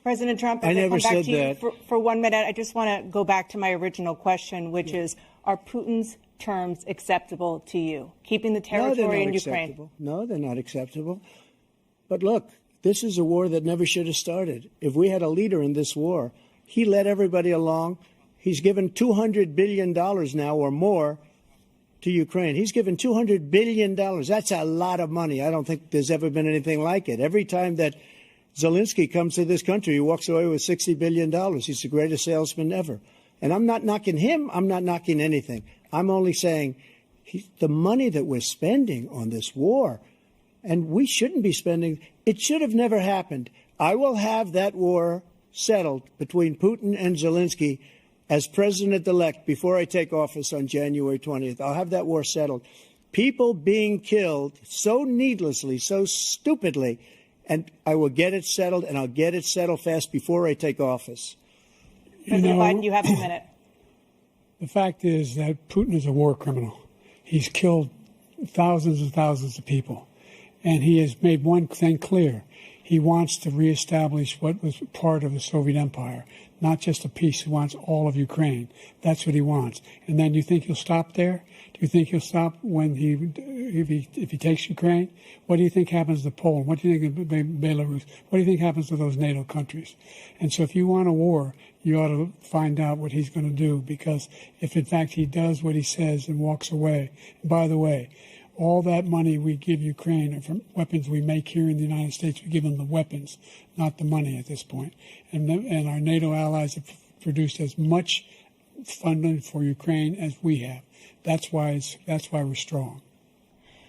President Trump, I never come back said to you that. for 1 minute, I just want to go back to my original question, which is, are Putin's terms acceptable to you? Keeping the territory in Ukraine? Acceptable. No, they're not acceptable. But look, this is a war that never should have started. If we had a leader in this war, he led everybody along. He's given $200 billion now or more to Ukraine. He's given $200 billion. That's a lot of money. I don't think there's ever been anything like it. Every time that Zelensky comes to this country, he walks away with $60 billion. He's the greatest salesman ever. And I'm not knocking him. I'm not knocking anything. I'm only saying the money that we're spending on this war, and we shouldn't be spending, it should have never happened. I will have that war settled between Putin and Zelensky as president-elect before I take office on January 20th. I'll have that war settled. People being killed so needlessly, so stupidly, and I will get it settled, and I'll get it settled fast before I take office. President Biden, you have a minute. The fact is that Putin is a war criminal. He's killed thousands and thousands of people. And he has made one thing clear. He wants to reestablish what was part of the Soviet Empire, not just a piece. He wants all of Ukraine. That's what he wants. And then you think he'll stop there? Do you think he'll stop when if he takes Ukraine? What do you think happens to Poland? What do you think of Belarus? What do you think happens to those NATO countries? And so if you want a war, you ought to find out what he's going to do, because if in fact he does what he says and walks away, and by the way, all that money we give Ukraine are from weapons we make here in the United States. We give them the weapons, not the money at this point. And our NATO allies have produced as much funding for Ukraine as we have. That's why we're strong.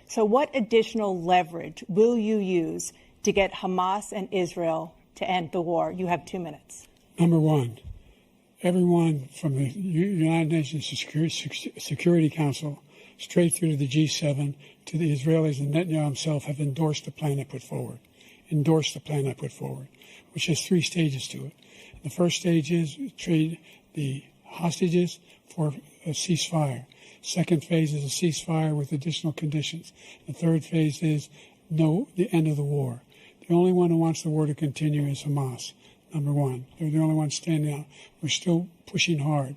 So what additional leverage will you use to get Hamas and Israel to end the war? You have 2 minutes. Number one, everyone from the United Nations Security Council straight through to the G7, to the Israelis and Netanyahu himself have endorsed the plan I put forward, which has 3 stages to it. The first stage is trade the hostages for a ceasefire. Second phase is a ceasefire with additional conditions. The third phase is the end of the war. The only one who wants the war to continue is Hamas, number one. They're the only ones standing out. We're still pushing hard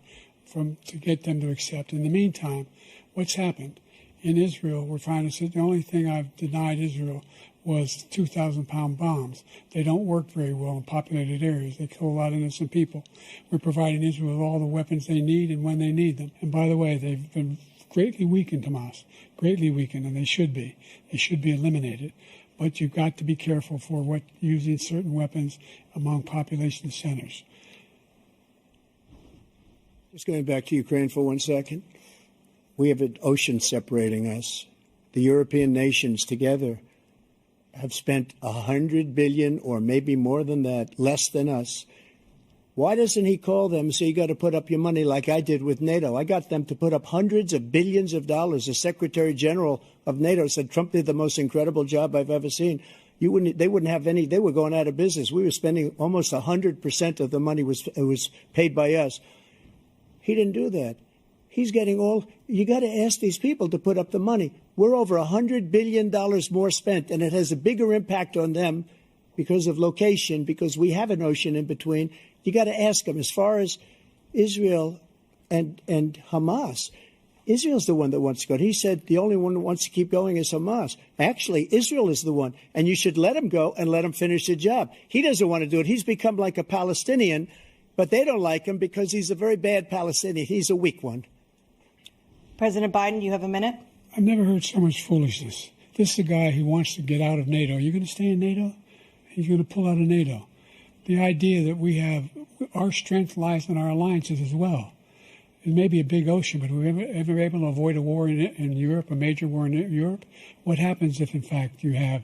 to get them to accept. In the meantime, what's happened? In Israel, we're trying to say the only thing I've denied Israel was 2,000-pound bombs. They don't work very well in populated areas. They kill a lot of innocent people. We're providing Israel with all the weapons they need and when they need them. And by the way, they've been greatly weakened, Hamas, greatly weakened, and they should be. They should be eliminated. But you've got to be careful for using certain weapons among population centers. Just going back to Ukraine for 1 second. We have an ocean separating us. The European nations together have spent $100 billion, or maybe more than that, less than us. Why doesn't he call them and say, you got to put up your money like I did with NATO? I got them to put up hundreds of billions of dollars. The Secretary General of NATO said Trump did the most incredible job I've ever seen. They wouldn't have any. They were going out of business. We were spending almost 100% of the money was paid by us. He didn't do that. He's getting you got to ask these people to put up the money. We're over $100 billion more spent, and it has a bigger impact on them because of location, because we have an ocean in between. You got to ask them. As far as Israel and Hamas, Israel's the one that wants to go. He said the only one that wants to keep going is Hamas. Actually, Israel is the one, and you should let him go and let him finish the job. He doesn't want to do it. He's become like a Palestinian, but they don't like him because he's a very bad Palestinian. He's a weak one. President Biden, you have a minute. I've never heard so much foolishness. This is a guy who wants to get out of NATO. Are you going to stay in NATO? He's going to pull out of NATO. The idea that our strength lies in our alliances as well. It may be a big ocean, but we're ever able to avoid a war in Europe, a major war in Europe? What happens if, in fact, you have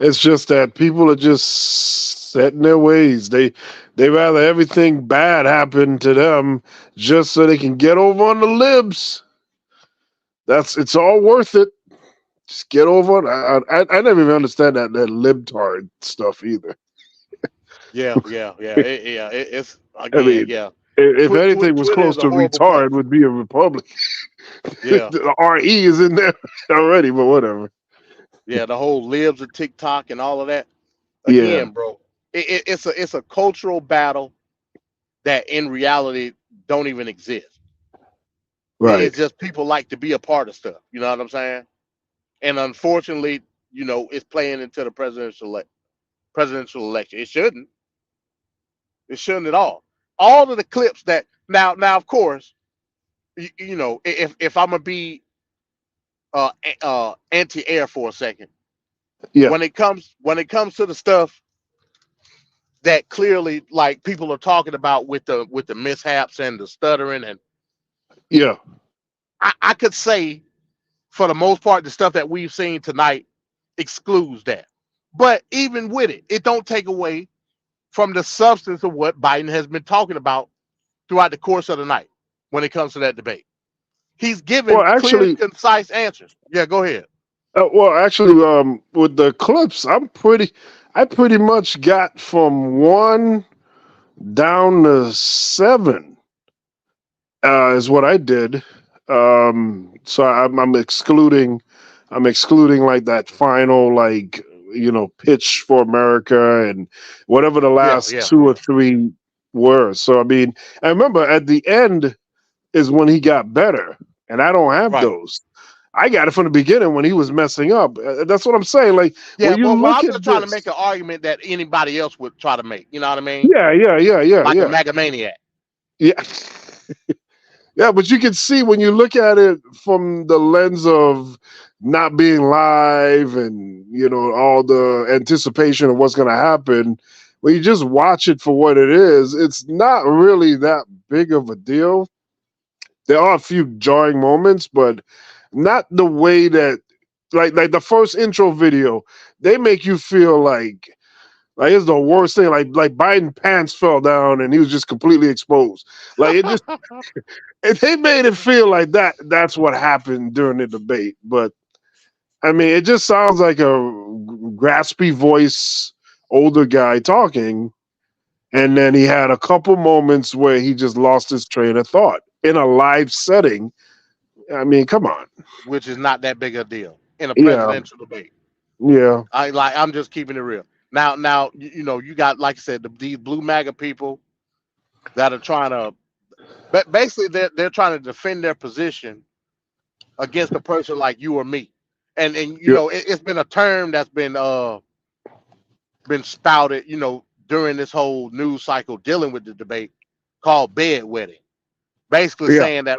It's just that people are just set in their ways. They rather everything bad happen to them just so they can get over on the libs. It's all worth it. Just get over it. I never even understand that libtard stuff either. Yeah. It's I again, mean, yeah. if anything was Twitter close is a to horrible retard, place. would be a republic. Yeah, The RE is in there already, but whatever. yeah. The whole libs of TikTok and all of that. Yeah, Again, bro, it's a cultural battle that in reality don't even exist. right. It's just people like to be a part of stuff. You know what I'm saying? And unfortunately, it's playing into the presidential election. It shouldn't. It shouldn't at all. All of the clips that now of course, if I'm gonna be anti-air for a second, Yeah, when it comes to the stuff that clearly like people are talking about with the mishaps and the stuttering, and yeah, I could say for the most part the stuff that we've seen tonight excludes that. But even with it, it don't take away from the substance of what Biden has been talking about throughout the course of the night when it comes to that debate. He's Well, given clear, actually, concise answers. Yeah, go ahead. with the clips, I pretty much got from 1 down to 7. Is what I did. So I'm excluding like that final pitch for America and whatever the Yeah, last yeah, 2 or 3 were. So I mean, I remember at the end is when he got better, and I don't have right. those. I got it from the beginning when he was messing up. That's what I'm saying. Like when Yeah, you well, look I'm at just trying to this, make an argument that anybody else would try to make. You know what I mean? Like a yeah. megamaniac. Yeah. Yeah, but you can see when you look at it from the lens of not being live and all the anticipation of what's going to happen. When you just watch it for what it is, it's not really that big of a deal. There are a few jarring moments, but not the way that like the first intro video. They make you feel like it's the worst thing. Like Biden pants fell down and he was just completely exposed. Like it just. If they made it feel like that's what happened during the debate. But I mean, it just sounds like a graspy voice, older guy talking. And then he had a couple moments where he just lost his train of thought in a live setting. I mean, come on. Which is not that big a deal in a Yeah. presidential debate. Yeah. I'm just keeping it real. Now, you got, like I said, these blue MAGA people that are trying to, but basically they're trying to defend their position against a person like you or me. And Yeah. it's been a term that's been spouted, during this whole news cycle dealing with the debate called bedwetting. Basically Yeah. saying that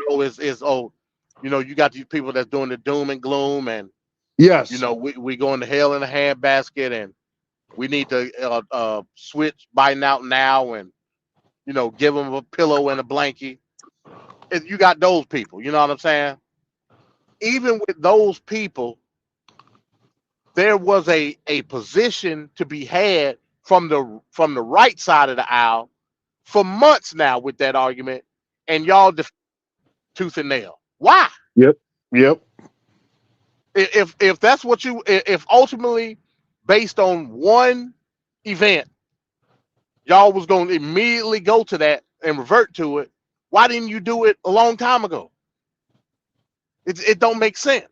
you got these people that's doing the doom and gloom, and Yes. we going to hell in a handbasket, and we need to switch Biden out now, and give them a pillow and a blankie. You got those people, you know what I'm saying? Even with those people, there was a position to be had from the right side of the aisle for months now with that argument, and y'all tooth and nail. Why? Yep. Yep. If that's what if ultimately based on one event y'all was going to immediately go to that and revert to it, why didn't you do it a long time ago? It don't make sense.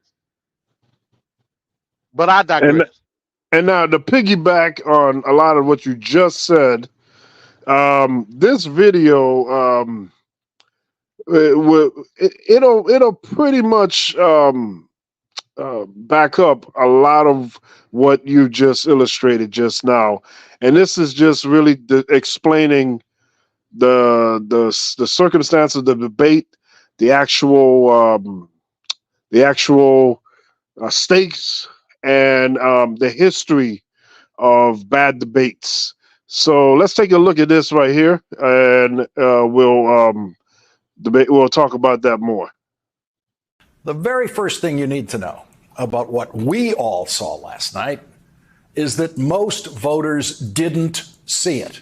But I And digress. and now to piggyback on a lot of what you just said, this video it'll pretty much back up a lot of what you just illustrated just now, and this is just really explaining the circumstance of the debate, the actual stakes, and the history of bad debates. So let's take a look at this right here, and we'll talk about that more. The very first thing you need to know about what we all saw last night is that most voters didn't see it.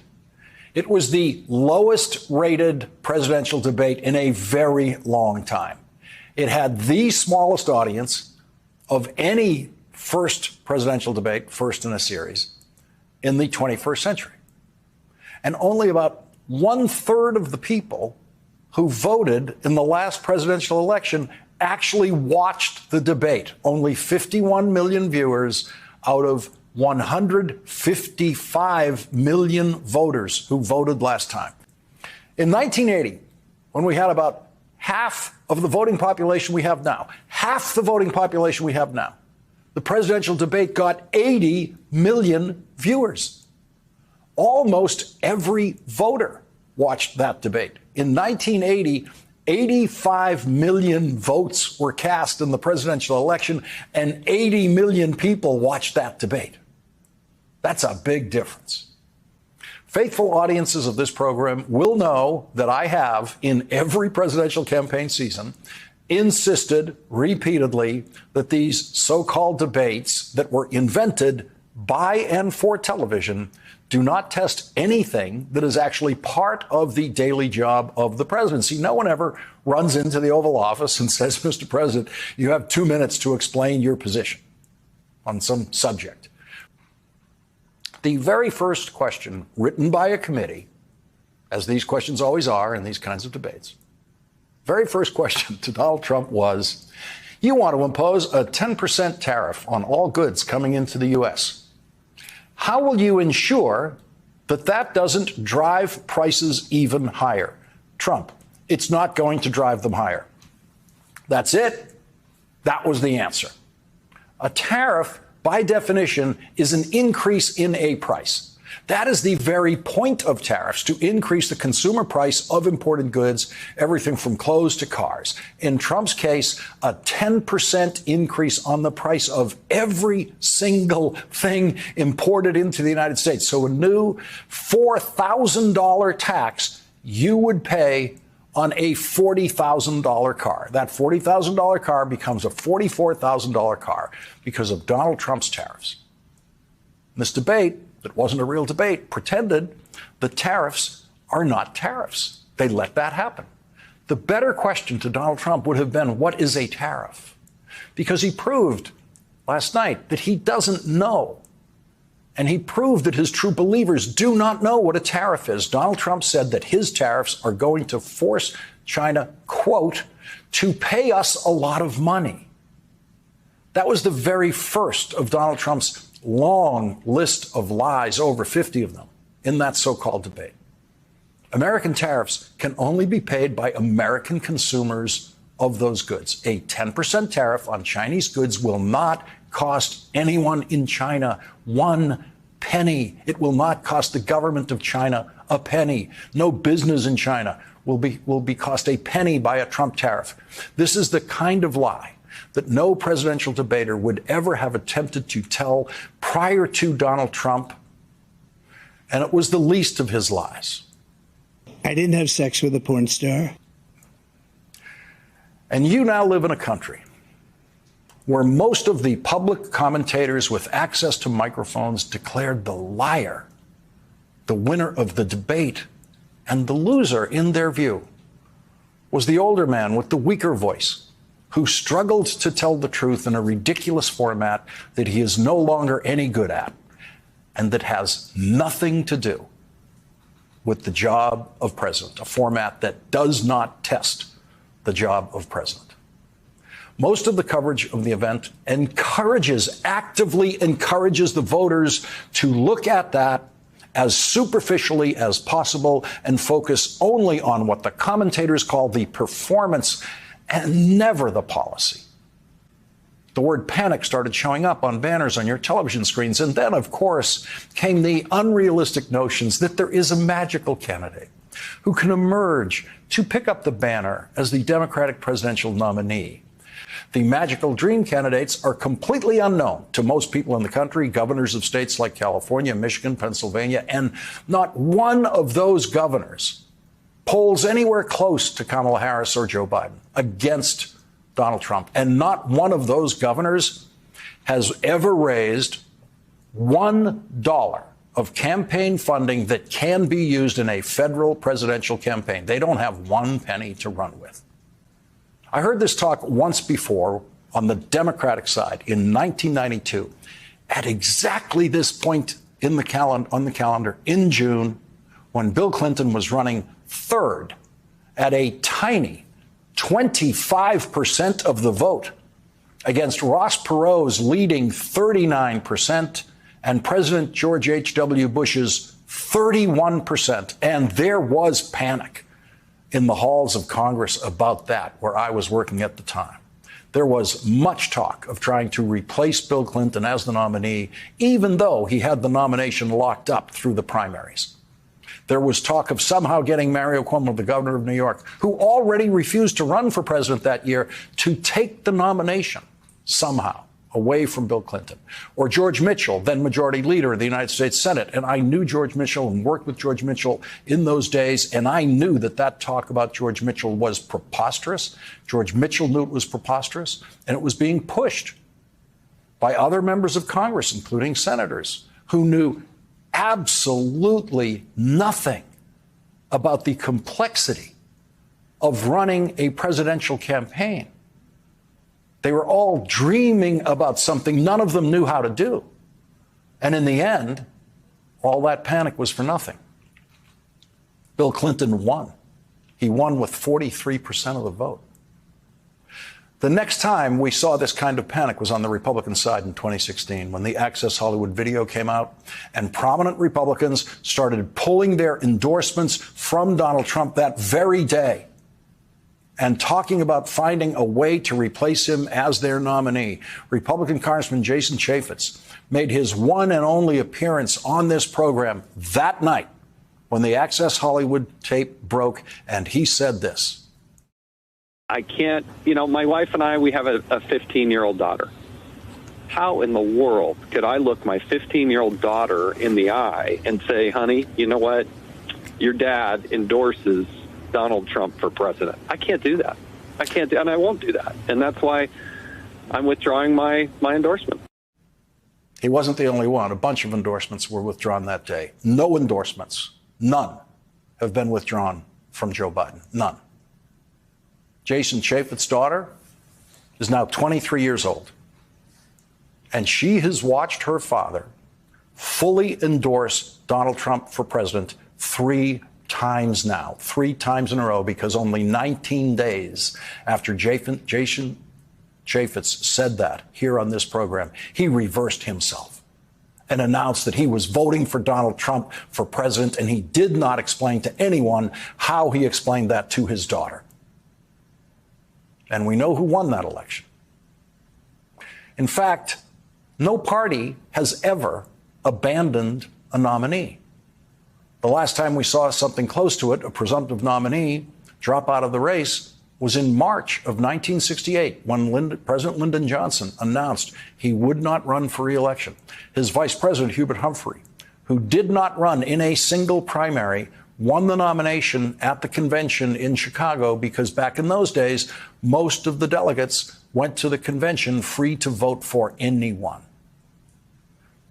It was the lowest rated presidential debate in a very long time. It had the smallest audience of any first presidential debate, first in a series, in the 21st century. And only about 1/3 of the people who voted in the last presidential election actually watched the debate. Only 51 million viewers out of 155 million voters who voted last time. In 1980, when we had about half of the voting population we have now, the presidential debate got 80 million viewers. Almost every voter watched that debate. In 1980, 85 million votes were cast in the presidential election, and 80 million people watched that debate. That's a big difference. Faithful audiences of this program will know that I have, in every presidential campaign season, insisted repeatedly that these so-called debates that were invented by and for television do not test anything that is actually part of the daily job of the presidency. No one ever runs into the Oval Office and says, Mr. President, you have 2 minutes to explain your position on some subject. The very first question written by a committee, as these questions always are in these kinds of debates, very first question to Donald Trump was, you want to impose a 10% tariff on all goods coming into the U.S. How will you ensure that that doesn't drive prices even higher? Trump, it's not going to drive them higher. That's it. That was the answer. A tariff, by definition, is an increase in a price. That is the very point of tariffs, to increase the consumer price of imported goods, everything from clothes to cars. In Trump's case, a 10% increase on the price of every single thing imported into the United States. So a new $4,000 tax you would pay on a $40,000 car. That $40,000 car becomes a $44,000 car because of Donald Trump's tariffs. This debate, that wasn't a real debate, pretended that tariffs are not tariffs. They let that happen. The better question to Donald Trump would have been, what is a tariff? Because he proved last night that he doesn't know. And he proved that his true believers do not know what a tariff is. Donald Trump said that his tariffs are going to force China, quote, to pay us a lot of money. That was the very first of Donald Trump's long list of lies, over 50 of them, in that so-called debate. American tariffs can only be paid by American consumers of those goods. A 10% tariff on Chinese goods will not cost anyone in China 1 penny. It will not cost the government of China a penny. No business in China will be cost a penny by a Trump tariff. This is the kind of lie that no presidential debater would ever have attempted to tell prior to Donald Trump, and it was the least of his lies. I didn't have sex with a porn star. And you now live in a country where most of the public commentators with access to microphones declared the liar the winner of the debate, and the loser, in their view, was the older man with the weaker voice, who struggled to tell the truth in a ridiculous format that he is no longer any good at, and that has nothing to do with the job of president, a format that does not test the job of president. Most of the coverage of the event actively encourages the voters to look at that as superficially as possible and focus only on what the commentators call the performance and never the policy. The word panic started showing up on banners on your television screens. And then, of course, came the unrealistic notions that there is a magical candidate who can emerge to pick up the banner as the Democratic presidential nominee. The magical dream candidates are completely unknown to most people in the country, governors of states like California, Michigan, Pennsylvania, and not one of those governors polls anywhere close to Kamala Harris or Joe Biden against Donald Trump. And not one of those governors has ever raised $1 of campaign funding that can be used in a federal presidential campaign. They don't have one penny to run with. I heard this talk once before on the Democratic side in 1992 at exactly this point in the on the calendar in June, when Bill Clinton was running third at a tiny 25% of the vote against Ross Perot's leading 39% and President George H.W. Bush's 31%. And there was panic in the halls of Congress about that, where I was working at the time. There was much talk of trying to replace Bill Clinton as the nominee, even though he had the nomination locked up through the primaries. There was talk of somehow getting Mario Cuomo, the governor of New York, who already refused to run for president that year, to take the nomination somehow away from Bill Clinton. Or George Mitchell, then majority leader of the United States Senate. And I knew George Mitchell and worked with George Mitchell in those days. And I knew that that talk about George Mitchell was preposterous. George Mitchell knew it was preposterous. And it was being pushed by other members of Congress, including senators, who knew absolutely nothing about the complexity of running a presidential campaign. They were all dreaming about something none of them knew how to do. And in the end, all that panic was for nothing. Bill Clinton won. He won with 43% of the vote. The next time we saw this kind of panic was on the Republican side in 2016, when the Access Hollywood video came out and prominent Republicans started pulling their endorsements from Donald Trump that very day and talking about finding a way to replace him as their nominee. Republican Congressman Jason Chaffetz made his one and only appearance on this program that night when the Access Hollywood tape broke, and he said this. I can't, my wife and I, we have a 15-year-old daughter. How in the world could I look my 15-year-old daughter in the eye and say, honey, you know what? Your dad endorses Donald Trump for president. I can't do that. I can't do, and I won't do that. And that's why I'm withdrawing my endorsement. He wasn't the only one. A bunch of endorsements were withdrawn that day. No endorsements, none, have been withdrawn from Joe Biden. None. Jason Chaffetz's daughter is now 23 years old, and she has watched her father fully endorse Donald Trump for president 3 times now, 3 times in a row, because only 19 days after Jason Chaffetz said that here on this program, he reversed himself and announced that he was voting for Donald Trump for president, and he did not explain to anyone how he explained that to his daughter. And we know who won that election. In fact, no party has ever abandoned a nominee. The last time we saw something close to it, a presumptive nominee drop out of the race, was in March of 1968, when President Lyndon Johnson announced he would not run for re-election. His vice president, Hubert Humphrey, who did not run in a single primary, won the nomination at the convention in Chicago, because back in those days, most of the delegates went to the convention free to vote for anyone.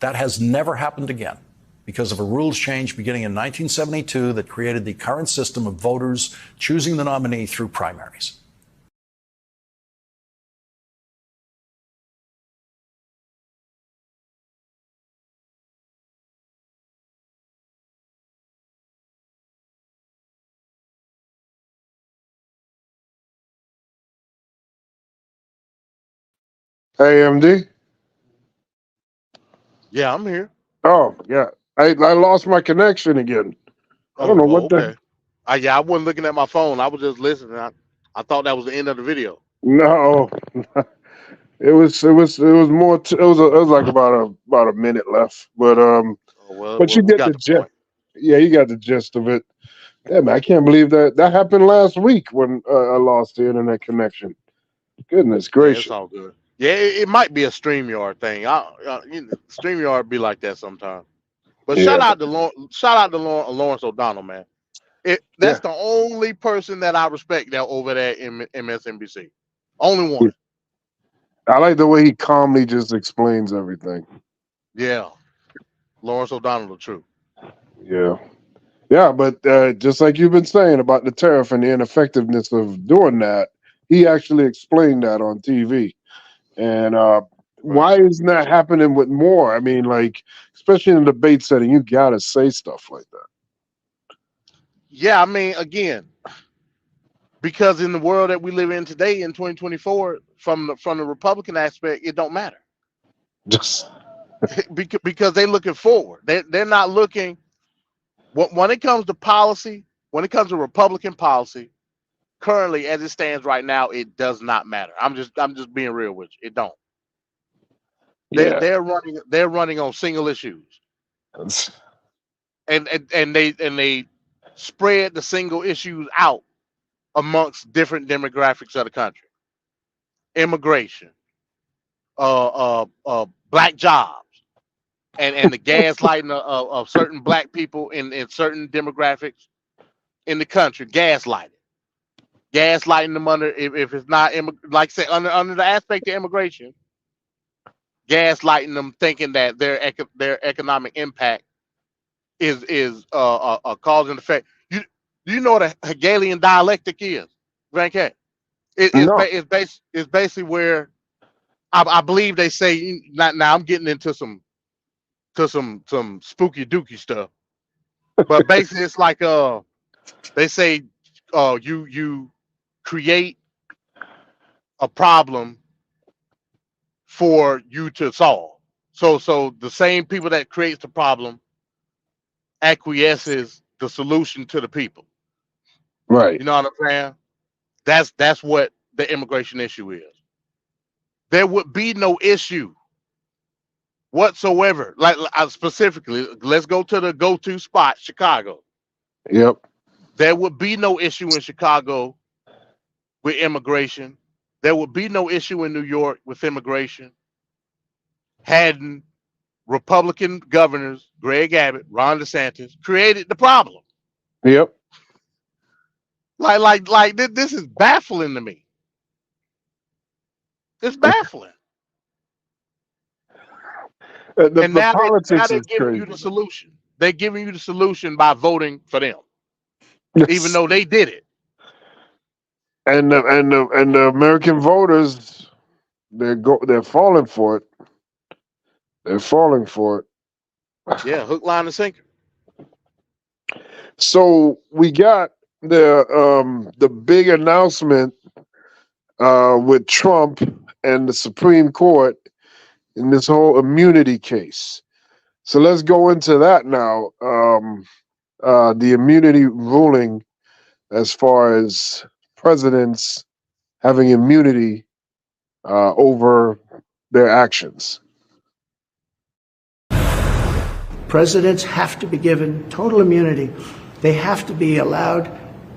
That has never happened again, because of a rules change beginning in 1972 that created the current system of voters choosing the nominee through primaries. AMD? Yeah, I'm here. Oh, yeah. I lost my connection again. I don't know what okay. Yeah, I wasn't looking at my phone. I was just listening. I thought that was the end of the video. No. It was more it was like about a minute left. But but you get the gist. Yeah, you got the gist of it. Yeah, man, I can't believe that happened last week when I lost the internet connection. Goodness gracious. Yeah, it's all good. Yeah, it might be a StreamYard thing. StreamYard be like that sometimes. But shout out to Lawrence O'Donnell, man. That's the only person that I respect that over there in MSNBC. Only one. I like the way he calmly just explains everything. Yeah. Lawrence O'Donnell the truth. Yeah. Yeah, but just like you've been saying about the tariff and the ineffectiveness of doing that, he actually explained that on TV. And why isn't that happening with more? I mean, like, especially in a debate setting, you got to say stuff like that. Yeah, I mean, again, because in the world that we live in today in 2024, from the Republican aspect, it don't matter. Just because they're looking forward. They're not looking when it comes to policy, when it comes to Republican policy, currently as it stands right now, it does not matter. I'm just being real with you. It don't. They're running on single issues. And they spread the single issues out amongst different demographics of the country. Immigration, black jobs, and the gaslighting of certain black people in certain demographics in the country, gaslighting them under if it's not like I said under the aspect of immigration, gaslighting them thinking that their economic impact is a cause and effect. You know what a Hegelian dialectic is, Van K? It's basically where I believe they say now I'm getting into some spooky dooky stuff, but basically it's like they say you create a problem for you to solve. So the same people that creates the problem acquiesces the solution to the people. Right. You know what I'm saying? That's what the immigration issue is. There would be no issue whatsoever. Like specifically, let's go to the go-to spot, Chicago. Yep. There would be no issue in Chicago with immigration. There would be no issue in New York with immigration. Hadn't Republican governors, Greg Abbott, Ron DeSantis, created the problem. Yep. Like this is baffling to me. It's baffling. The politics they're is giving crazy. you the solution. They're giving you the solution by voting for them, even though they did it. And the American voters, they're falling for it. They're falling for it. Yeah, hook, line, and sinker. So we got the big announcement with Trump and the Supreme Court in this whole immunity case. So let's go into that now. The immunity ruling, as far as presidents having immunity over their actions. Presidents have to be given total immunity. They have to be allowed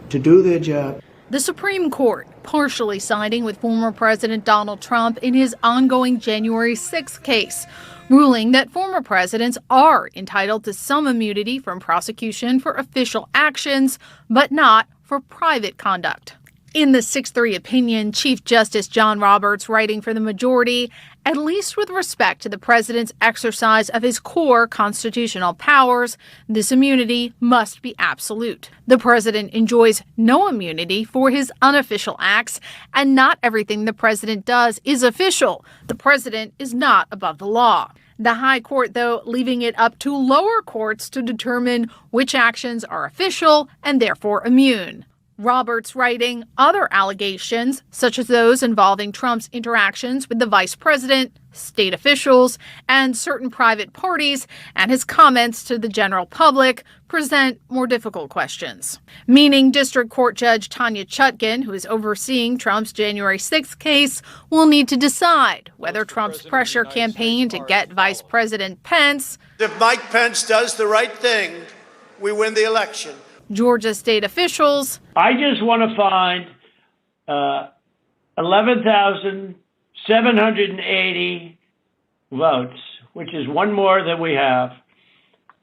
to do their job. The Supreme Court partially siding with former President Donald Trump in his ongoing January 6th case, ruling that former presidents are entitled to some immunity from prosecution for official actions, but not for private conduct. In the 6-3 opinion, Chief Justice John Roberts, writing for the majority, at least with respect to the president's exercise of his core constitutional powers, this immunity must be absolute. The president enjoys no immunity for his unofficial acts, and not everything the president does is official. The president is not above the law. The High Court, though, leaving it up to lower courts to determine which actions are official and therefore immune. Roberts writing other allegations, such as those involving Trump's interactions with the vice president, state officials, and certain private parties, and his comments to the general public, present more difficult questions. Meaning District Court Judge Tanya Chutkan, who is overseeing Trump's January 6th case, will need to decide whether Trump's pressure campaign to get Vice President Pence. If Mike Pence does the right thing, we win the election. Georgia state officials. I just want to find 11,780 votes, which is one more than we have,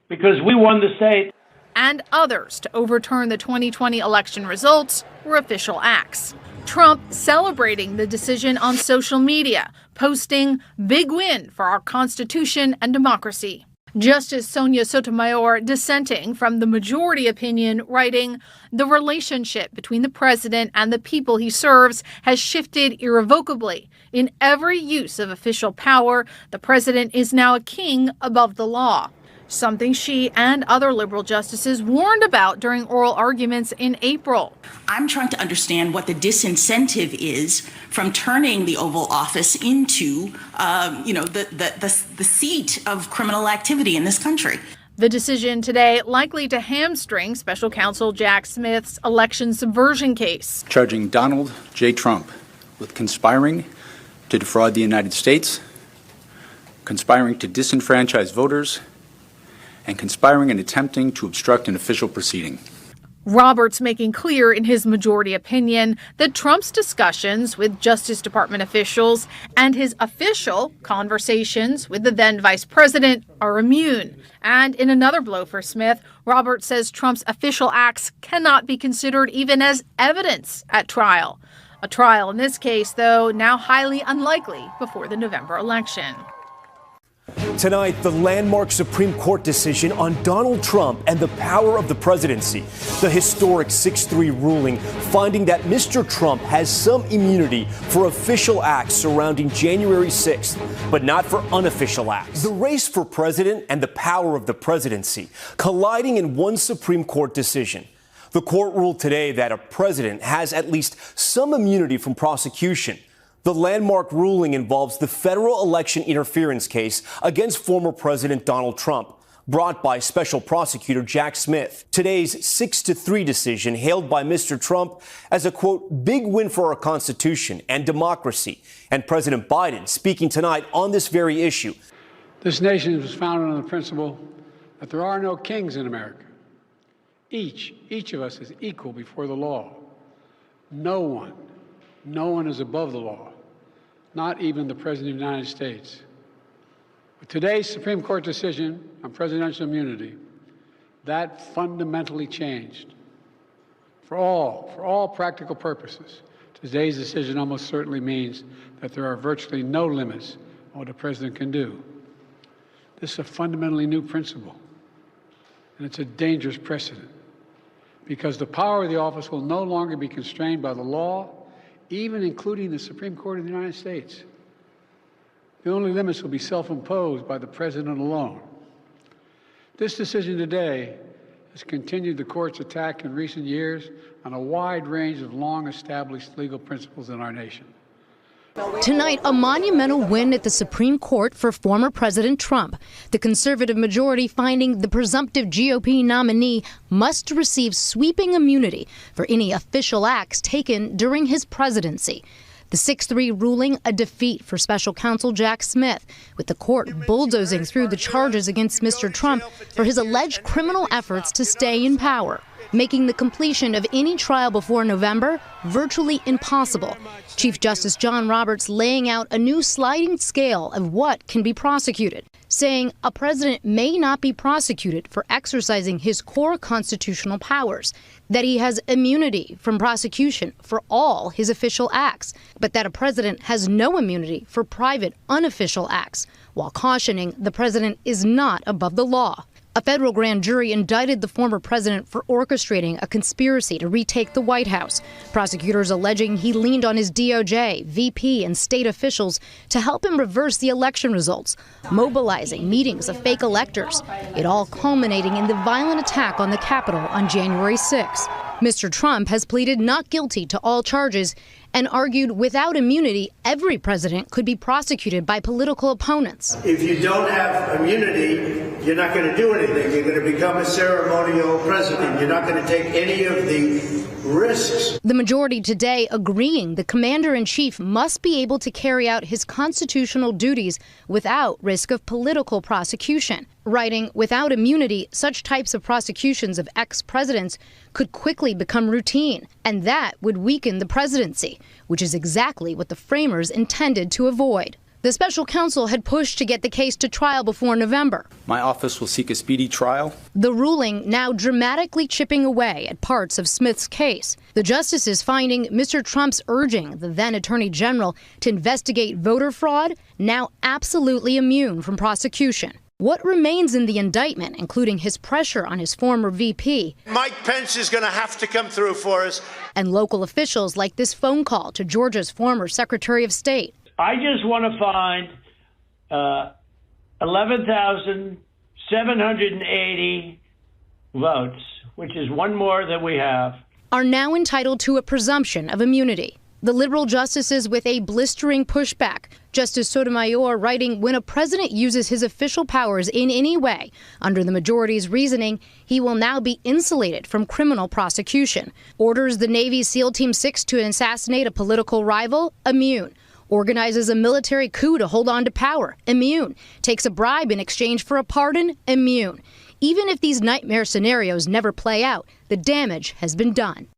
because we won the state. And others to overturn the 2020 election results were official acts. Trump celebrating the decision on social media, posting, "Big win for our Constitution and democracy." Justice Sonia Sotomayor dissenting from the majority opinion, writing, "The relationship between the president and the people he serves has shifted irrevocably. In every use of official power, the president is now a king above the law." Something she and other liberal justices warned about during oral arguments in April. I'm trying to understand what the disincentive is from turning the Oval Office into, the seat of criminal activity in this country. The decision today likely to hamstring special counsel Jack Smith's election subversion case, charging Donald J. Trump with conspiring to defraud the United States, conspiring to disenfranchise voters, and conspiring and attempting to obstruct an official proceeding. Roberts making clear in his majority opinion that Trump's discussions with Justice Department officials and his official conversations with the then vice president are immune. And in another blow for Smith, Roberts says Trump's official acts cannot be considered even as evidence at trial. A trial in this case, though, now highly unlikely before the November election. Tonight, the landmark Supreme Court decision on Donald Trump and the power of the presidency. The historic 6-3 ruling finding that Mr. Trump has some immunity for official acts surrounding January 6th, but not for unofficial acts. The race for president and the power of the presidency colliding in one Supreme Court decision. The court ruled today that a president has at least some immunity from prosecution. The landmark ruling involves the federal election interference case against former President Donald Trump, brought by Special Prosecutor Jack Smith. Today's 6-3 decision hailed by Mr. Trump as a, quote, big win for our Constitution and democracy. And President Biden speaking tonight on this very issue. This nation was founded on the principle that there are no kings in America. Each of us is equal before the law. No one is above the law. Not even the President of the United States. With today's Supreme Court decision on presidential immunity, that fundamentally changed. For all practical purposes, today's decision almost certainly means that there are virtually no limits on what a president can do. This is a fundamentally new principle, and it's a dangerous precedent, because the power of the office will no longer be constrained by the law, even including the Supreme Court of the United States. The only limits will be self-imposed by the president alone. This decision today has continued the court's attack in recent years on a wide range of long-established legal principles in our nation. Tonight, a monumental win at the Supreme Court for former President Trump. The conservative majority finding the presumptive GOP nominee must receive sweeping immunity for any official acts taken during his presidency. The 6-3 ruling a defeat for special counsel Jack Smith, with the court bulldozing through the charges against Mr. Trump for his alleged criminal efforts to stay in power, making the completion of any trial before November virtually impossible. Chief Justice John Roberts laying out a new sliding scale of what can be prosecuted, saying a president may not be prosecuted for exercising his core constitutional powers, that he has immunity from prosecution for all his official acts, but that a president has no immunity for private, unofficial acts, while cautioning the president is not above the law. A federal grand jury indicted the former president for orchestrating a conspiracy to retake the White House. Prosecutors alleging he leaned on his DOJ, VP, and state officials to help him reverse the election results, mobilizing meetings of fake electors. It all culminating in the violent attack on the Capitol on January 6. Mr. Trump has pleaded not guilty to all charges and argued without immunity, every president could be prosecuted by political opponents. If you don't have immunity, you're not going to do anything. You're going to become a ceremonial president. You're not going to take any of the risks. The majority today agreeing the commander-in-chief must be able to carry out his constitutional duties without risk of political prosecution. Writing, without immunity, such types of prosecutions of ex-presidents could quickly become routine, and that would weaken the presidency, which is exactly what the framers intended to avoid. The special counsel had pushed to get the case to trial before November. My office will seek a speedy trial. The ruling now dramatically chipping away at parts of Smith's case. The justices finding Mr. Trump's urging the then Attorney General to investigate voter fraud now absolutely immune from prosecution. What remains in the indictment, including his pressure on his former VP? Mike Pence is going to have to come through for us. And local officials like this phone call to Georgia's former Secretary of State. I just want to find 11,780 votes, which is one more than we have, Are now entitled to a presumption of immunity. The liberal justices with a blistering pushback. Justice Sotomayor writing, when a president uses his official powers in any way, under the majority's reasoning, he will now be insulated from criminal prosecution. Orders the Navy SEAL Team 6 to assassinate a political rival, immune. Organizes a military coup to hold on to power, immune. Takes a bribe in exchange for a pardon, immune. Even if these nightmare scenarios never play out, the damage has been done.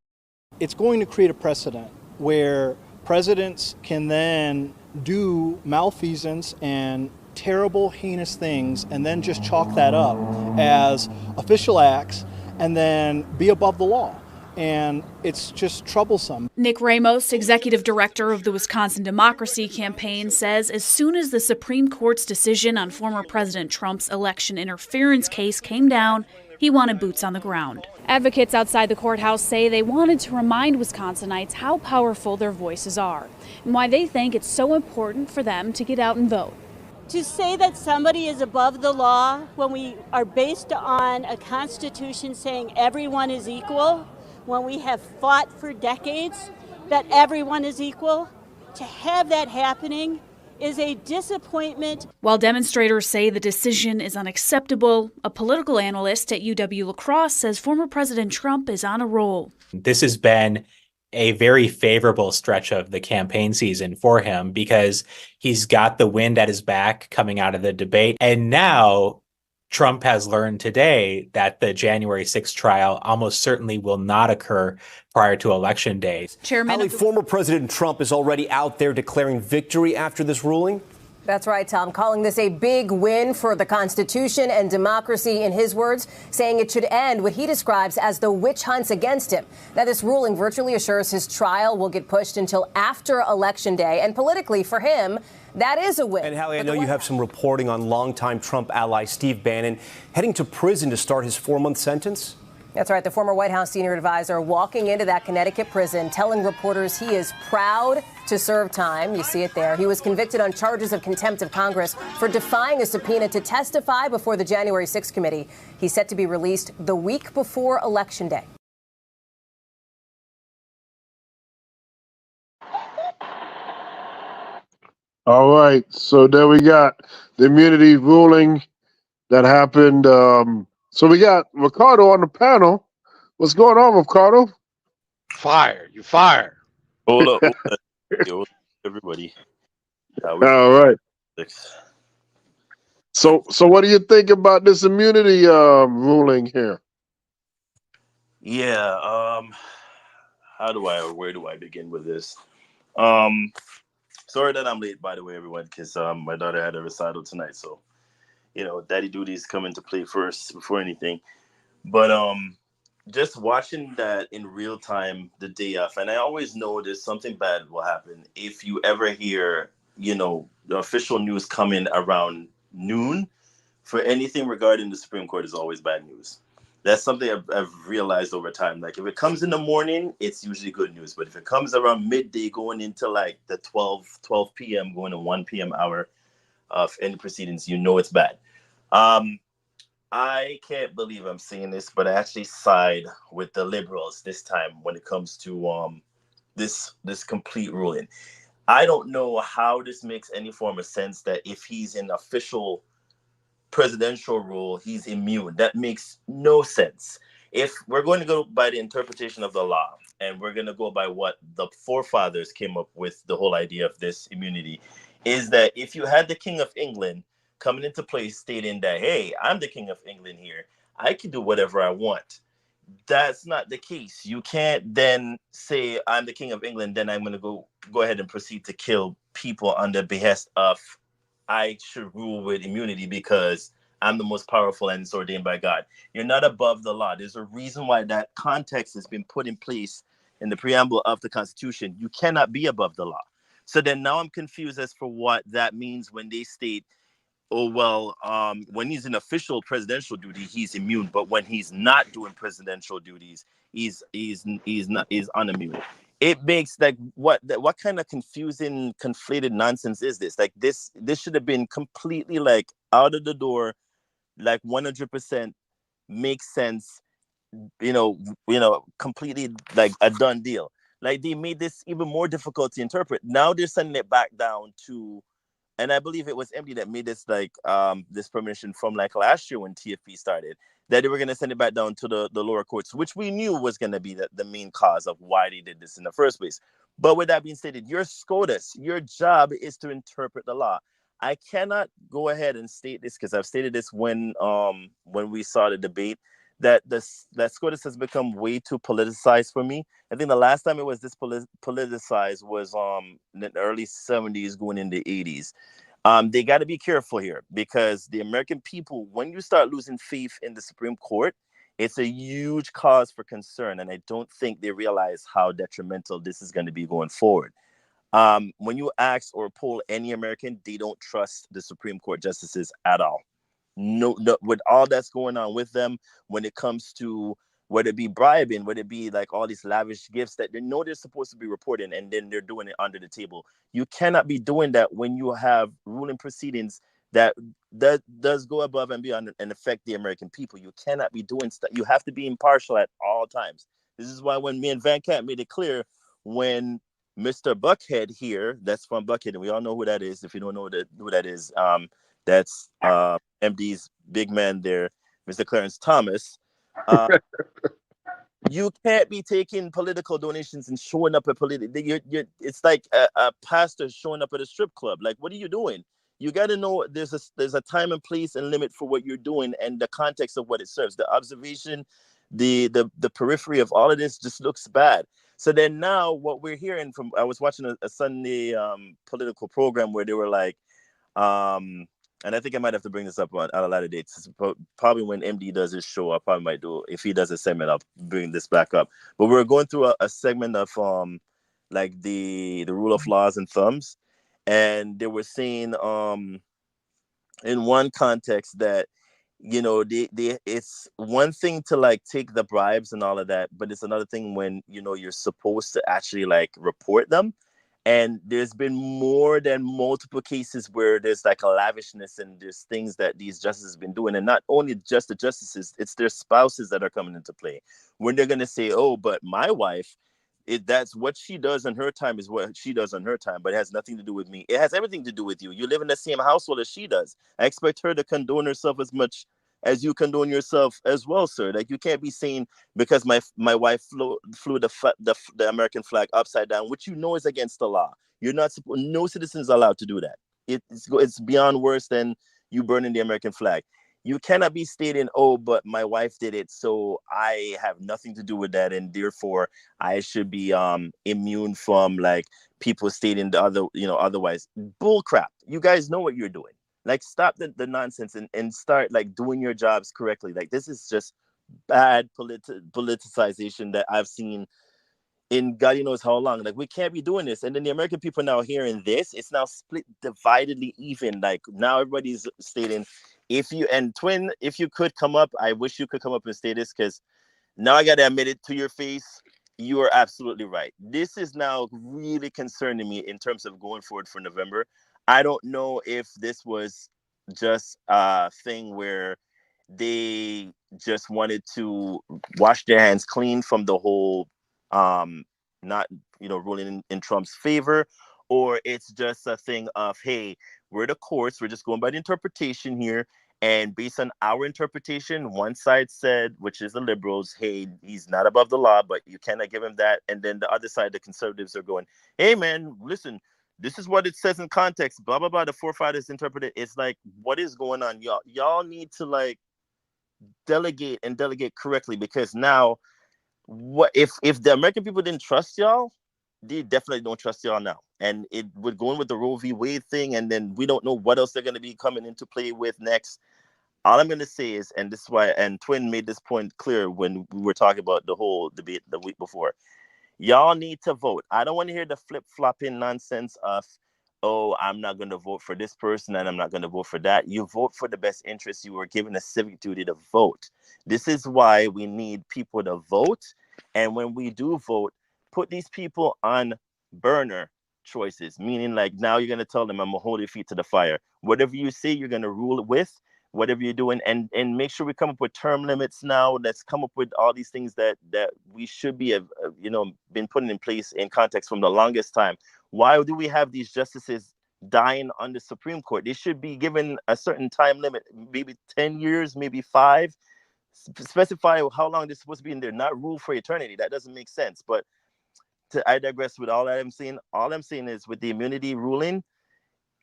It's going to create a precedent where presidents can then do malfeasance and terrible, heinous things and then just chalk that up as official acts and then be above the law. And it's just troublesome. Nick Ramos, executive director of the Wisconsin Democracy Campaign, says as soon as the Supreme Court's decision on former President Trump's election interference case came down, he wanted boots on the ground. Advocates outside the courthouse say they wanted to remind Wisconsinites how powerful their voices are and why they think it's so important for them to get out and vote. To say that somebody is above the law when we are based on a constitution saying everyone is equal, when we have fought for decades that everyone is equal, to have that happening is a disappointment. While demonstrators say the decision is unacceptable, a political analyst at UW-La Crosse says former President Trump is on a roll. This has been a very favorable stretch of the campaign season for him because he's got the wind at his back coming out of the debate. And now Trump has learned today that the January 6th trial almost certainly will not occur prior to Election Day. Chairman, former President Trump is already out there declaring victory after this ruling. That's right, Tom, calling this a big win for the Constitution and democracy, in his words, saying it should end what he describes as the witch hunts against him. Now, this ruling virtually assures his trial will get pushed until after Election Day. And politically, for him, that is a win. And Hallie, I know you have some reporting on longtime Trump ally Steve Bannon heading to prison to start his 4-month sentence. That's right. The former White House senior advisor walking into that Connecticut prison, telling reporters he is proud to serve time. You see it there. He was convicted on charges of contempt of Congress for defying a subpoena to testify before the January 6th committee. He's set to be released the week before Election Day. All right, so there we got the immunity ruling that happened. So we got Ricardo on the panel. What's going on, Ricardo? Fired. You fired. Hold up. Yo, everybody. All right. So what do you think about this immunity ruling here? Yeah. Where do I begin with this? Sorry that I'm late, by the way, everyone, because my daughter had a recital tonight. So, daddy duties come into play first before anything. But just watching that in real time the day off, and I always know there's something bad will happen if you ever hear, the official news coming around noon for anything regarding the Supreme Court is always bad news. That's something I've realized over time. Like, if it comes in the morning, it's usually good news. But if it comes around midday going into like the 12 p.m. going to 1 p.m. hour of any proceedings, it's bad. I can't believe I'm saying this, but I actually side with the liberals this time when it comes to this complete ruling. I don't know how this makes any form of sense that if he's in official presidential rule, he's immune. That makes no sense. If we're going to go by the interpretation of the law and we're going to go by what the forefathers came up with, the whole idea of this immunity is that if you had the King of England coming into place stating that, hey, I'm the King of England here, I can do whatever I want. That's not the case. You can't then say I'm the King of England, then I'm going to go ahead and proceed to kill people under behest of I should rule with immunity because I'm the most powerful and it's ordained by God. You're not above the law. There's a reason why that context has been put in place in the preamble of the Constitution. You cannot be above the law. So then now I'm confused as for what that means when they state oh well, when he's in official presidential duty, he's immune, but when he's not doing presidential duties, he's unimmune. It makes like what kind of confusing, conflated nonsense is this? Like this should have been completely like out of the door, like 100% makes sense. Completely like a done deal. Like they made this even more difficult to interpret. Now they're sending it back down to, and I believe it was MD that made this like this permission from like last year when TFP started, that they were going to send it back down to the lower courts, which we knew was going to be the main cause of why they did this in the first place. But with that being stated, your SCOTUS, your job is to interpret the law. I cannot go ahead and state this because I've stated this when we saw the debate, that that SCOTUS has become way too politicized for me. I think the last time it was this politicized was in the early 70s going into the 80s. They got to be careful here because the American people, when you start losing faith in the Supreme Court, it's a huge cause for concern. And I don't think they realize how detrimental this is going to be going forward. When you ask or poll any American, they don't trust the Supreme Court justices at all. No, with all that's going on with them, when it comes to whether it be bribing, whether it be like all these lavish gifts that they know they're supposed to be reporting, and then they're doing it under the table. You cannot be doing that when you have ruling proceedings that does go above and beyond and affect the American people. You cannot be doing stuff. You have to be impartial at all times. This is why when me and Van Camp made it clear, when Mr. Buckhead here, that's from Buckhead, and we all know who that is. If you don't know who that is, that's MD's big man there, Mr. Clarence Thomas. You can't be taking political donations and showing up at it's like a pastor showing up at a strip club. Like, what are you doing? You got to know there's a time and place and limit for what you're doing and the context of what it serves. The observation, the periphery of all of this just looks bad. So then now what we're hearing from, I was watching a Sunday political program where they were like, and I think I might have to bring this up on a lot of dates. Probably when MD does his show, I probably might do. If he does a segment, I'll bring this back up. But we're going through a segment of like the rule of laws and thumbs, and they were saying in one context that they it's one thing to like take the bribes and all of that, but it's another thing when you're supposed to actually like report them. And there's been more than multiple cases where there's like a lavishness and there's things that these justices have been doing. And not only just the justices, it's their spouses that are coming into play. When they're going to say, oh, but my wife, that's what she does in her time is what she does on her time, but it has nothing to do with me. It has everything to do with you. You live in the same household as she does. I expect her to condone herself as much as you condone yourself as well, sir. Like, you can't be saying because my wife flew the American flag upside down, which is against the law. You're not supposed. No citizen's allowed to do that. It's beyond worse than you burning the American flag. You cannot be stating, oh, but my wife did it, so I have nothing to do with that, and therefore I should be immune from like people stating the other, otherwise. Bull crap. You guys know what you're doing. Like, stop the nonsense and start like doing your jobs correctly. Like, this is just bad politicization that I've seen in God knows how long. Like, we can't be doing this. And then the American people now hearing this, it's now split dividedly even. Like, now everybody's stating, if you could come up, I wish you could come up and say this, because now I got to admit it to your face. You are absolutely right. This is now really concerning me in terms of going forward for November. I don't know if this was just a thing where they just wanted to wash their hands clean from the whole not ruling in Trump's favor, or it's just a thing of, hey, we're the courts, we're just going by the interpretation here. And based on our interpretation, one side said, which is the liberals, hey, he's not above the law, but you cannot give him that. And then the other side, the conservatives, are going, hey, man, listen, this is what it says in context, blah, blah, blah. The forefathers interpreted. It's like, what is going on? Y'all need to like delegate correctly, because now what if the American people didn't trust y'all? They definitely don't trust y'all now. And it would go in with the Roe v. Wade thing, and then we don't know what else they're going to be coming into play with next. All I'm going to say is, and this is why, and Twin made this point clear when we were talking about the whole debate the week before, y'all need to vote. I don't want to hear the flip-flopping nonsense of, oh, I'm not going to vote for this person and I'm not going to vote for that. You vote for the best interest. You were given a civic duty to vote. This is why we need people to vote. And when we do vote, put these people on burner choices, meaning like now you're going to tell them, I'm going to hold your feet to the fire. Whatever you say, you're going to rule it with. Whatever you're doing, and make sure we come up with term limits now. Let's come up with all these things that we should be been putting in place in context from the longest time. Why do we have these justices dying on the Supreme Court? They should be given a certain time limit, maybe 10 years, maybe 5. Specify how long they're supposed to be in there, not rule for eternity. That doesn't make sense. But I digress with all that I'm saying. All I'm saying is with the immunity ruling,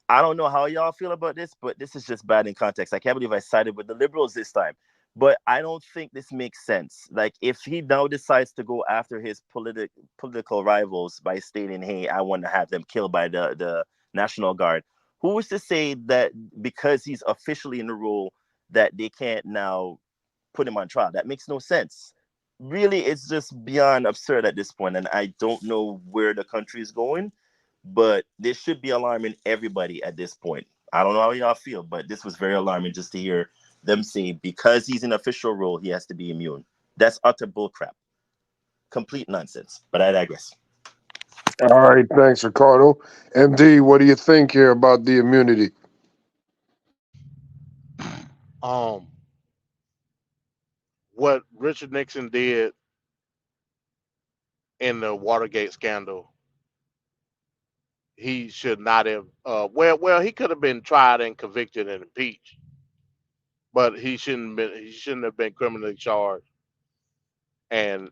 I don't know how y'all feel about this, but this is just bad in context. I can't believe I sided with the liberals this time. But I don't think this makes sense. Like, if he now decides to go after his political rivals by stating, hey, I want to have them killed by the National Guard, who is to say that because he's officially in the role that they can't now put him on trial? That makes no sense. Really, it's just beyond absurd at this point, and I don't know where the country is going. But this should be alarming everybody at this point. I don't know how y'all feel, but this was very alarming just to hear them say because he's in official role, he has to be immune. That's utter bullcrap. Complete nonsense. But I digress. All right, thanks, Ricardo. MD, what do you think here about the immunity? What Richard Nixon did in the Watergate scandal, he should not have. Well, he could have been tried and convicted and impeached, but he shouldn't been. He shouldn't have been criminally charged, and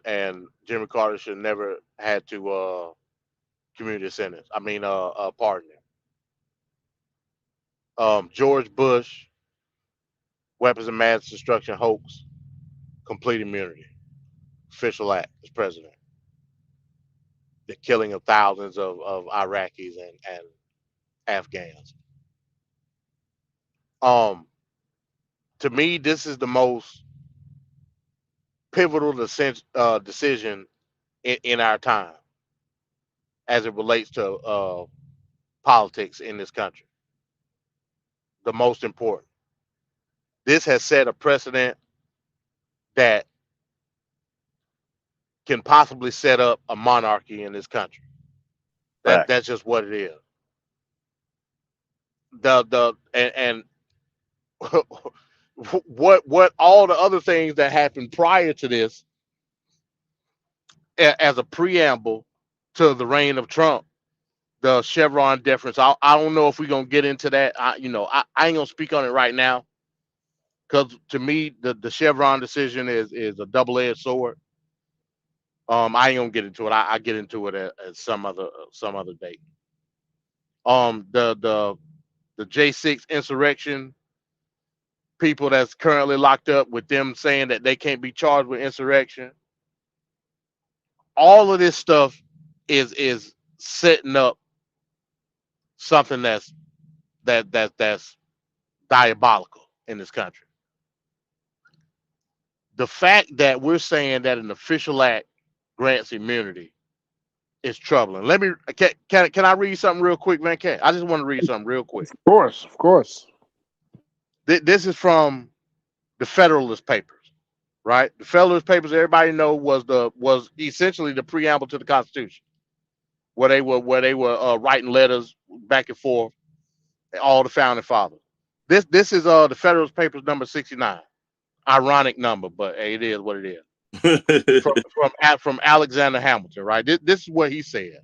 Jimmy Carter should never had to community sentence. I mean, pardon him. George Bush, weapons of mass destruction hoax, complete immunity, official act as president. The killing of thousands of Iraqis and Afghans. To me, this is the most pivotal decision in our time as it relates to politics in this country. The most important. This has set a precedent that can possibly set up a monarchy in this country. That's just what it is. And what all the other things that happened prior to this as a preamble to the reign of Trump, the Chevron deference. I don't know if we're gonna get into that. I ain't gonna speak on it right now because to me the Chevron decision is a double-edged sword. I ain't gonna get into it. I get into it at some other date. The J6 insurrection people that's currently locked up, with them saying that they can't be charged with insurrection. All of this stuff is setting up something that's diabolical in this country. The fact that we're saying that an official act grants immunity is troubling. Let me can I read something real quick, man? I just want to read something real quick. Of course. This is from the Federalist Papers, right? The Federalist Papers, everybody know, was essentially the preamble to the Constitution, where they were writing letters back and forth, all the founding fathers. This is the Federalist Papers number 69. Ironic number, but hey, it is what it is. from Alexander Hamilton, right? This is what he said.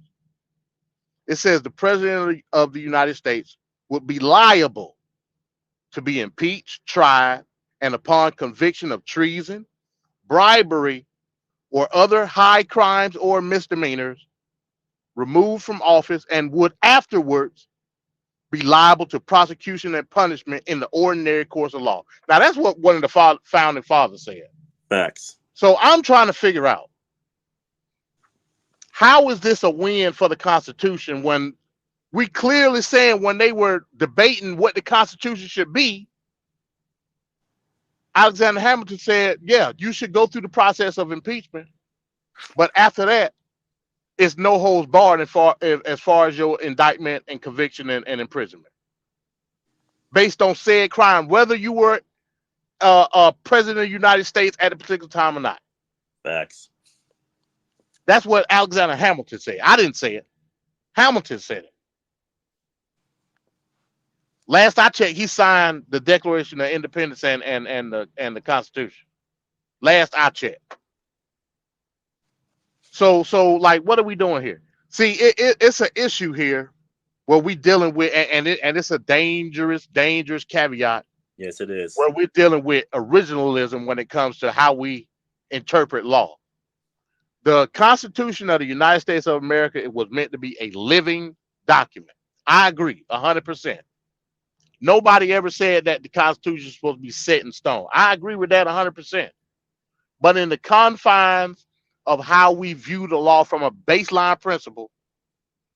It says the President of the United States would be liable to be impeached, tried, and upon conviction of treason, bribery, or other high crimes or misdemeanors, removed from office, and would afterwards be liable to prosecution and punishment in the ordinary course of law. Now, that's what one of the founding fathers said. Facts. So I'm trying to figure out, how is this a win for the Constitution when we clearly saying when they were debating what the Constitution should be, Alexander Hamilton said, yeah, you should go through the process of impeachment. But after that, it's no holds barred as far as your indictment and conviction and imprisonment based on said crime, whether you were president of the United States at a particular time or not. Facts. That's what Alexander Hamilton said. I didn't say it. Hamilton said it. Last I checked, he signed the Declaration of Independence and the Constitution. Last I checked. So like, what are we doing here? See, it's an issue here where we dealing with, and it's a dangerous caveat. Yes, it is. Where we're dealing with originalism when it comes to how we interpret law. The Constitution of the United States of America, it was meant to be a living document. I agree 100%. Nobody ever said that the Constitution is supposed to be set in stone. I agree with that 100%. But in the confines of how we view the law from a baseline principle,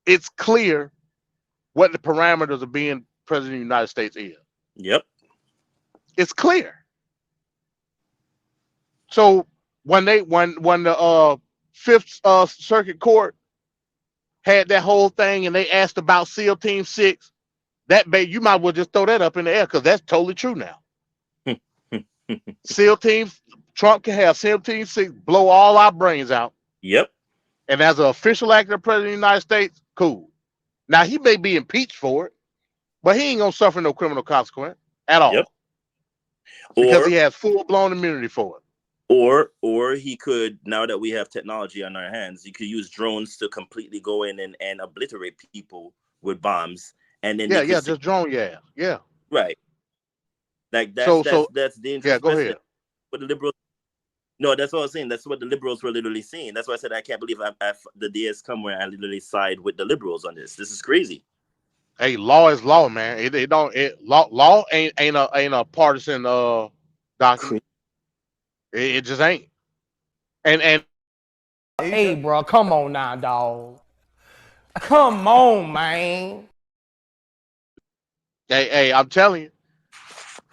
it's clear what the parameters of being president of the United States is. Yep. It's clear. So when the Fifth Circuit Court had that whole thing and they asked about SEAL Team 6, you might as well just throw that up in the air because that's totally true now. SEAL Team, Trump can have SEAL Team 6 blow all our brains out. Yep. And as an official act of president of the United States, cool. Now he may be impeached for it, but he ain't gonna suffer no criminal consequence at all. Yep. Because he has full-blown immunity for it. Or he could, now that we have technology on our hands, he could use drones to completely go in and obliterate people with bombs. And then just drone yeah. Right. Like that's dangerous. Yeah, go ahead. But the liberals, no, that's what I was saying. That's what the liberals were literally saying. That's why I said I can't believe the day has come where I literally side with the liberals on this. This is crazy. Hey, law is law, man. Law ain't a partisan document. It just ain't. And hey, bro, come on now, dog. Come on, man. Hey, I'm telling you.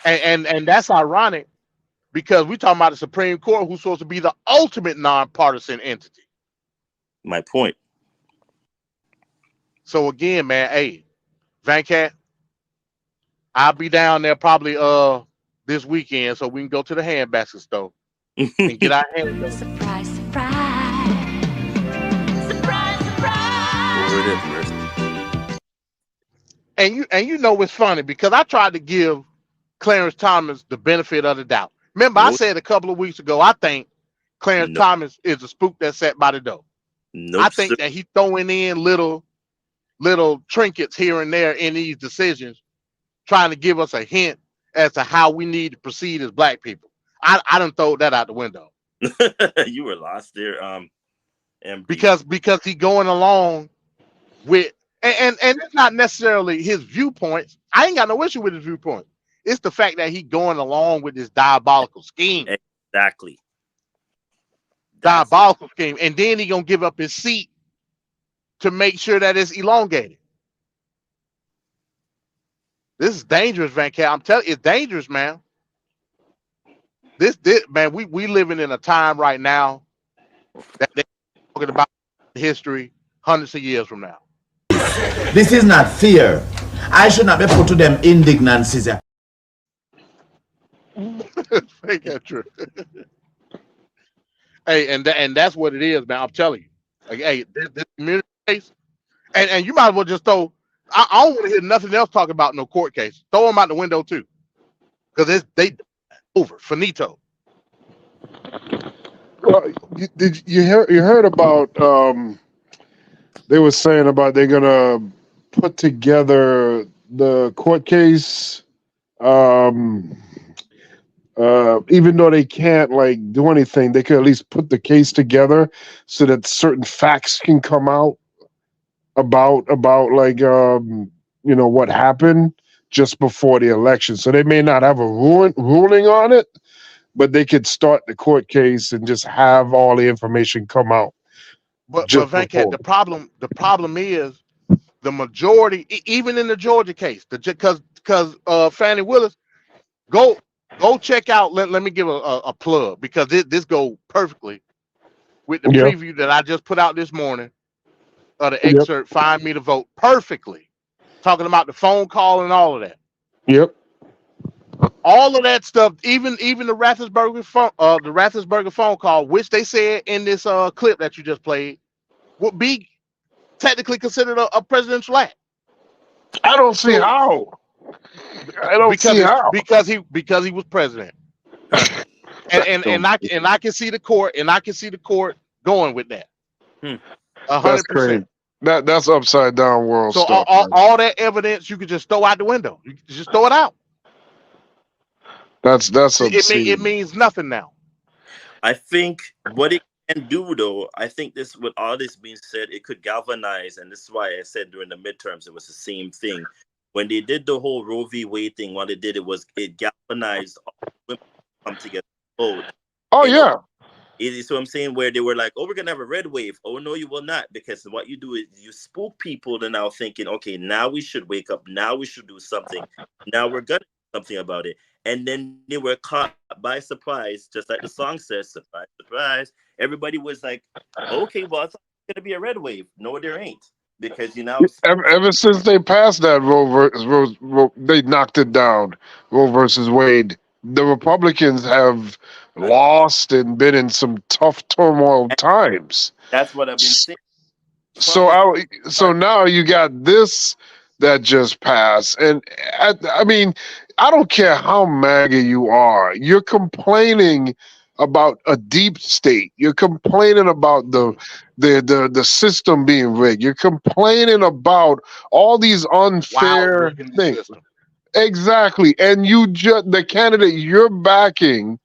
And that's ironic because we talking about the Supreme Court, who's supposed to be the ultimate nonpartisan entity. My point. So again, man, hey, Vancat, I'll be down there probably this weekend so we can go to the handbasket store and get our hands. Surprise, surprise. Surprise, surprise. And you know what's funny because I tried to give Clarence Thomas the benefit of the doubt. Remember, I said a couple of weeks ago, I think Clarence Thomas is a spook that sat by the door. I think that he's throwing in little trinkets here and there in these decisions, trying to give us a hint as to how we need to proceed as black people. I done throw that out the window. You were lost there, MD. Because he going along with and it's not necessarily his viewpoints. I ain't got no issue with his viewpoint. It's the fact that he going along with this diabolical scheme. Exactly. Diabolical scheme. And then he gonna give up his seat to make sure that it's elongated. This is dangerous, Van Cal. I'm telling you, it's dangerous, man. This man, we living in a time right now that they're talking about history hundreds of years from now. This is not fear. I should not be put to them indignancies. Ain't that true? Hey, and that's what it is, man. I'm telling you. Like, hey, this community case, and you might as well just throw. I don't want to hear nothing else talking about no court case. Throw them out the window too, because they over finito. Well, you heard about they were saying about they're gonna put together the court case, even though they can't like do anything, they could at least put the case together so that certain facts can come out about like what happened just before the election. So they may not have a ruling on it, but they could start the court case and just have all the information come out. But Venkat, the problem is the majority, even in the Georgia case, because Fannie Willis, go check out. Let me give a plug because this go perfectly with the preview that I just put out this morning of the excerpt, find me the vote perfectly, talking about the phone call and all of that. Yep. All of that stuff, even the Rathensberger phone call, which they said in this clip that you just played, would be technically considered a presidential act. I don't see So how. I don't see how. because he was president, and I can see the court going with that. That's 100%. crazy. That's upside down world So stuff. all that evidence you could just throw out the window. You just throw it out. That's obscene. It means nothing now. I think what it can do, though, I think this, with all this being said, it could galvanize, and this is why I said during the midterms it was the same thing. When they did the whole Roe v. Wade thing, what it did, it galvanized all women to come together and vote. Oh, yeah. So I'm saying, where they were like, oh, we're gonna have a red wave. Oh no, you will not, because what you do is you spook people to now thinking, okay, now we should wake up, now we should do something, now we're gonna do something about it. And then they were caught by surprise, just like the song says, surprise, surprise. Everybody was like, okay, well, it's gonna be a red wave. No, there ain't, because Ever since they passed that Roe, they knocked it down. Roe versus Wade. The Republicans have lost and been in some tough turmoil times. That's what I've been saying. So now you got this that just passed, and I mean, I don't care how MAGA you are. You're complaining about a deep state. You're complaining about the system being rigged. You're complaining about all these unfair things. Exactly, and the candidate you're backing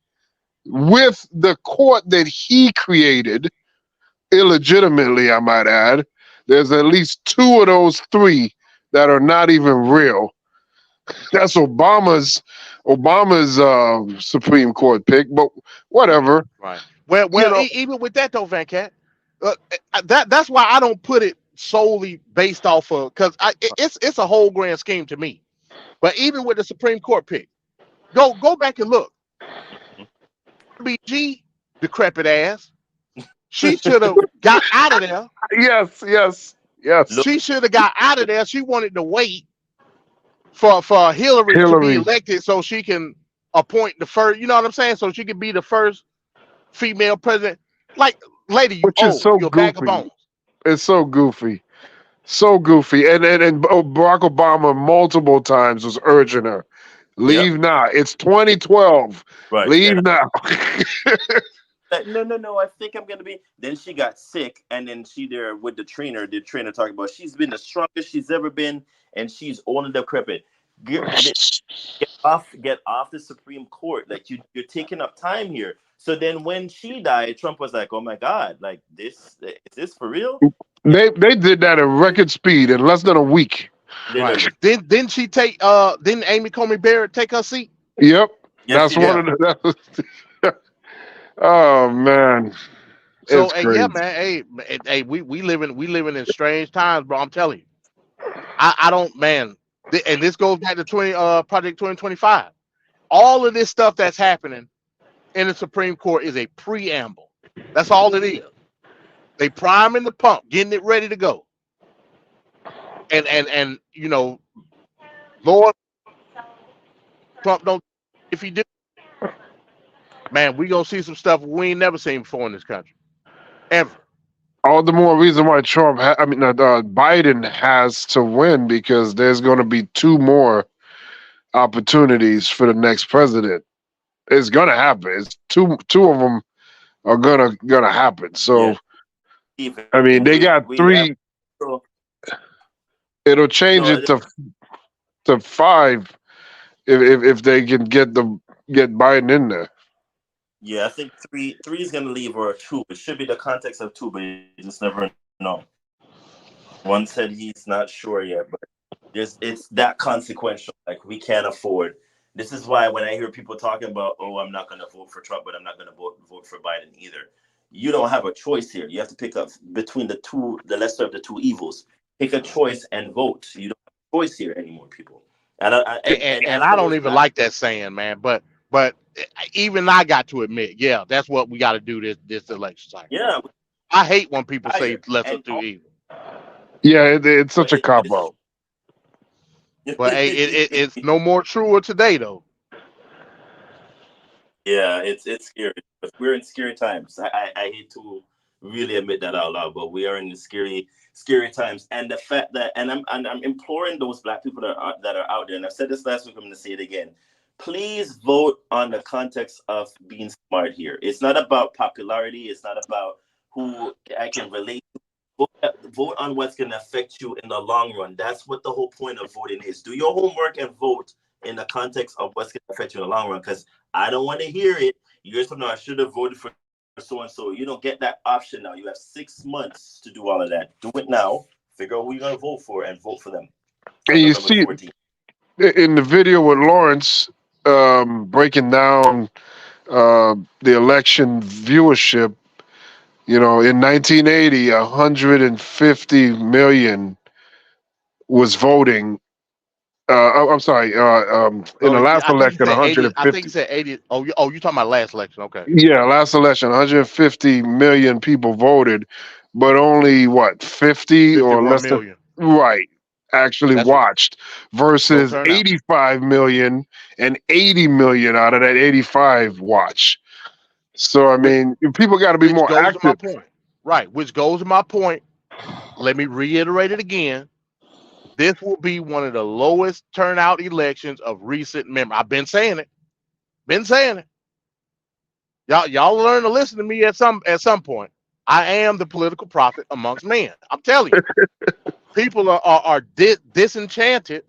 with the court that he created illegitimately, I might add. There's at least 2 of those 3 that are not even real. That's Obama's Supreme Court pick, but whatever. Right. Well, even with that though, Van Cat, that's why I don't put it solely based off of, because it's a whole grand scheme to me. But even with the Supreme Court pick, go back and look. BG, decrepit ass. She should have got out of there. Yes. She should have got out of there. She wanted to wait for Hillary to be elected so she can appoint the first. You know what I'm saying? So she can be the first female president. Like, lady, you Which is so you're a bag of bones. It's so goofy. So goofy. And Barack Obama multiple times was urging her, leave now. It's 2012. Right. Leave now. No, I think I'm gonna be. Then she got sick, and then she there with the trainer talking about she's been the strongest she's ever been, and she's old and decrepit. Get off the Supreme Court. Like, you're taking up time here. So then when she died, Trump was like, oh my God, like, is this for real? They did that at record speed in less than a week. Right. Didn't she take didn't Amy Coney Barrett take her seat? Yep. That's one of the oh man. So it's crazy. yeah, man. Hey, we living in strange times, bro. I'm telling you. I don't, man. And this goes back to Project 2025. All of this stuff that's happening in the Supreme Court is a preamble. That's all it is. They priming the pump, getting it ready to go. And you know, Lord Trump don't, if he do, man, we gonna see some stuff we ain't never seen before in this country, ever. All the more reason why Biden has to win, because there's going to be 2 more opportunities for the next president. It's going to happen. It's two of them are gonna happen. So, I mean, they got 3. It'll change it to 5 if they can get Biden in there. Yeah, I think 3 is gonna leave, or 2. It should be the context of 2, but you just never know. One said he's not sure yet, but it's that consequential. Like, we can't afford. This is why when I hear people talking about, oh, I'm not gonna vote for Trump, but I'm not gonna vote for Biden either. You don't have a choice here. You have to pick up between the lesser of the 2 evils. Pick a choice and vote. You don't have a choice here anymore, people. And I don't even like that saying, man. But even I got to admit, yeah, that's what we got to do this election cycle. Yeah, I hate when people say lesser to evil. Yeah, it's such a But cop out. But hey, it's no more truer today though. yeah, it's scary. But we're in scary times. I hate to really admit that out loud, but we are in the scary times. And the fact that, and I'm imploring those black people that are out there, and I've said this last week, I'm going to say it again. Please vote on the context of being smart here. It's not about popularity. It's not about who I can relate to. Vote on what's going to affect you in the long run. That's what the whole point of voting is. Do your homework and vote in the context of what's going to affect you in the long run. Because I don't want to hear it years from now. I should have voted for so and so. You don't get that option now. You have 6 months to do all of that. Do it now. Figure out who you're going to vote for and vote for them And on you November see 14th. in the video with Lawrence breaking down the election viewership. You know, in 1980, 150 million was voting. I'm sorry. In Oh the last yeah, I think you election, said 80. I think you 150. said 80. Oh, you talking about last election? Okay. Yeah, last election, 150 million people voted, but only what 50 or 51 less than million. right actually That's watched low versus turnout. 85 million and 80 million out of that 85 watch. So I Which, mean, people got to be which more goes to my active. point. Right. Which goes to my point. Let me reiterate it again. This will be one of the lowest turnout elections of recent memory. I've been saying it. Been saying it. Y'all learn to listen to me at some point. I am the political prophet amongst men. I'm telling you, people are disenchanted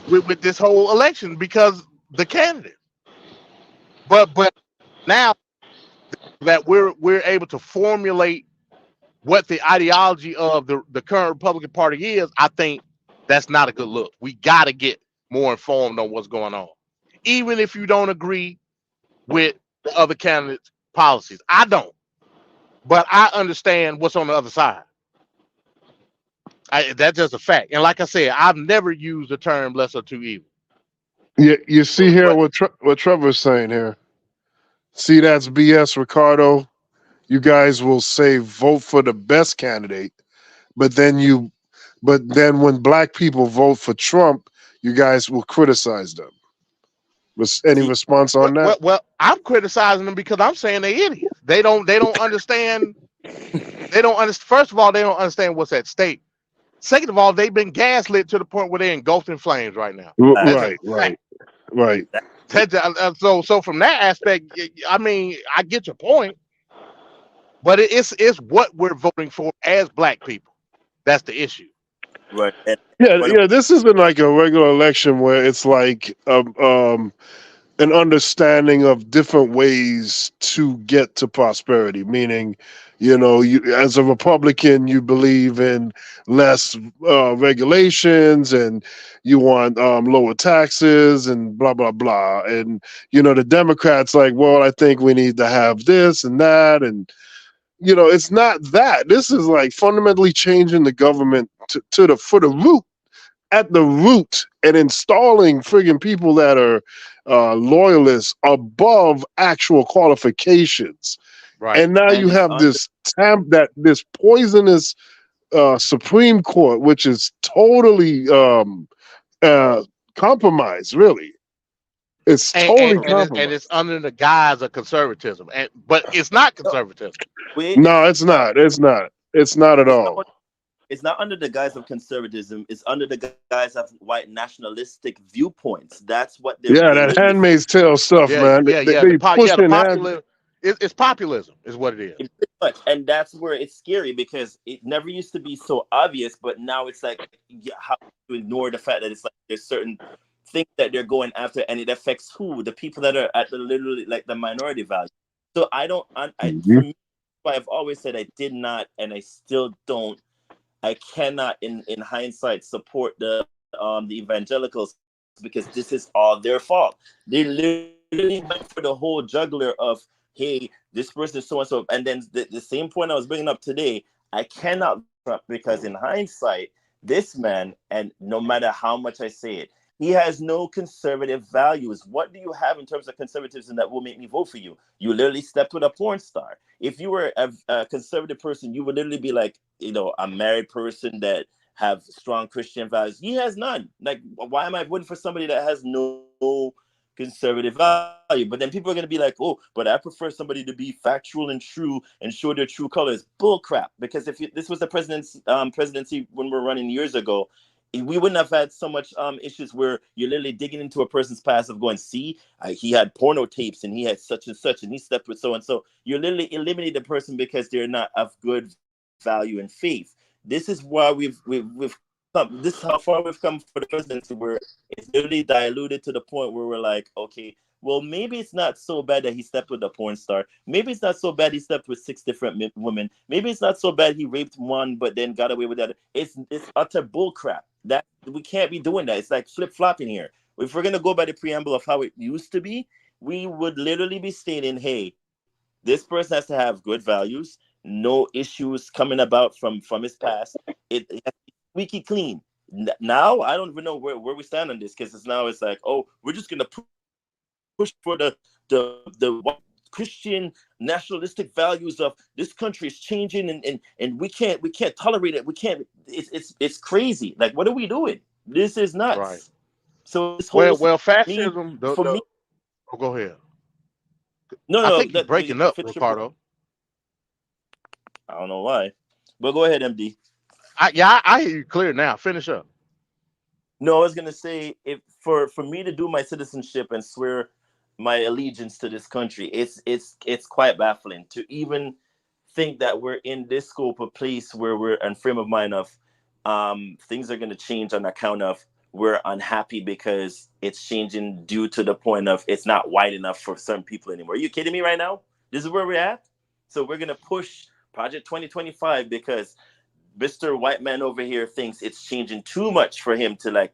with this whole election because the candidate. But now that we're able to formulate what the ideology of the current Republican Party is, I think that's not a good look. We got to get more informed on what's going on, even if you don't agree with the other candidates' policies. I don't, but I understand what's on the other side. That's just a fact. And like I said, I've never used the term lesser two evil. You see here But what Trevor's saying here. See, that's BS, Ricardo. You guys will say vote for the best candidate, but then when black people vote for Trump, you guys will criticize them. Was any see, response on that? Well, I'm criticizing them because I'm saying they're idiots. They don't understand. They don't understand. First of all, they don't understand what's at stake. Second of all, they've been gaslit to the point where they're engulfed in flames right now. That's just Right, a fact. right. So from that aspect, I mean, I get your point, but it's what we're voting for as black people. That's the issue. right. And Yeah, when yeah. This isn't like a regular election where it's like an understanding of different ways to get to prosperity. Meaning, you as a Republican, you believe in less regulations and you want lower taxes and blah blah blah. And the Democrats like, well, I think we need to have this and that, and it's not that. This is like fundamentally changing the government to the for the root at the root and installing friggin' people that are loyalists above actual qualifications. Right. And now and you it's have under this poisonous Supreme Court, which is totally uh, compromised. Really, it's And and, totally and, it's, and compromised. it's under the guise of conservatism. But it's not conservatism. way No, it's not. It's not. It's not at it's all. not it's not under the guise of conservatism. It's under the guise of white nationalistic viewpoints. That's what they're Yeah, that bringing. Handmaid's Tale stuff, Yeah, man. yeah, yeah. They The pushing hand. popular. It's populism, is what it is. Pretty much, and that's where it's scary because it never used to be so obvious, but now it's like how to ignore the fact that it's like there's certain things that they're going after, and it affects who the people that are at the literally like the minority value. So I don't, for Mhm. me, I've always said I did not, and I still don't. I cannot, in hindsight, support the evangelicals because this is all their fault. They literally went for the whole juggler of, hey, this person is so and so, and then the same point I was bringing up today. I cannot because in hindsight, this man, and no matter how much I say it, He has no conservative values. What do you have in terms of conservatism that will make me vote for you? You literally stepped with a porn star. If you were a conservative person, you would literally be like, a married person that have strong Christian values. He has none. Like, why am I voting for somebody that has no conservative value? But then people are going to be like, oh, but I prefer somebody to be factual and true and show their true colors. Bull crap. Because if this was the presidency when we're running years ago, we wouldn't have had so much issues where you're literally digging into a person's past of going, see, he had porno tapes and he had such and such and he slept with so and so. You're literally eliminating the person because they're not of good value and faith. This is why we've come. This is how far we've come for the presidency, where it's literally diluted to the point where we're like, okay, well, maybe it's not so bad that he slept with a porn star. Maybe it's not so bad he slept with 6 different women. Maybe it's not so bad he raped one but then got away with that. It's utter bullcrap. That we can't be doing that. It's like flip-flopping here. If we're gonna go by the preamble of how it used to be, we would literally be stating, hey, this person has to have good values, no issues coming about from his past. It has to be squeaky clean. Now I don't even know where we stand on this, because it's like, oh, we're just gonna push for the Christian nationalistic values of this country is changing, and we can't tolerate it. We can't. It's crazy. Like, what are we doing? This is nuts. Right. So this whole fascism. for me. Oh, go ahead. No, I think you're breaking up, Ricardo. I don't know why, but go ahead, MD. I hear you clear now. Finish up. No, I was gonna say, if for me to do my citizenship and swear my allegiance to this country, it's quite baffling to even think that we're in this scope of place where we're in frame of mind of things are going to change on account of we're unhappy because it's changing due to the point of it's not wide enough for certain people anymore. Are you kidding me right now? This is where we're at. So we're going to push Project 2025 because Mr. White Man over here thinks it's changing too much for him to like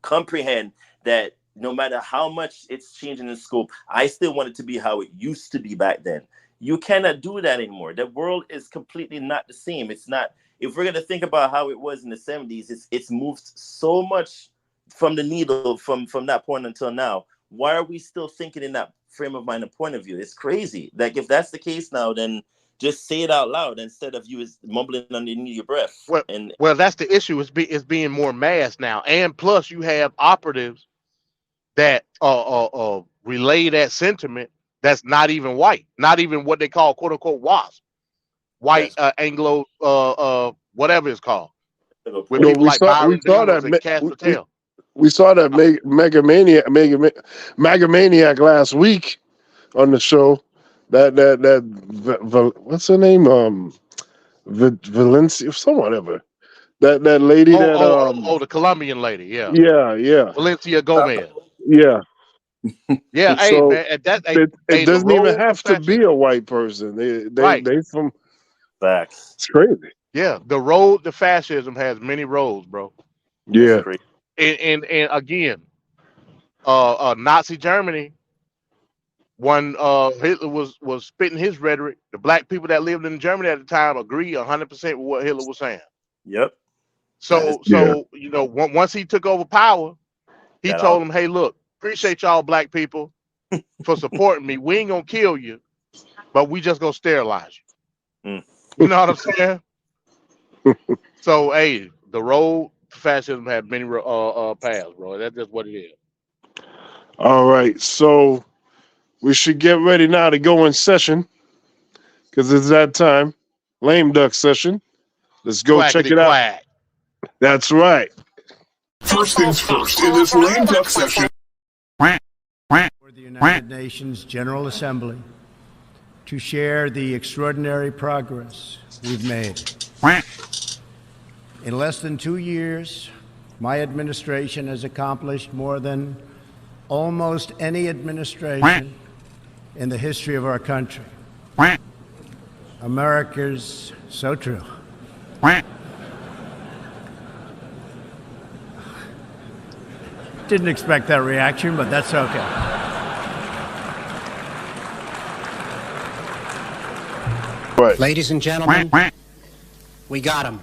comprehend that no matter how much it's changing in scope, I still want it to be how it used to be back then. You cannot do that anymore. The world is completely not the same. It's not. If we're going to think about how it was in the 70s, it's moved so much from the needle from that point until now. Why are we still thinking in that frame of mind and point of view? It's crazy. Like, if that's the case now, then just say it out loud instead of you mumbling underneath your breath. Well, that's the issue. It's being more mass now, and plus you have operatives that relay that sentiment. That's not even white, not even what they call quote unquote WASP, white Anglo whatever it's called, with people like Byron Bills and Cass Patel. We saw that Megamaniac last week on the show. That what's her name? Valencia, whatever. That lady the Colombian lady, yeah. Valencia Gomez. Yeah. Yeah, hey so man, it doesn't even have to be a white person. They from facts. It's crazy. Yeah, the road to fascism has many roads, bro. Yeah. And again, Nazi Germany, when Hitler was spitting his rhetoric, the black people that lived in Germany at the time agree 100% with what Hitler was saying. Yep. So once he took over power, he told them, hey, look, appreciate y'all black people for supporting me. We ain't gonna kill you, but we just gonna sterilize you. You know what I'm saying? So, hey, the road to fascism has many paths, bro. That's just what it is. All right, so we should get ready now to go in session because it's that time. Lame duck session. Let's go check it out. That's right. First things first, in this lame duck session. For the United Nations General Assembly to share the extraordinary progress we've made. In less than 2 years, my administration has accomplished more than almost any administration in the history of our country. America's so true. Didn't expect that reaction, but that's okay. Right. Ladies and gentlemen, we got him.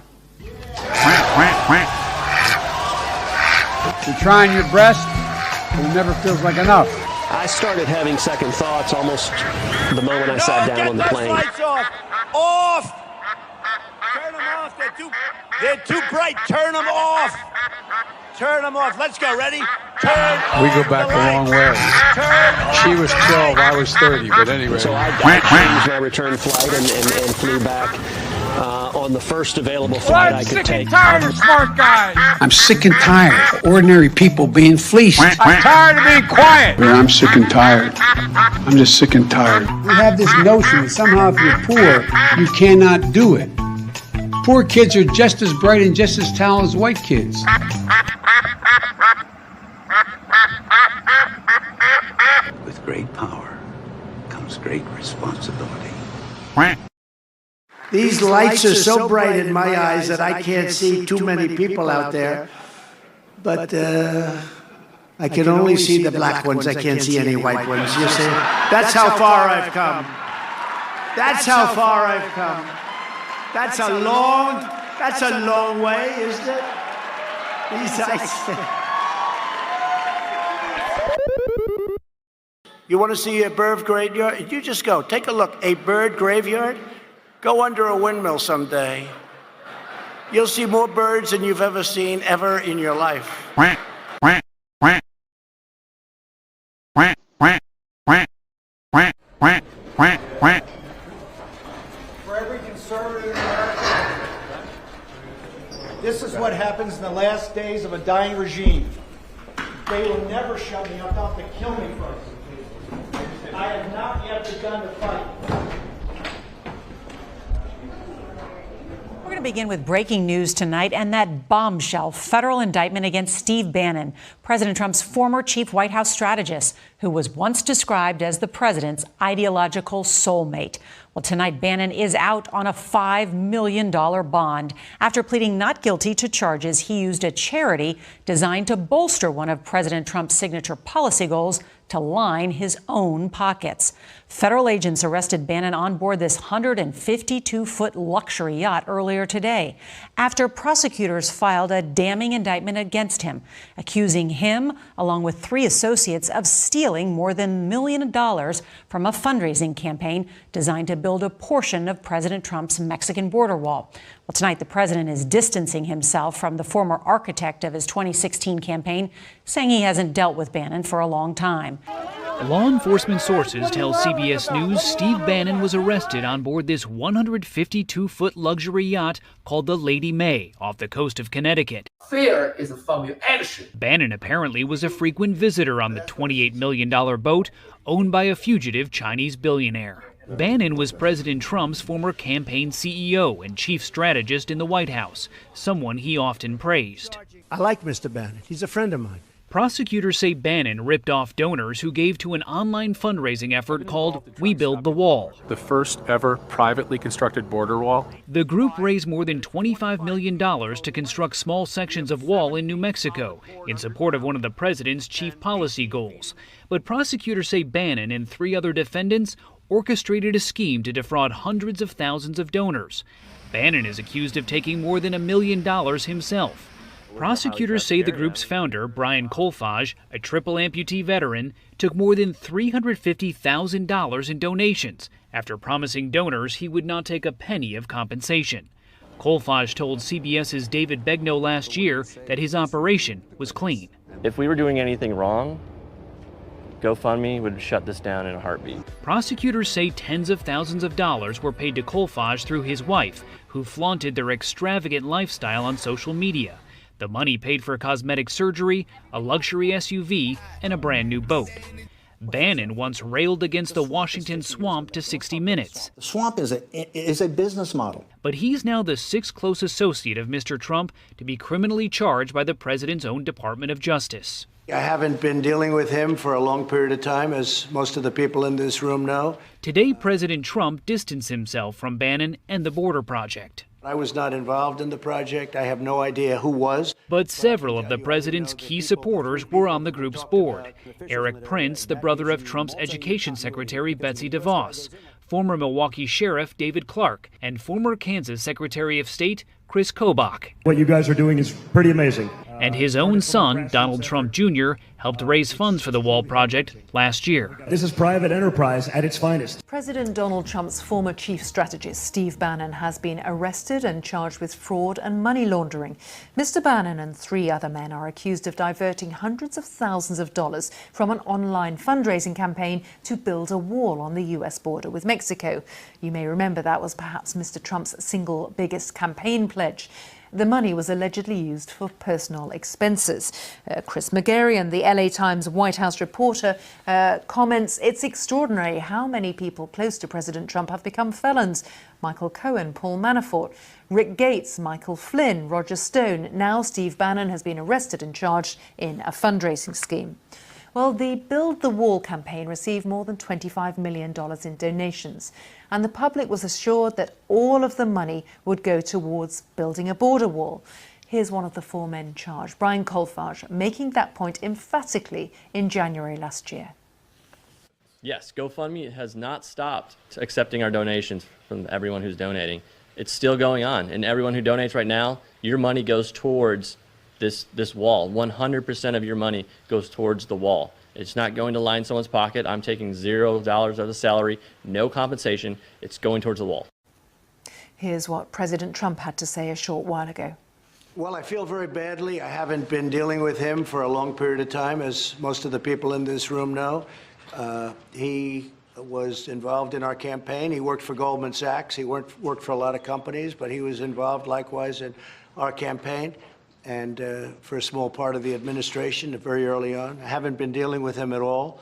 You're trying your best, but it never feels like enough. I started having second thoughts almost the moment I sat down on the plane. Lights off! Off! Turn them off. They're too bright. Turn them off. Turn them off. Let's go. Ready? Turn We go back a long way. She was 12, I was 30, but anyway. So I changed my return flight and flew back on the first available flight I could take. I'm sick and tired of smart guys. I'm sick and tired of ordinary people being fleeced. I'm tired of being quiet. I'm sick and tired. I'm just sick and tired. We have this notion that somehow if you're poor, you cannot do it. Poor kids are just as bright and just as talented as white kids. With great power comes great responsibility. These lights are so bright in my eyes that I can't see too many people out there. But I can only see the black ones. I can't see any white ones. You see? That's how far I've come. That's how far I've come. That's a long way, isn't it? These eyes. You want to see a bird graveyard? You just go. Take a look. A bird graveyard? Go under a windmill someday. You'll see more birds than you've ever seen ever in your life. For every conservative American, this is what happens in the last days of a dying regime. They will never shut me up. They'll have to kill me first. I have not yet begun to fight. We're going to begin with breaking news tonight and that bombshell federal indictment against Steve Bannon, President Trump's former chief White House strategist, who was once described as the president's ideological soulmate. Well, tonight, Bannon is out on a $5 million bond after pleading not guilty to charges he used a charity designed to bolster one of President Trump's signature policy goals to line his own pockets. Federal agents arrested Bannon on board this 152-foot luxury yacht earlier today after prosecutors filed a damning indictment against him, accusing him, along with 3 associates, of stealing more than $1 million from a fundraising campaign designed to build a portion of President Trump's Mexican border wall. Well, tonight, the president is distancing himself from the former architect of his 2016 campaign, saying he hasn't dealt with Bannon for a long time. Law enforcement sources tell CBS News Steve Bannon was arrested on board this 152-foot luxury yacht called the Lady May off the coast of Connecticut. Fear is a form of action. Bannon apparently was a frequent visitor on the $28 million boat owned by a fugitive Chinese billionaire. Bannon was President Trump's former campaign CEO and chief strategist in the White House, someone he often praised. I like Mr. Bannon. He's a friend of mine. Prosecutors say Bannon ripped off donors who gave to an online fundraising effort called We Build the Wall, the first ever privately constructed border wall. The group raised more than $25 million to construct small sections of wall in New Mexico in support of one of the president's chief policy goals. But prosecutors say Bannon and 3 other defendants orchestrated a scheme to defraud hundreds of thousands of donors. Bannon is accused of taking more than $1 million himself. Prosecutors say the group's founder, Brian Kolfage, a triple amputee veteran, took more than $350,000 in donations after promising donors he would not take a penny of compensation. Kolfage told CBS's David Begnaud last year that his operation was clean. If we were doing anything wrong, GoFundMe would shut this down in a heartbeat. Prosecutors say tens of thousands of dollars were paid to Kolfage through his wife, who flaunted their extravagant lifestyle on social media. The money paid for cosmetic surgery, a luxury SUV, and a brand new boat. Bannon once railed against the Washington swamp to 60 Minutes. The swamp is a business model. But he's now the 6th close associate of Mr. Trump to be criminally charged by the president's own Department of Justice. I haven't been dealing with him for a long period of time, as most of the people in this room know. Today, President Trump distanced himself from Bannon and the border project. I was not involved in the project. I have no idea who was. But several of the president's key supporters were on the group's board. Eric Prince, the brother of Trump's education secretary Betsy DeVos, former Milwaukee Sheriff David Clark, and former Kansas Secretary of State Chris Kobach. What you guys are doing is pretty amazing. And his own son, Donald Trump Jr., helped raise funds for the wall project last year. This is private enterprise at its finest. President Donald Trump's former chief strategist, Steve Bannon, has been arrested and charged with fraud and money laundering. Mr. Bannon and 3 other men are accused of diverting hundreds of thousands of dollars from an online fundraising campaign to build a wall on the U.S. border with Mexico. You may remember that was perhaps Mr. Trump's single biggest campaign pledge. The money was allegedly used for personal expenses. Chris McGarrian, the LA Times White House reporter, comments, it's extraordinary how many people close to President Trump have become felons. Michael Cohen, Paul Manafort, Rick Gates, Michael Flynn, Roger Stone. Now Steve Bannon has been arrested and charged in a fundraising scheme. Well, the Build the Wall campaign received more than $25 million in donations, and the public was assured that all of the money would go towards building a border wall. Here's one of the 4 men charged, Brian Colfage, making that point emphatically in January last year. Yes, GoFundMe has not stopped accepting our donations from everyone who's donating. It's still going on, and everyone who donates right now, your money goes towards this wall. 100% of your money goes towards the wall. It's not going to line someone's pocket. I'm taking $0 of the salary, no compensation. It's going towards the wall. Here's what President Trump had to say a short while ago. Well, I feel very badly. I haven't been dealing with him for a long period of time, as most of the people in this room know. He was involved in our campaign. He worked for Goldman Sachs. He worked for a lot of companies, but he was involved likewise in our campaign and for a small part of the administration very early on. I haven't been dealing with him at all.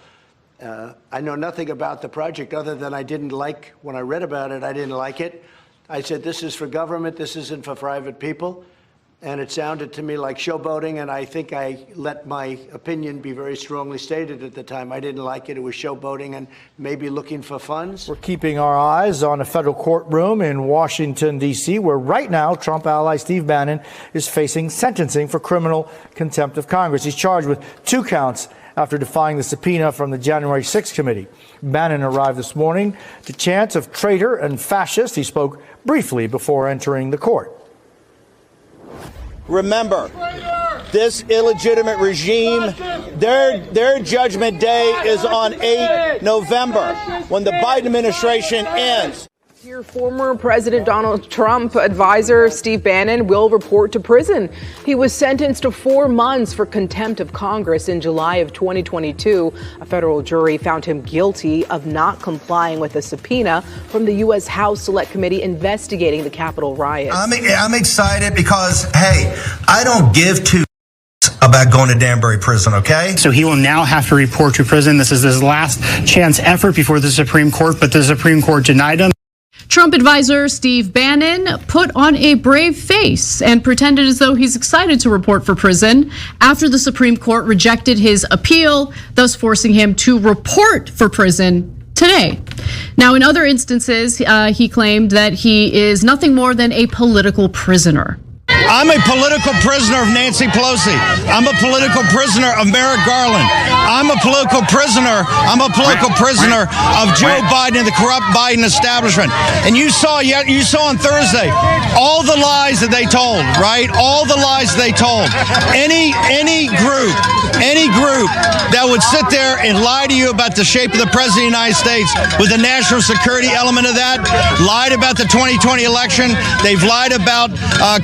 I know nothing about the project other than I didn't like, when I read about it, I didn't like it. I said, this is for government, this isn't for private people. And it sounded to me like showboating, and I think I let my opinion be very strongly stated at the time. I didn't like it. It was showboating and maybe looking for funds. We're keeping our eyes on a federal courtroom in Washington, D.C., where right now Trump ally Steve Bannon is facing sentencing for criminal contempt of Congress. He's charged with 2 counts after defying the subpoena from the January 6th committee. Bannon arrived this morning to chants of traitor and fascist. He spoke briefly before entering the court. Remember, this illegitimate regime, their judgment day is on 8 November, when the Biden administration ends. Your former President Donald Trump advisor Steve Bannon will report to prison. He was sentenced to 4 months for contempt of Congress in July of 2022. A federal jury found him guilty of not complying with a subpoena from the U.S. House Select Committee investigating the Capitol riots. I'm excited because, hey, I don't give two about going to Danbury prison, okay? So he will now have to report to prison. This is his last chance effort before the Supreme Court, but the Supreme Court denied him. Trump advisor Steve Bannon put on a brave face and pretended as though he's excited to report for prison after the Supreme Court rejected his appeal, thus forcing him to report for prison today. Now, in other instances, he claimed that he is nothing more than a political prisoner. I'm a political prisoner of Nancy Pelosi. I'm a political prisoner of Merrick Garland. I'm a political prisoner of Joe Biden and the corrupt Biden establishment. And you saw on Thursday all the lies that they told, right? All the lies they told. Any group that would sit there and lie to you about the shape of the president of the United States with the national security element of that, lied about the 2020 election. They've lied about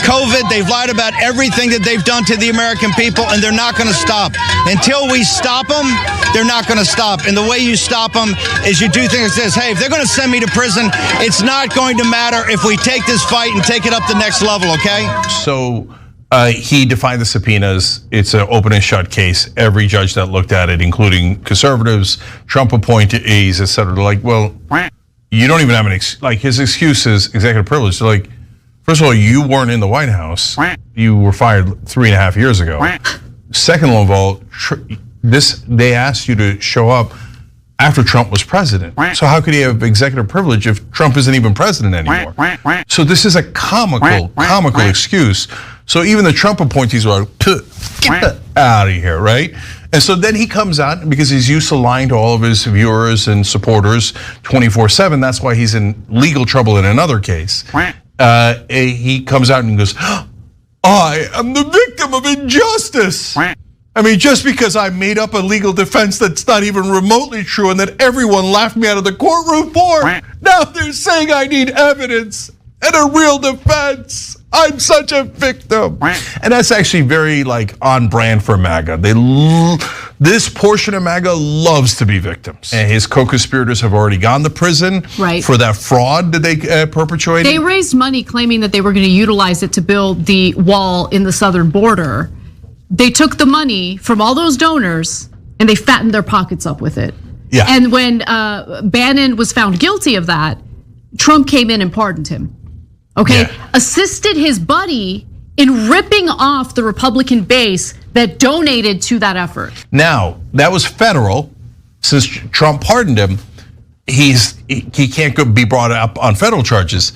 COVID. They've lied about everything that they've done to the American people, and they're not going to stop. Until we stop them, they're not going to stop. And the way you stop them is you do things like this. Hey, if they're going to send me to prison, it's not going to matter if we take this fight and take it up the next level, okay? So he defied the subpoenas. It's an open and shut case. Every judge that looked at it, including conservatives, Trump appointees, et cetera, they're like, well, you don't even have his excuse is executive privilege. They're like, first of all, you weren't in the White House. You were fired 3.5 years ago. Second of all, they asked you to show up after Trump was president. So how could he have executive privilege if Trump isn't even president anymore? So this is a comical excuse. So even the Trump appointees are like, get out of here, right? And so then he comes out, because he's used to lying to all of his viewers and supporters 24/7. That's why he's in legal trouble in another case. He comes out and goes, I am the victim crime of injustice. I mean, just because I made up a legal defense that's not even remotely true and that everyone laughed me out of the courtroom for, now they're saying I need evidence and a real defense. I'm such a victim. And that's actually very on brand for MAGA. This portion of MAGA loves to be victims. And his co-conspirators have already gone to prison for that fraud that they perpetrated. They raised money claiming that they were going to utilize it to build the wall in the southern border. They took the money from all those donors and they fattened their pockets up with it. Yeah. And when Bannon was found guilty of that, Trump came in and pardoned him. Okay, assisted his buddy in ripping off the Republican base that donated to that effort. Now, that was federal. Since Trump pardoned him, he can't be brought up on federal charges,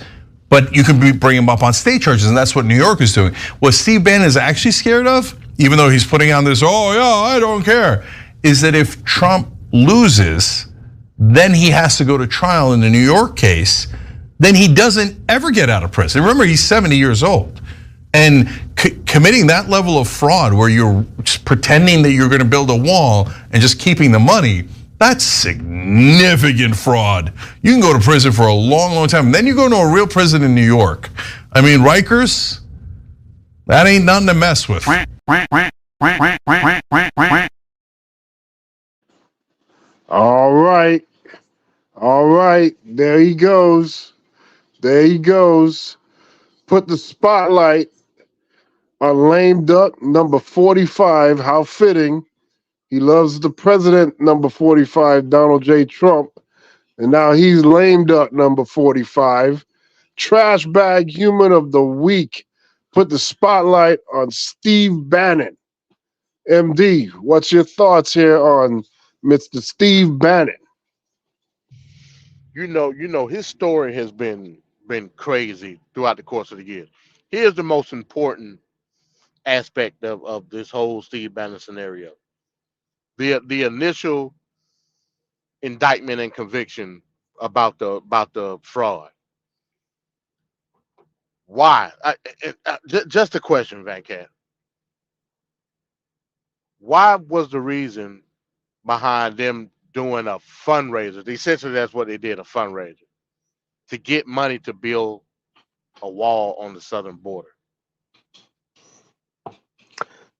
but you can bring him up on state charges, and that's what New York is doing. What Steve Bannon is actually scared of, even though he's putting on this, oh yeah, I don't care, is that if Trump loses, then he has to go to trial in the New York case. Then he doesn't ever get out of prison. Remember, he's 70 years old. And committing that level of fraud where you're just pretending that you're gonna build a wall and just keeping the money, that's significant fraud. You can go to prison for a long, long time. And then you go to a real prison in New York. I mean, Rikers, that ain't nothing to mess with. All right, there he goes. There he goes. Put the spotlight on lame duck number 45. How fitting. He loves the president, number 45, Donald J. Trump. And now he's lame duck number 45. Trash bag human of the week. Put the spotlight on Steve Bannon. MD, what's your thoughts here on Mr. Steve Bannon? You know, his story has been crazy throughout the course of the year. Here's the most important aspect of this whole Steve Bannon scenario. The initial indictment and conviction about the fraud. Why? Just a question, Van Cat. Why was the reason behind them doing a fundraiser? Essentially, that's what they did, a fundraiser, to get money to build a wall on the southern border.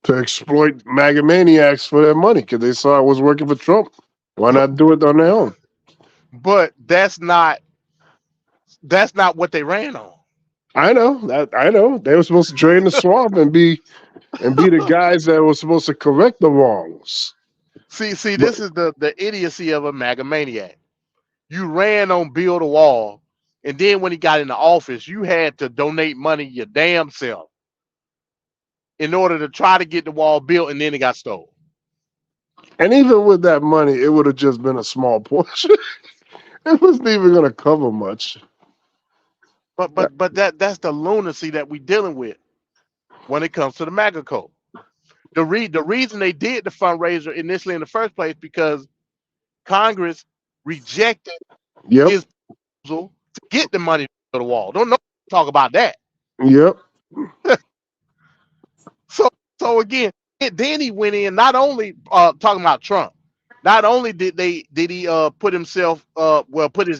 To exploit MAGA maniacs for their money because they saw it was working for Trump. Why not do it on their own? But that's not what they ran on. I know. I know. They were supposed to drain the swamp and be the guys that were supposed to correct the wrongs. See, this is the idiocy of a MAGA maniac. You ran on build a wall, and then when he got into office, you had to donate money your damn self in order to try to get the wall built, and then it got stolen. And even with that money, it would have just been a small portion. It wasn't even going to cover much. But that's the lunacy that we're dealing with when it comes to the MAGA code. The reason they did the fundraiser initially in the first place because Congress rejected his proposal to get the money to the wall. Don't talk about that. Yep. So again, then he went in not only talking about Trump. Not only did he put his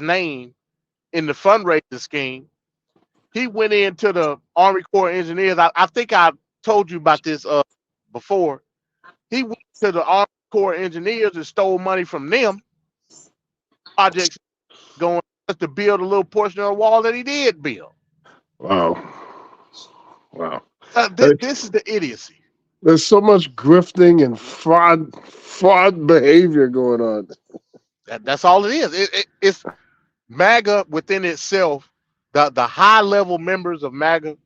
name in the fundraising scheme, he went into the Army Corps of Engineers. I think I told you about this before. He went to the Army Corps of Engineers and stole money from them. Projects going to build a little portion of the wall that he did build. Wow. This is the idiocy. There's so much grifting and fraud behavior going on. That's all it is. It's MAGA within itself. The high level members of MAGA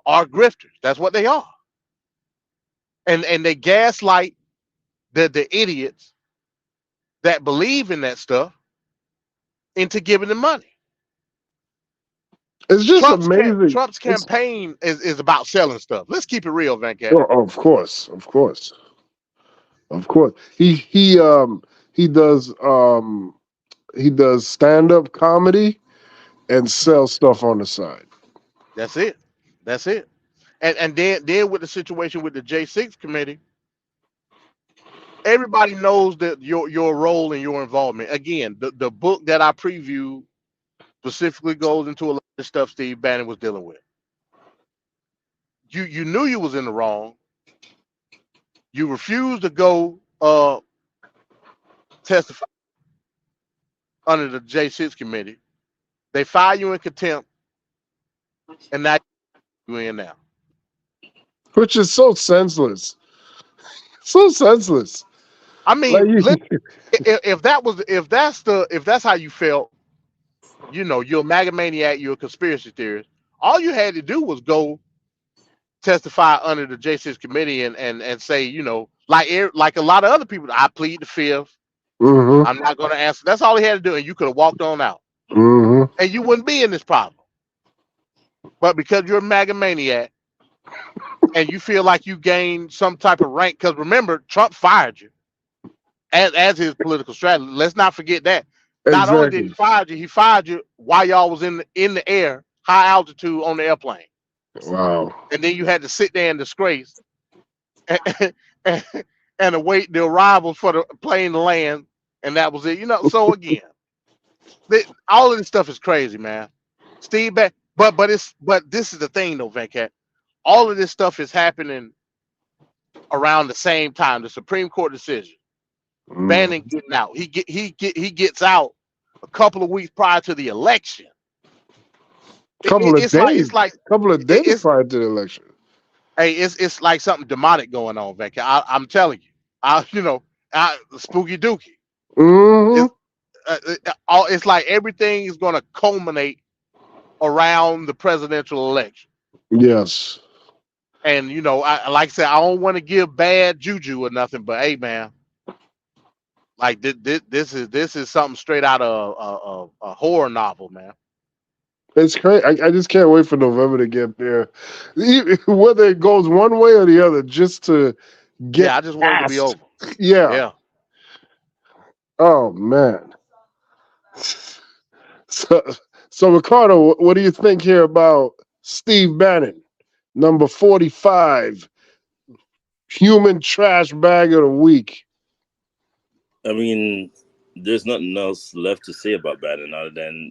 are grifters. That's what they are. And they gaslight the idiots that believe in that stuff into giving them money. It's just amazing. Trump's campaign is about selling stuff. Let's keep it real, Van Cat. Oh, of course. He does stand-up comedy and sells stuff on the side. That's it. And then with the situation with the J6 committee, everybody knows that your role and your involvement. Again, the book that I previewed specifically goes into a lot of stuff Steve Bannon was dealing with. You knew you was in the wrong. You refused to go testify under the J6 committee. They fire you in contempt, and now you in now. Which is so senseless. So senseless. I Like mean, if that's how you felt, you're a MAGA maniac, you're a conspiracy theorist. All you had to do was go testify under the J6 committee and say, like a lot of other people, I plead the fifth. Mm-hmm. I'm not going to answer. That's all he had to do, and you could have walked on out, Mm-hmm. and you wouldn't be in this problem. But because you're a MAGA maniac and you feel like you gained some type of rank, because remember, Trump fired you as his political strategy. Let's not forget that. Not only did Exactly. he fired you while y'all was in the air, high altitude on the airplane, Wow. and then you had to sit there in disgrace and, and await the arrival for the plane to land, and that was it. So again, all of this stuff is crazy, man. Steve, but this is the thing though, Venkat. All of this stuff is happening around the same time. The Supreme Court decision, Bannon getting out. He gets out a couple of weeks prior to the election. Couple of days. It's like Couple of days it's prior to the election. hey, it's like something demonic going on, Venkat. I'm telling you, spooky dookie. Mm-hmm. It's like everything is going to culminate around the presidential election. Yes. And I like I said, I don't want to give bad juju or nothing, but hey, man, like this is something straight out of a horror novel, man. It's crazy. I just can't wait for November to get there. Whether it goes one way or the other, just to get Yeah, I just want it to be past. over. Yeah. Yeah. Oh man. So, so Ricardo, what do you think here about Steve Bannon, number 45, human trash bag of the week? I mean, there's nothing else left to say about Bannon other than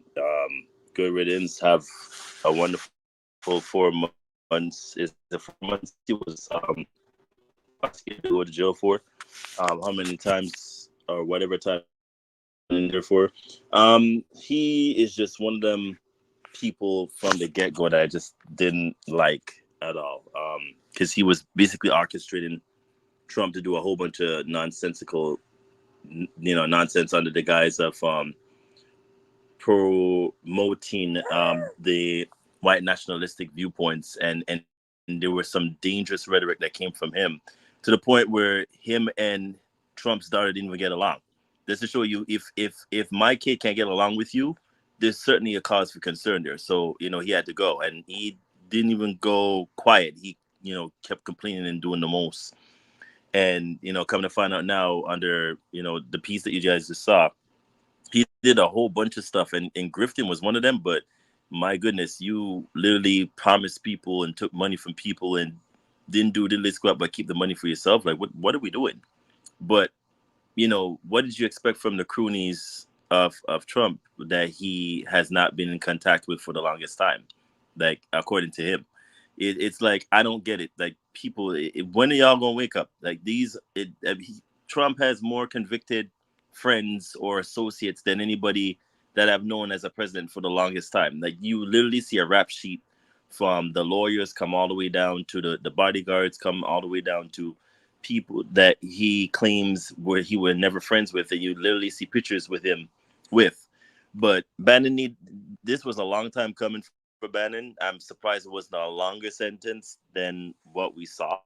good riddance. Have a wonderful 4 months. Is the 4 months he was prosecuted to go to jail for? How many times or whatever time in there for? He is just one of them people from the get-go that I just didn't like at all. Because he was basically orchestrating Trump to do a whole bunch of nonsensical nonsense under the guise of promoting the white nationalistic viewpoints, and there was some dangerous rhetoric that came from him to the point where him and Trump's daughter didn't even get along. Just to show you, if my kid can't get along with you, there's certainly a cause for concern there. So he had to go, and he didn't even go quiet. He kept complaining and doing the most. And coming to find out now, under the piece that you guys just saw, he did a whole bunch of stuff, and grifting was one of them. But my goodness, you literally promised people and took money from people and didn't do the list go up, but keep the money for yourself. Like, what are we doing? But what did you expect from the cronies of Trump that he has not been in contact with for the longest time? Like, according to him, it's like, I don't get it. Like, people, when are y'all gonna wake up? Like, Trump has more convicted friends or associates than anybody that I've known as a president for the longest time. Like, you literally see a rap sheet from the lawyers come all the way down to the bodyguards, come all the way down to people that he claims he were never friends with, and you literally see pictures with him but Bannon this was a long time coming for Bannon. I'm surprised it wasn't a longer sentence than what we saw.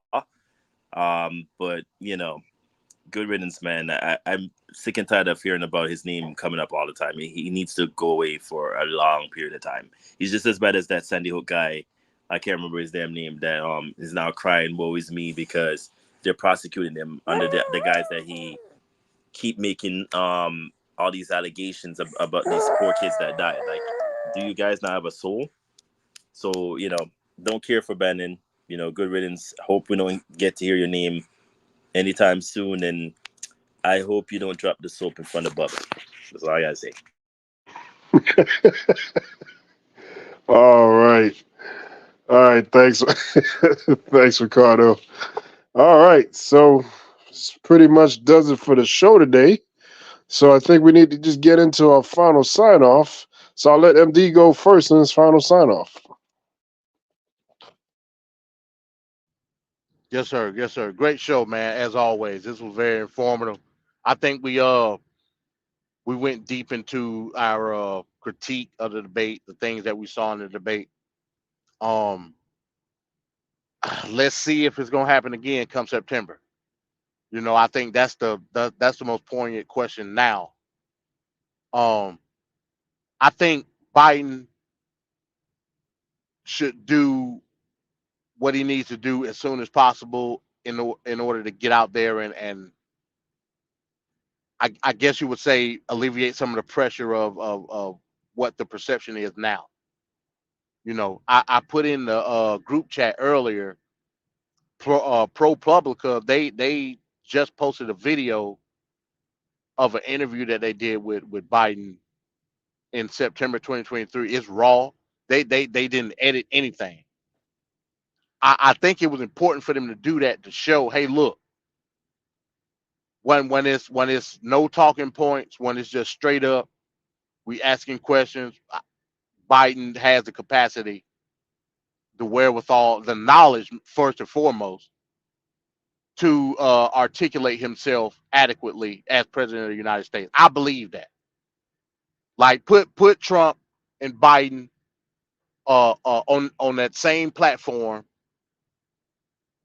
But good riddance, man. I'm sick and tired of hearing about his name coming up all the time. He needs to go away for a long period of time. He's just as bad as that Sandy Hook guy. I can't remember his damn name. That is now crying, "Woe is me," because they're prosecuting him under the guys that he keep making all these allegations about these poor kids that died. Like, do you guys not have a soul? So don't care for Bannon. good riddance. Hope we don't get to hear your name anytime soon, and I hope you don't drop the soap in front of Bubba. That's all I gotta say. All right. All right. Thanks. Thanks, Ricardo. All right. So this pretty much does it for the show today. So I think we need to just get into our final sign off. So I'll let MD go first in his final sign off. Yes, sir. Yes, sir. Great show, man. As always, this was very informative. I think we went deep into our critique of the debate, the things that we saw in the debate. Um, let's see if it's gonna happen again come September. I think that's the most poignant question now. Um, I think Biden should do what he needs to do as soon as possible in order to get out there and I guess you would say alleviate some of the pressure of what the perception is now. I put in the group chat earlier. ProPublica, they just posted a video of an interview that they did with Biden in September 2023. It's raw. They didn't edit anything. I think it was important for them to do that to show, hey, look, when it's no talking points, when it's just straight up, we asking questions. Biden has the capacity, the wherewithal, the knowledge, first and foremost, to articulate himself adequately as president of the United States. I believe that. Like put Trump and Biden on that same platform,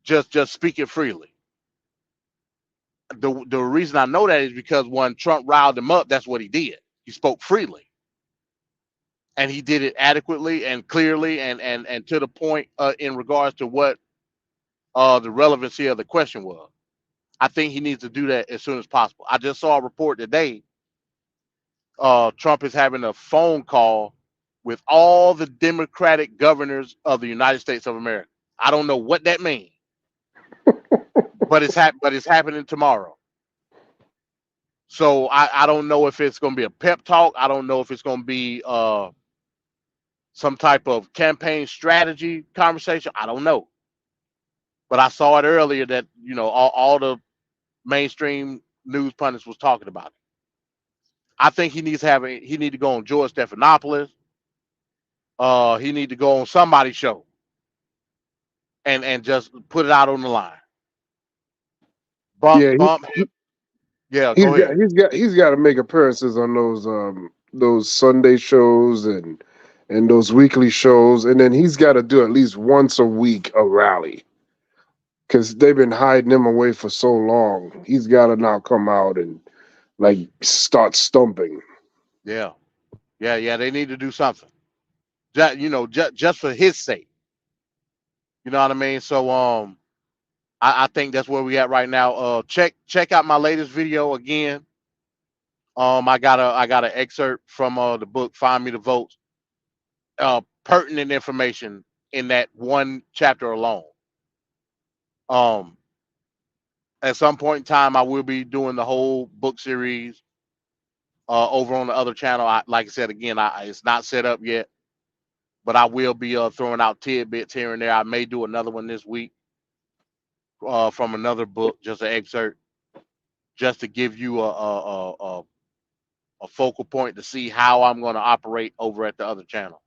just speaking freely. The reason I know that is because when Trump riled him up, that's what he did. He spoke freely, and he did it adequately and clearly and to the point in regards to what the relevancy of the question was. I think he needs to do that as soon as possible. I just saw a report today. Trump is having a phone call with all the Democratic governors of the United States of America. I don't know what that means, but it's happening tomorrow. So I don't know if it's going to be a pep talk. I don't know if it's going to be some type of campaign strategy conversation. I don't know. But I saw it earlier that all the mainstream news pundits was talking about it. I think he need to go on George Stephanopoulos. He need to go on somebody's show and just put it out on the line. Yeah, Bump. Yeah, he's go got ahead. he's got to make appearances on those Sunday shows and those weekly shows, and then he's got to do at least once a week a rally because they've been hiding him away for so long. He's got to now come out and like start stumping. Yeah, yeah. They need to do something. Just for his sake. You know what I mean? So I think that's where we at right now. Check out my latest video again. I got an excerpt from the book Find Me the Votes. Pertinent information in that one chapter alone. Um, at some point in time, I will be doing the whole book series over on the other channel. Like I said again, it's not set up yet, but I will be throwing out tidbits here and there. I may do another one this week from another book, just an excerpt, just to give you a focal point to see how I'm going to operate over at the other channel.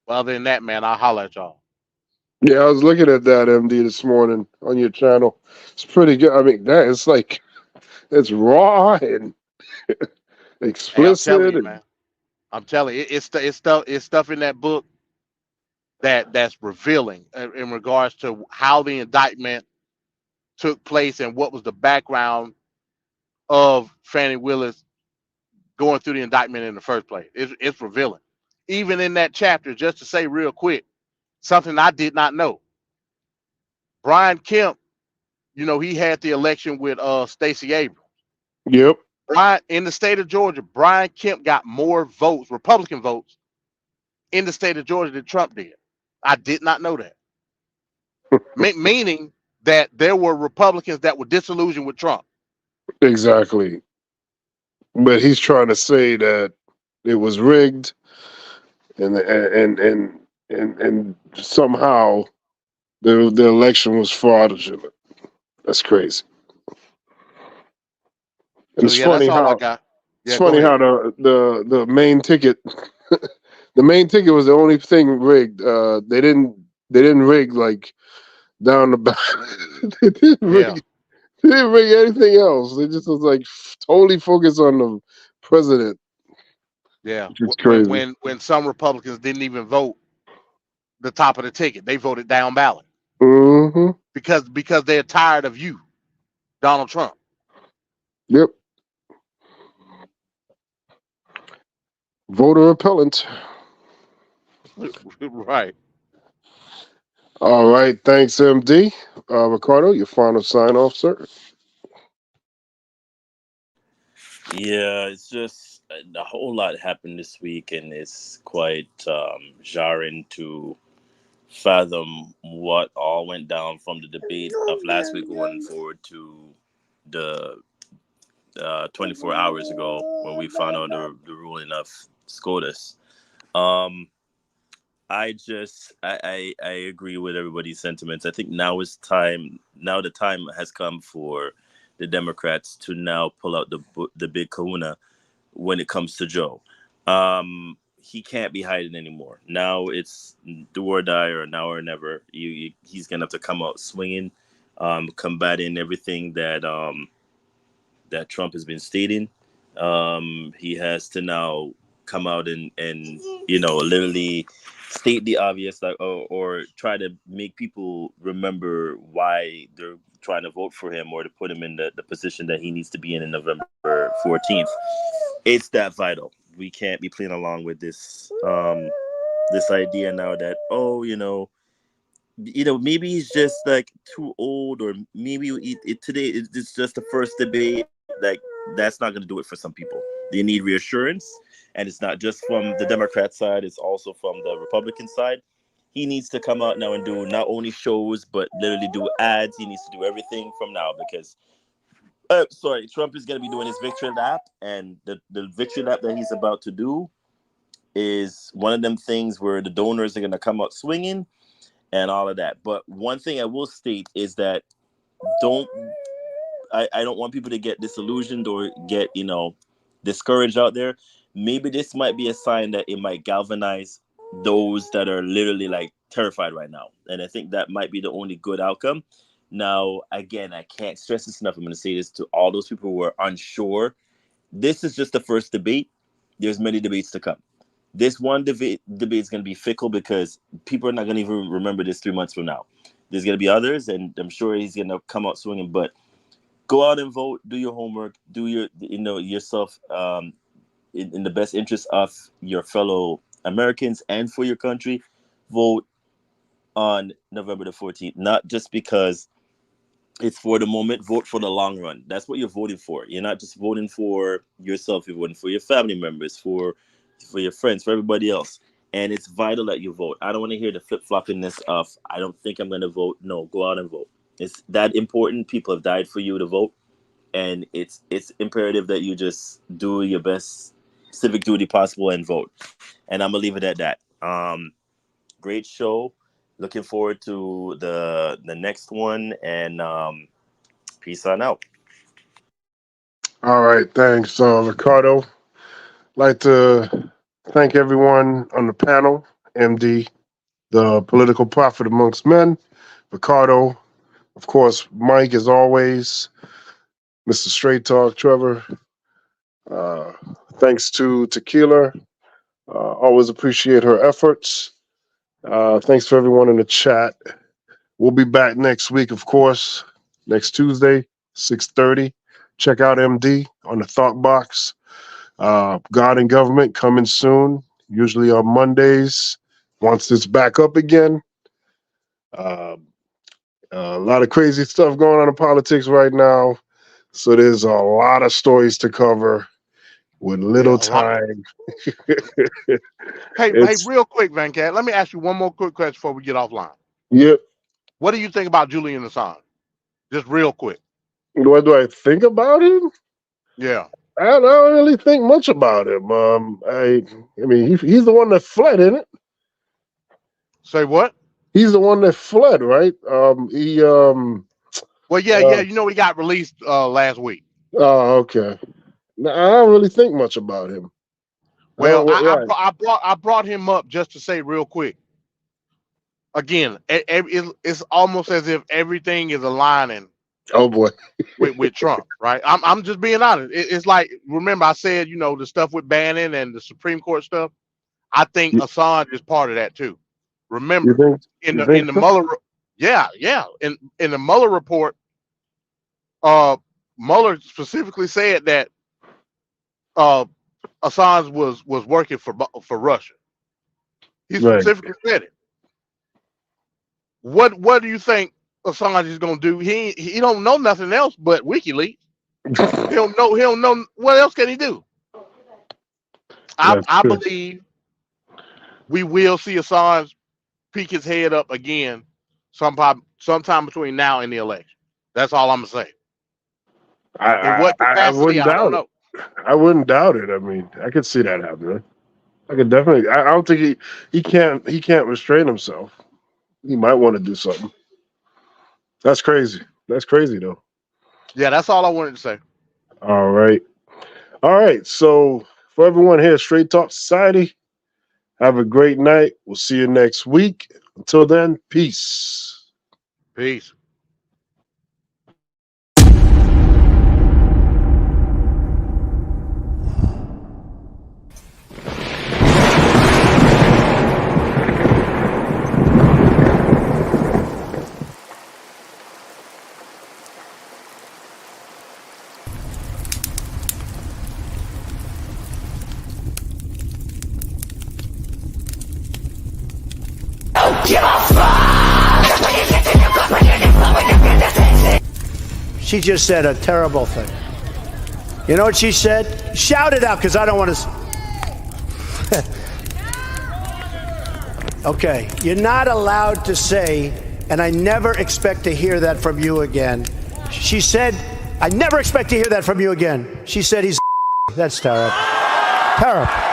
But other than that, man, I'll holler at y'all. Yeah, I was looking at that MD this morning on your channel. It's pretty good. I mean, that it's like it's raw and Hey, I'm telling explicit, you, and man. I'm telling you, it's stuff in that book that's revealing in regards to how the indictment took place and what was the background of Fannie Willis going through the indictment in the first place. It's revealing. Even in that chapter, just to say real quick, something I did not know. Brian Kemp, he had the election with Stacey Abrams. yep. Brian, in the state of Georgia, Brian Kemp got more votes, Republican votes, in the state of Georgia than Trump did. I did not know that. Meaning that there were Republicans that were disillusioned with Trump. Exactly. But he's trying to say that it was rigged and somehow the election was fraudulent. That's crazy. And So yeah, that's all I got. it's Yeah, go funny ahead. how the main ticket the main ticket was the only thing rigged. They didn't rig like down the back. they didn't Yeah. rig they didn't rig anything else. They just was like totally focused on the president, Yeah. which is crazy. When some Republicans didn't even vote the top of the ticket, they voted down ballot Mm-hmm. because they're tired of you, Donald Trump. Yep. Voter repellent. Right. All right. Thanks, MD. Ricardo, your final sign off, sir. Yeah, it's just a whole lot happened this week, and it's quite jarring to fathom what all went down from the debate of last week going forward to the 24 hours ago when we found out the ruling of SCOTUS. Um, I agree with everybody's sentiments. I think now is time. Now the time has come for the Democrats to now pull out the big kahuna when it comes to Joe. He can't be hiding anymore. Now it's do or die or now or never. He's gonna have to come out swinging, combating everything that Trump has been stating. He has to now come out and literally state the obvious, like or try to make people remember why they're trying to vote for him or to put him in the position that he needs to be in November 14th. It's that vital. We can't be playing along with this idea now that maybe he's just like too old, or maybe today it's just the first debate. Like, that's not going to do it for some people. They need reassurance, and it's not just from the Democrat side; it's also from the Republican side. He needs to come out now and do not only shows, but literally do ads. He needs to do everything from now because, Trump is going to be doing his victory lap, and the victory lap that he's about to do is one of them things where the donors are going to come out swinging and all of that. But one thing I will state is that don't I don't want people to get disillusioned or get discouraged out there. Maybe this might be a sign that it might galvanize those that are literally like terrified right now, and I think that might be the only good outcome. Now, again, I can't stress this enough. I'm going to say this to all those people who are unsure. This is just the first debate. There's many debates to come. This one debate is going to be fickle because people are not going to even remember this 3 months from now. There's going to be others, and I'm sure he's going to come out swinging. But go out and vote. Do your homework. Do yourself in the best interest of your fellow Americans and for your country. Vote on November the 14th, not just because it's for the moment. Vote for the long run. That's what you're voting for. You're not just voting for yourself. You're voting for your family members, for your friends, for everybody else. And it's vital that you vote. I don't want to hear the flip-floppiness of, I don't think I'm going to vote. No, go out and vote. It's that important. People have died for you to vote. And it's imperative that you just do your best civic duty possible and vote. And I'm going to leave it at that. Great show. Looking forward to the next one. And peace on out. All right. Thanks, Ricardo. Like to thank everyone on the panel. MD, the political prophet amongst men. Ricardo, of course, Mike, as always. Mr. Straight Talk, Trevor. Uh, thanks to Tequila. Always appreciate her efforts. Thanks for everyone in the chat. We'll be back next week, of course, next Tuesday, 6:30. Check out MD on the Thought Box. God and Government coming soon, usually on Mondays. Once it's back up again. A lot of crazy stuff going on in politics right now. So there's a lot of stories to cover with little Yeah, a lot. time. Hey, It's real quick, Van Cat. Let me ask you one more quick question before we get offline. yep. What do you think about Julian Assange? Just real quick. What do I think about him? Yeah. I don't really think much about him. I mean, he's the one that fled, isn't it? Say what? He's the one that fled, right? Well, yeah. You know, he got released last week. Oh, okay. No, I don't really think much about him. Well, Right. I brought him up just to say real quick. Again, it's almost as if everything is aligning. Oh boy. with Trump, right? I'm just being honest. It's like, remember I said, you know, the stuff with Bannon and the Supreme Court stuff. I think Assange is part of that too. Remember, in the Mueller, yeah, in the Mueller report, Mueller specifically said that Assange was working for Russia. He specifically said it. What do you think Assange is going to do? He don't know nothing else but WikiLeaks. He don't know what else can he do. I believe we will see Assange peek his head up again sometime between now and the election. That's all I'm gonna say. In what capacity, I don't know. I wouldn't doubt it. I mean, I could see that happening. I could definitely. I don't think he can't restrain himself. He might want to do something. That's crazy. That's crazy though. Yeah, that's all I wanted to say. All right. So for everyone here, Straight Talk Society, have a great night. We'll see you next week. Until then, peace. Peace. She just said a terrible thing. You know what she said? Shout it out, because I don't want to. Okay, you're not allowed to say, and I never expect to hear that from you again. She said, I never expect to hear that from you again. She said he's. That's terrible. Terrible.